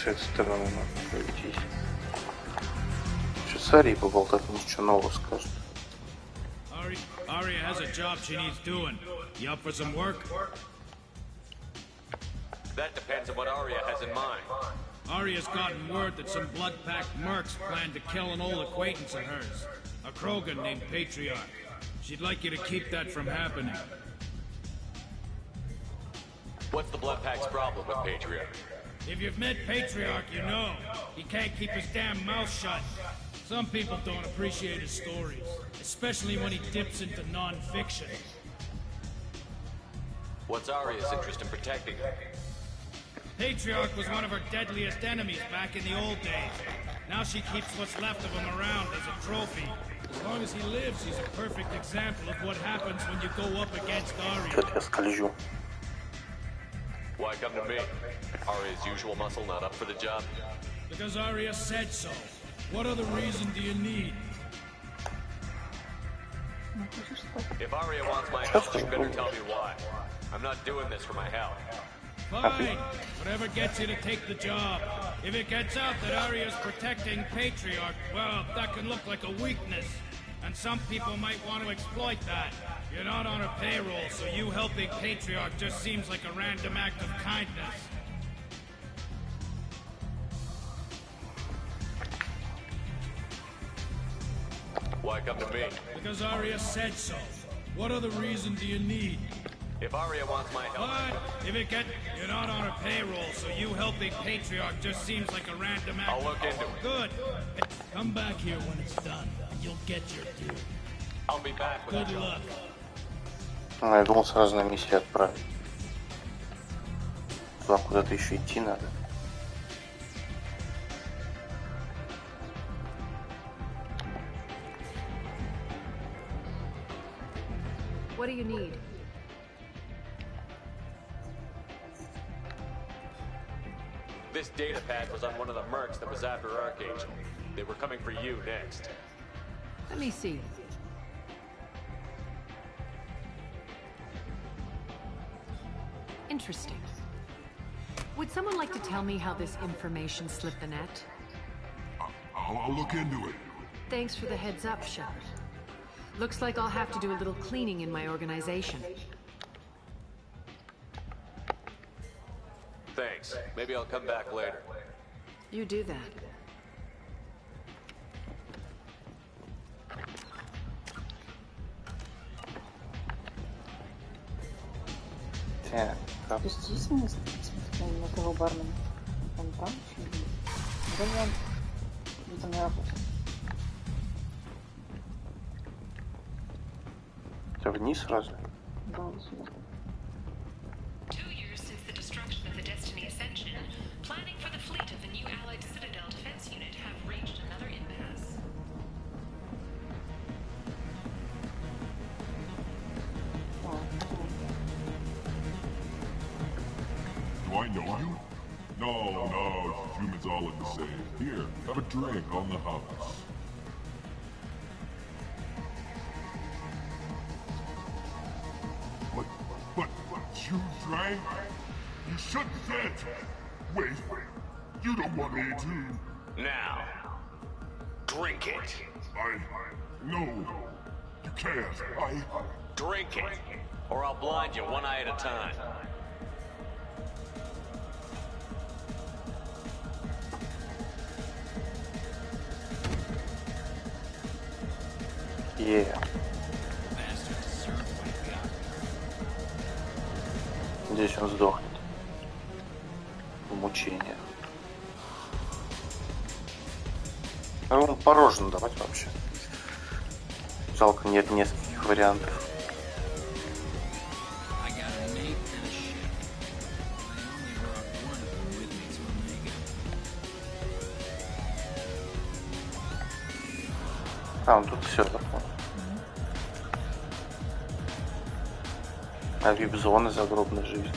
С этой стороны надо пройтись. Сейчас с Арией поболтать, может, что нового скажет. Aria has a job she needs doing. You up for some work? That depends on what Aria has in mind. Aria's gotten word that some blood-packed mercs plan to kill an old acquaintance of hers, a Krogan named Patriarch. She'd like you to keep that from happening. What's the Bloodpack's problem with Patriarch? If you've met Patriarch, you know. He can't keep his damn mouth shut. Some people don't appreciate his stories, especially when he dips into non-fiction. What's Aria's interest in protecting her? Patriarch was one of her deadliest enemies back in the old days. Now she keeps what's left of him around as a trophy. As long as he lives, he's a perfect example of what happens when you go up against Aria. Why come to me? Aria's usual muscle not up for the job? Because Aria said so. What other reason do you need? If Aria wants my help, she better tell me why. I'm not doing this for my health. Fine. Whatever gets you to take the job. If it gets out that Aria's protecting Patriarch, well, that can look like a weakness. And some people might want to exploit that. You're not on her payroll, so you helping Patriarch just seems like a random act of kindness. Why come to me? Because Aria said so. What other reason do you need? If Aria wants my help... But if it gets... You're not on her payroll, so you helping Patriarch just seems like a random act. I'll look into it. Good. Come back here when it's done, and you'll get your due. I'll be back with Good luck. Я думал, сразу на миссию отправить. Туда куда-то еще идти надо. What do you need? This data pad was on one of the mercs that was after Archangel. They were coming for you next. Let me see. Interesting. Would someone like to tell me how this information slipped the net? I'll look into it. Thanks for the heads up, Shepard. Looks like I'll have to do a little cleaning in my organization. Thanks. Maybe I'll come back later. You do that. То есть есть место на того бармена? Он там еще есть? Даже он где-то на работе. Это вниз сразу? Да, вот сюда. 2 years since the destruction of the Destiny Ascension, planning for the fleet of the new Allied Citadel Defense Unit have reached another impasse. Do I know you? No, humans all look the same. Here, have a drink on the house. But, you drank? You shouldn't have. Wait, you don't want me to. Now, drink it. No, you can't. Drink it, or I'll blind you one eye at a time. Yeah. Здесь он сдохнет. В мучениях. А он порожен давать вообще. Жалко, нет нескольких вариантов. А, он тут все такое. А вип-зоны загробной жизни.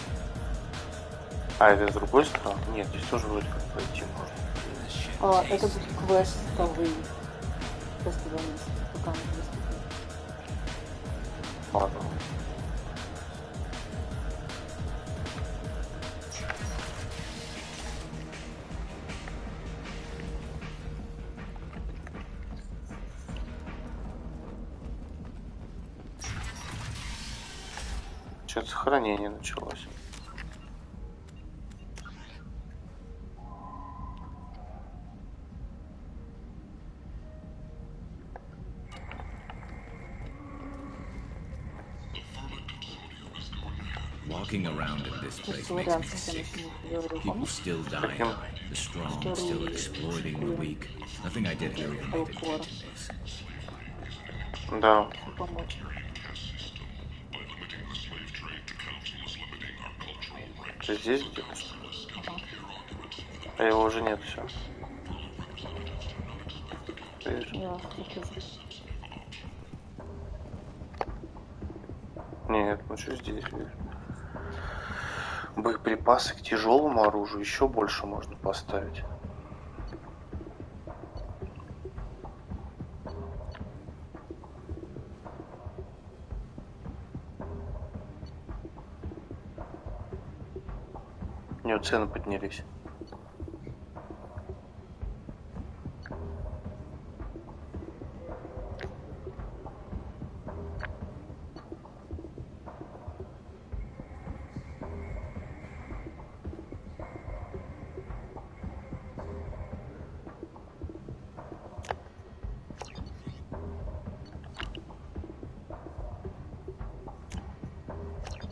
А, это с другой стороны? Нет, здесь тоже вроде как пройти можно. Это будет квестовый. Квестовый место. Пока он доступен. Ладно. Сейчас сохранение началось. Walking around in this place makes me sick. People still dying. The strong still exploiting the weak. Nothing I did here even made a dent in this. Да. Ты здесь где-то? А его уже нет, все. Нет, ну что здесь? Боеприпасы к тяжелому оружию еще больше можно поставить. У него цены поднялись.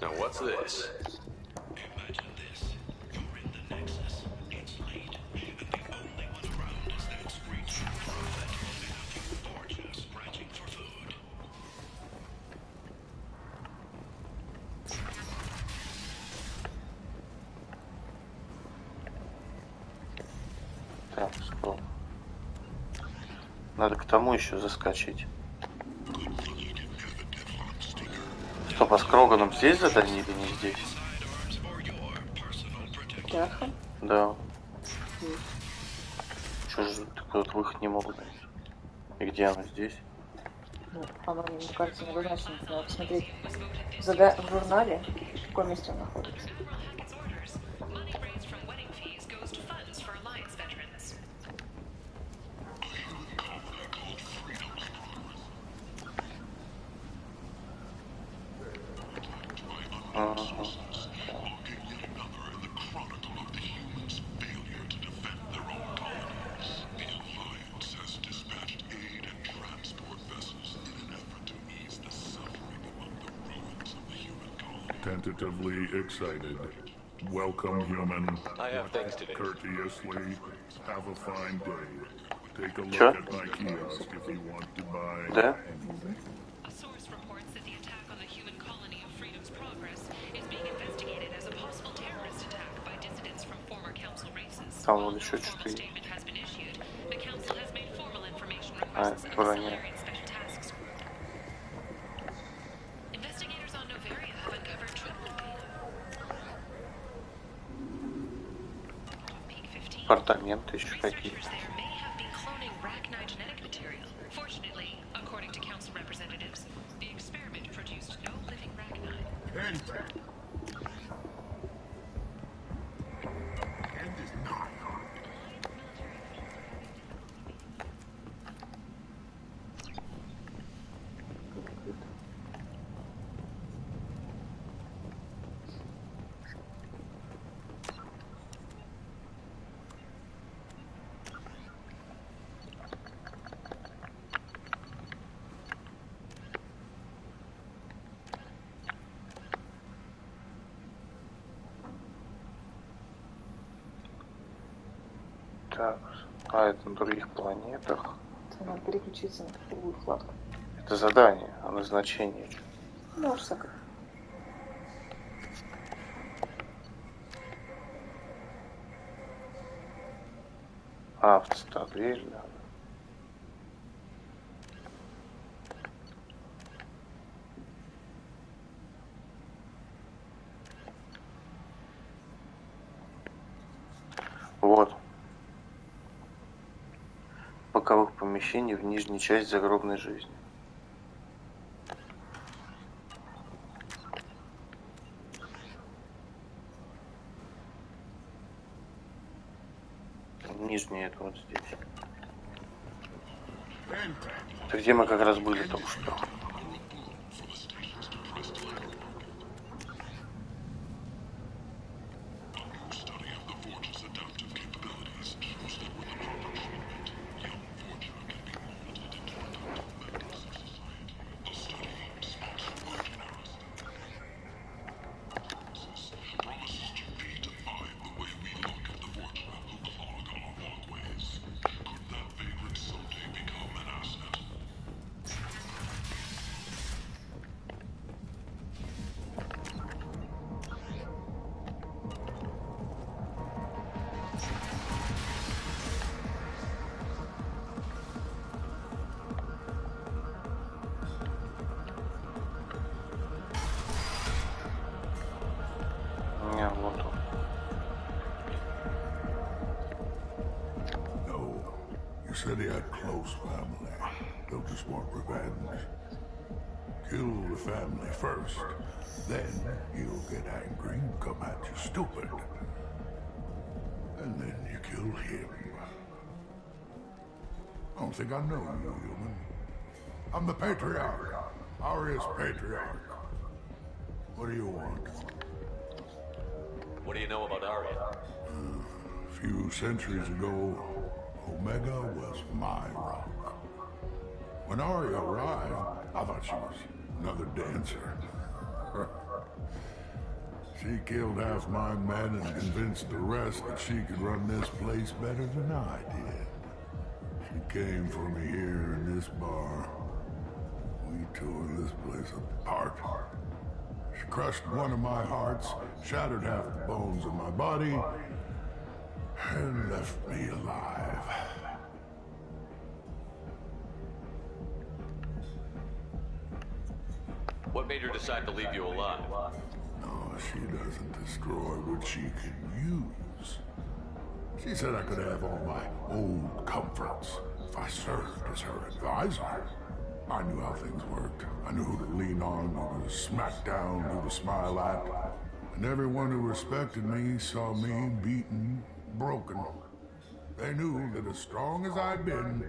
Now what's this? Imagine this. You're in the Nexus. It's late. And the only one around is that screeching prophet. And a few forges scratching for food. Так, стоп. Надо к тому еще заскочить. Стоп, а с Кроганом здесь задание или не здесь? Тяха? Да. Что же такой вот выход не могут найти? И где оно здесь? Ну, оно, мне кажется, не обозначено. Надо посмотреть в журнале, в каком месте он находится. Tentatively excited. Welcome, human. I have things to do. Courteously. Have a fine day. Take a look Sure. at my kiosk if you want to buy. Да? A source reports that the attack on the human colony of Freedom's Progress is being investigated as a possible terrorist attack by dissidents from former council races. Там вот еще что-то есть. Statement has been issued. The council has made formal information requests of броня. special tasks. Investigators on Novaria have uncovered Апартаменты еще какие. Fortunately, according to council representatives, the experiment produced no living rachnine. Так, а это на других планетах. Это надо переключиться на другую вкладку. Это задание, а назначение. Ну, всякое. А, в дверь, да. Вот. Боковых помещений в нижней части загробной жизни. Нижний это вот здесь. Это где мы как раз были только что. said he had close family. They'll just want revenge. Kill the family first, then he'll get angry and come at you stupid. And then you kill him. I don't think I know you, human. I'm the Patriarch. Aria's Patriarch. What do you want? What do you know about Aria? A few centuries ago, Omega was my rock. When Aria arrived, I thought she was another dancer. She killed half my men and convinced the rest that she could run this place better than I did. She came for me here in this bar. We tore this place apart. She crushed one of my hearts, shattered half the bones in my body, and left me alive. What made her decide to leave you alive? No, she doesn't destroy what she can use. She said I could have all my old comforts if I served as her advisor. I knew how things worked. I knew who to lean on, who to smack down, who to smile at. And everyone who respected me saw me beaten, broken. They knew that as strong as I'd been,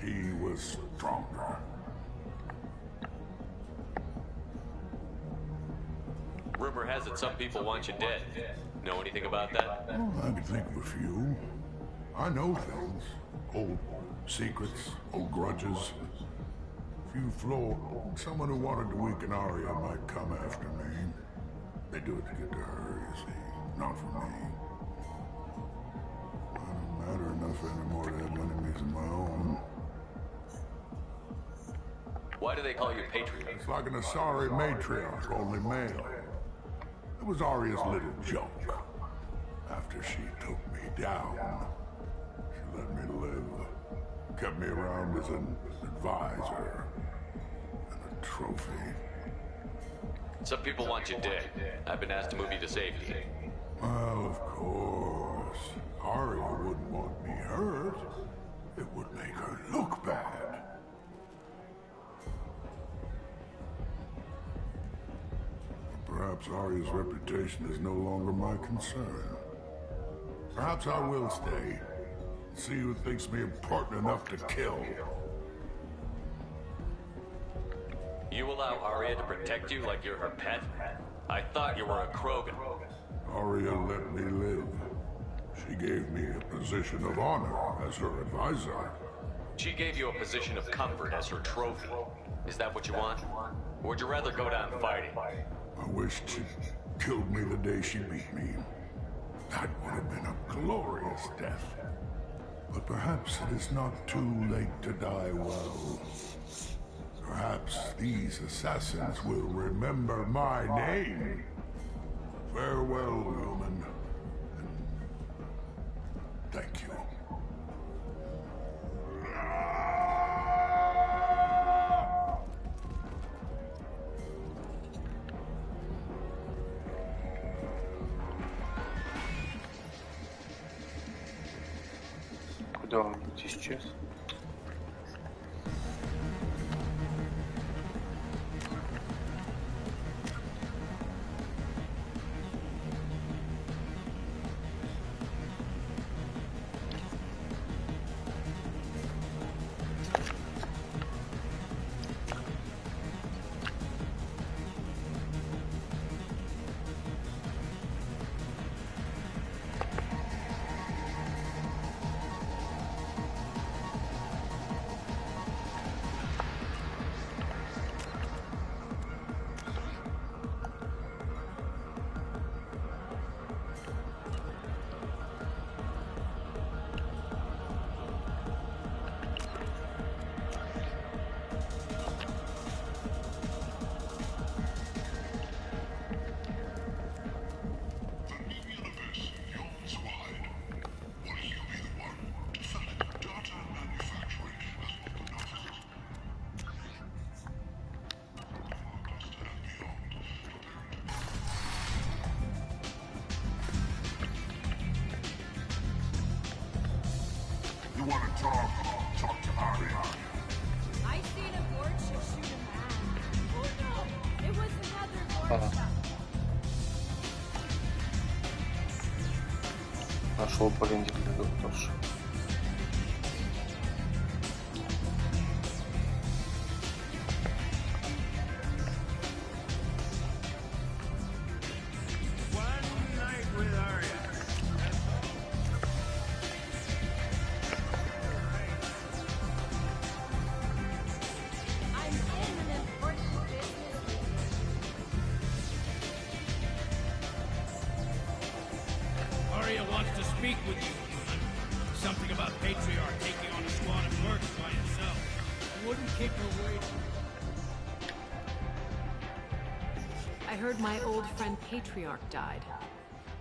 she was stronger. Rumor has it some people want you dead. Know anything about that? Well, I can think of a few. I know things. Old secrets, old grudges. Few flaws. Someone who wanted to weaken Aria might come after me. They do it to get to her, you see. Not for me. I don't matter enough anymore to have enemies of my own. Why do they call you Patriarch? It's like an Asari matriarch, only male. It was Aria's little joke. After she took me down, she let me live. Kept me around as an advisor and a trophy. Some people want you dead. I've been asked to move you to safety. Well, of course. Aria wouldn't want me hurt. It would make her look bad. Perhaps Aria's reputation is no longer my concern. Perhaps I will stay. See who thinks me important enough to kill. You allow Aria to protect you like you're her pet? I thought you were a Krogan. Aria let me live. She gave me a position of honor as her advisor. She gave you a position of comfort as her trophy. Is that what you want? Or would you rather go down fighting? I wished she'd killed me the day she beat me. That would have been a glorious death. But perhaps it is not too late to die well. Perhaps these assassins will remember my name. Farewell, human. And thank you. Куда он исчез? Talk to Arya. I seen a warship shoot a man. Oh no, it was another warship. Нашел парень тоже. Arya wants to speak with you. Something about Patriarch taking on a squad of mercs by himself. I wouldn't keep her waiting. I heard my old friend Patriarch died.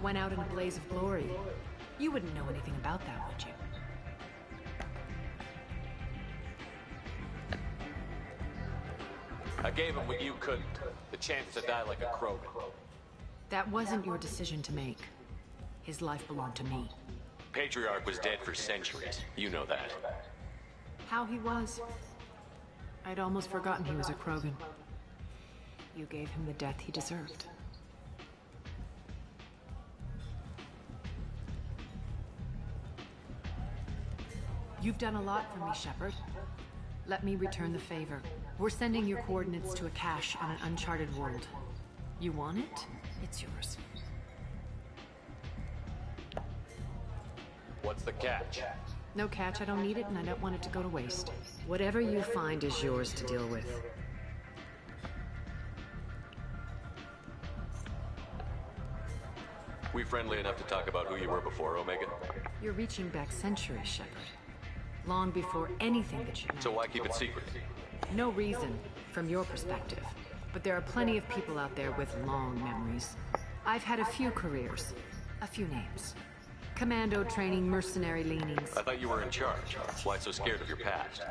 Went out in a blaze of glory. You wouldn't know anything about that, would you? I gave him what you couldn't. The chance to die like a Krogan. That wasn't your decision to make. His life belonged to me. Patriarch was dead for centuries. You know that. How he was? I'd almost forgotten he was a Krogan. You gave him the death he deserved. You've done a lot for me, Shepard. Let me return the favor. We're sending your coordinates to a cache on an uncharted world. You want it? It's yours. What's the catch? No catch, I don't need it, and I don't want it to go to waste. Whatever you find is yours to deal with. We friendly enough to talk about who you were before, Omega? You're reaching back centuries, Shepard. Long before anything that you know. So why keep it secret? No reason, from your perspective. But there are plenty of people out there with long memories. I've had a few careers, a few names. Commando training, mercenary leanings. I thought you were in charge. Why so scared of your past?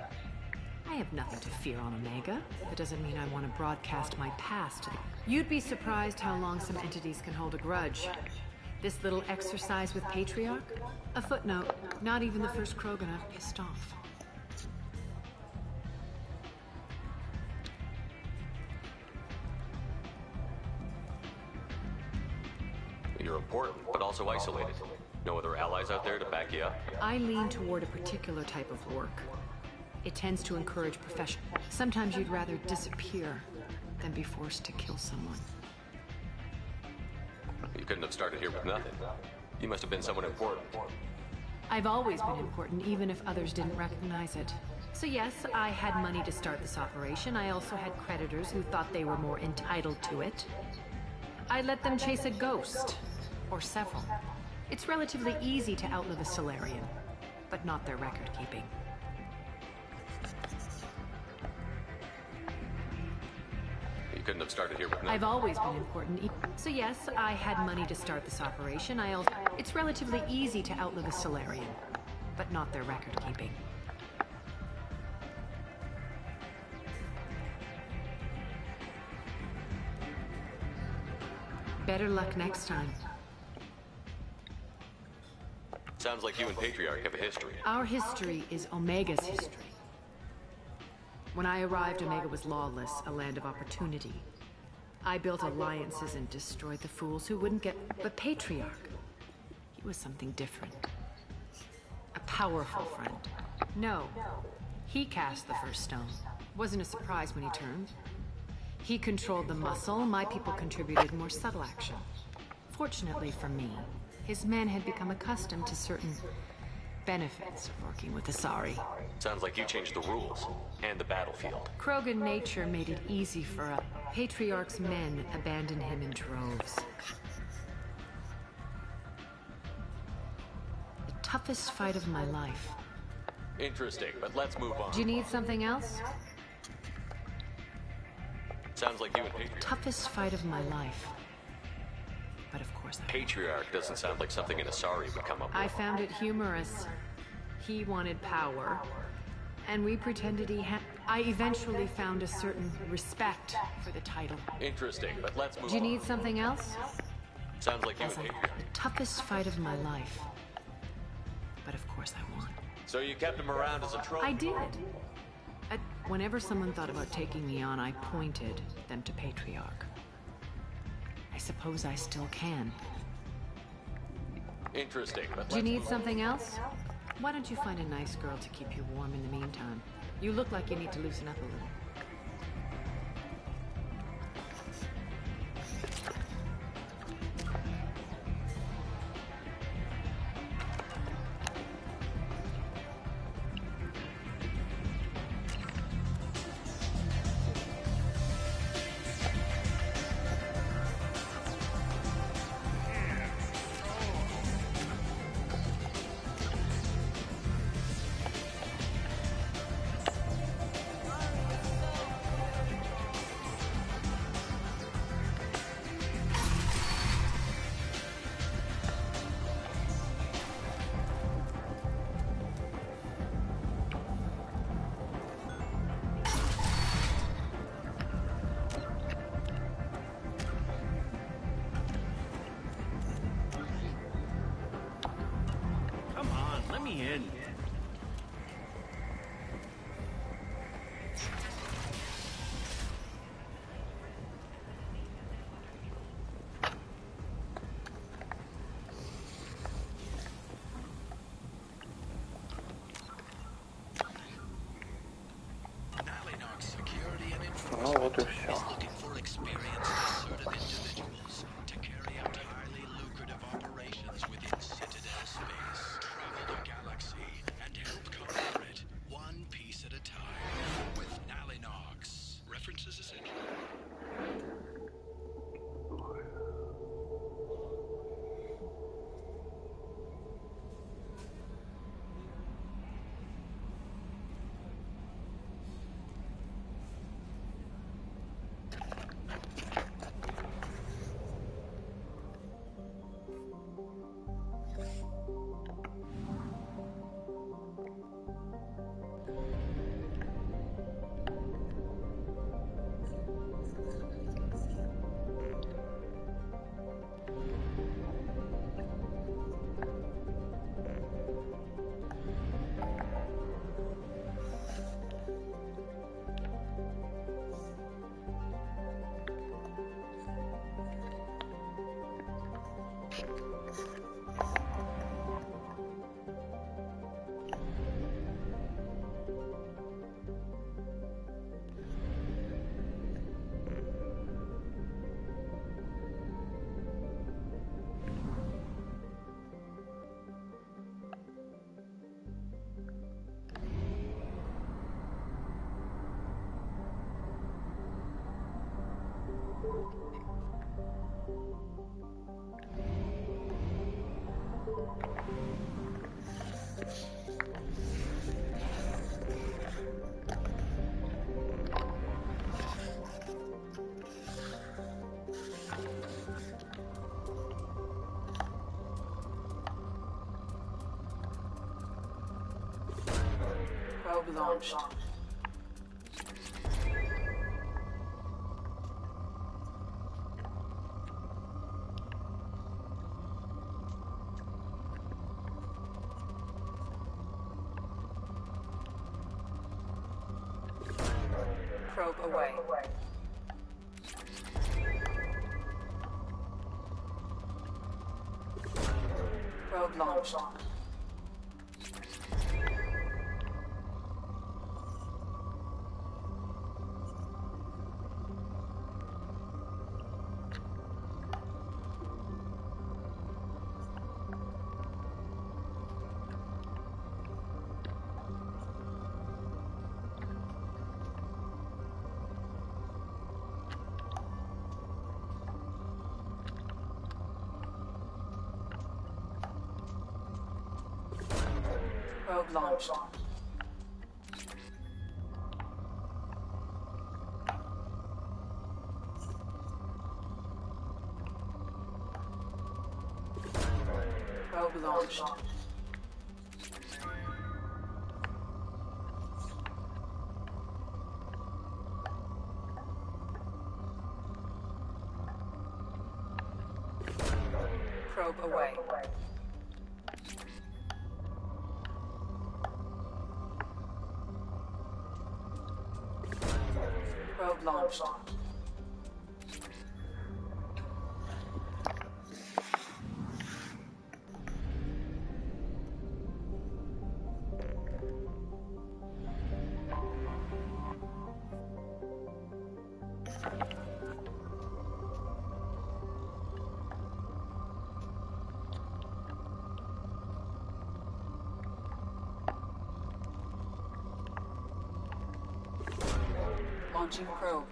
I have nothing to fear on Omega. That doesn't mean I want to broadcast my past. You'd be surprised how long some entities can hold a grudge. This little exercise with Patriarch? A footnote. Not even the first Krogan I've pissed off. You're important, but also isolated. No other allies out there to back you up? I lean toward a particular type of work. It tends to encourage profession. Sometimes you'd rather disappear than be forced to kill someone. You couldn't have started here with nothing. You must have been someone important. I've always been important, even if others didn't recognize it. So yes, I had money to start this operation. I also had creditors who thought they were more entitled to it. I let them chase a ghost, or several. It's relatively easy to outlive a Solarian, but not their record-keeping. You couldn't have started here with nothing. I've always been important. So yes, I had money to start this operation. It's relatively easy to outlive a Solarian, but not their record-keeping. Better luck next time. Sounds like you and Patriarch have a history. Our history is Omega's history. When I arrived, Omega was lawless, a land of opportunity. I built alliances and destroyed the fools who wouldn't get... But Patriarch, he was something different. A powerful friend. No, he cast the first stone. Wasn't a surprise when he turned. He controlled the muscle, my people contributed more subtle action. Fortunately for me, his men had become accustomed to certain benefits of working with Asari. Sounds like you changed the rules, and the battlefield. Krogan nature made it easy for us. Patriarch's men abandoned him in droves. The toughest fight of my life. Interesting, but let's move on. Do you need something else? Sounds like you and Patriarch. Toughest fight of my life. But of course Patriarch doesn't sound like something an Asari would come up with. I found it humorous. He wanted power, and we pretended he had... I eventually found a certain respect for the title. Interesting, but let's move on. Do you need something else? Sounds like you and Patriarch. The toughest fight of my life. But of course I won. So you kept him around as a trophy? I did. Whenever someone thought about taking me on, I pointed them to Patriarch. I suppose I still can. Interesting, but Do you need something else? Why don't you find a nice girl to keep you warm in the meantime? You look like you need to loosen up a little. Ну вот и все. Probe launched. Probe away. Probe launched. Probe launched. Probe launched. Probe away. Probe launched. Launching probe.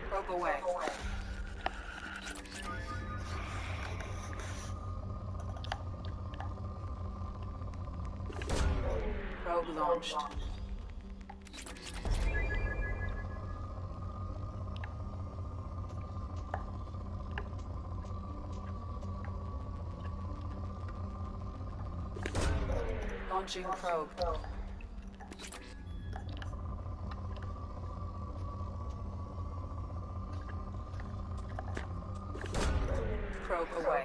Probe away. Probe launched. Launching probe. Probe away.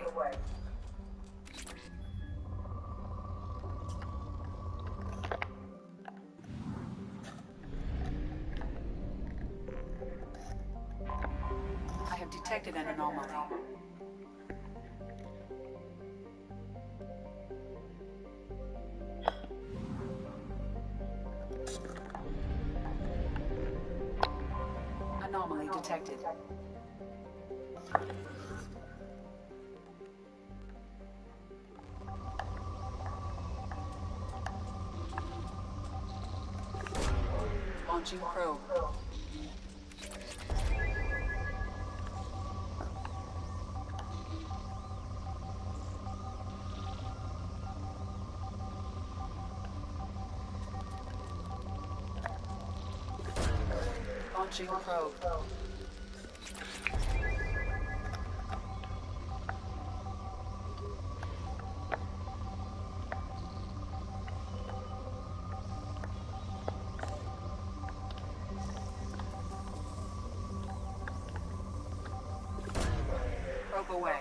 I have detected an anomaly. Anomaly detected. Launching probe. Launching probe. Probe away.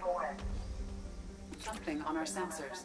Something on our sensors.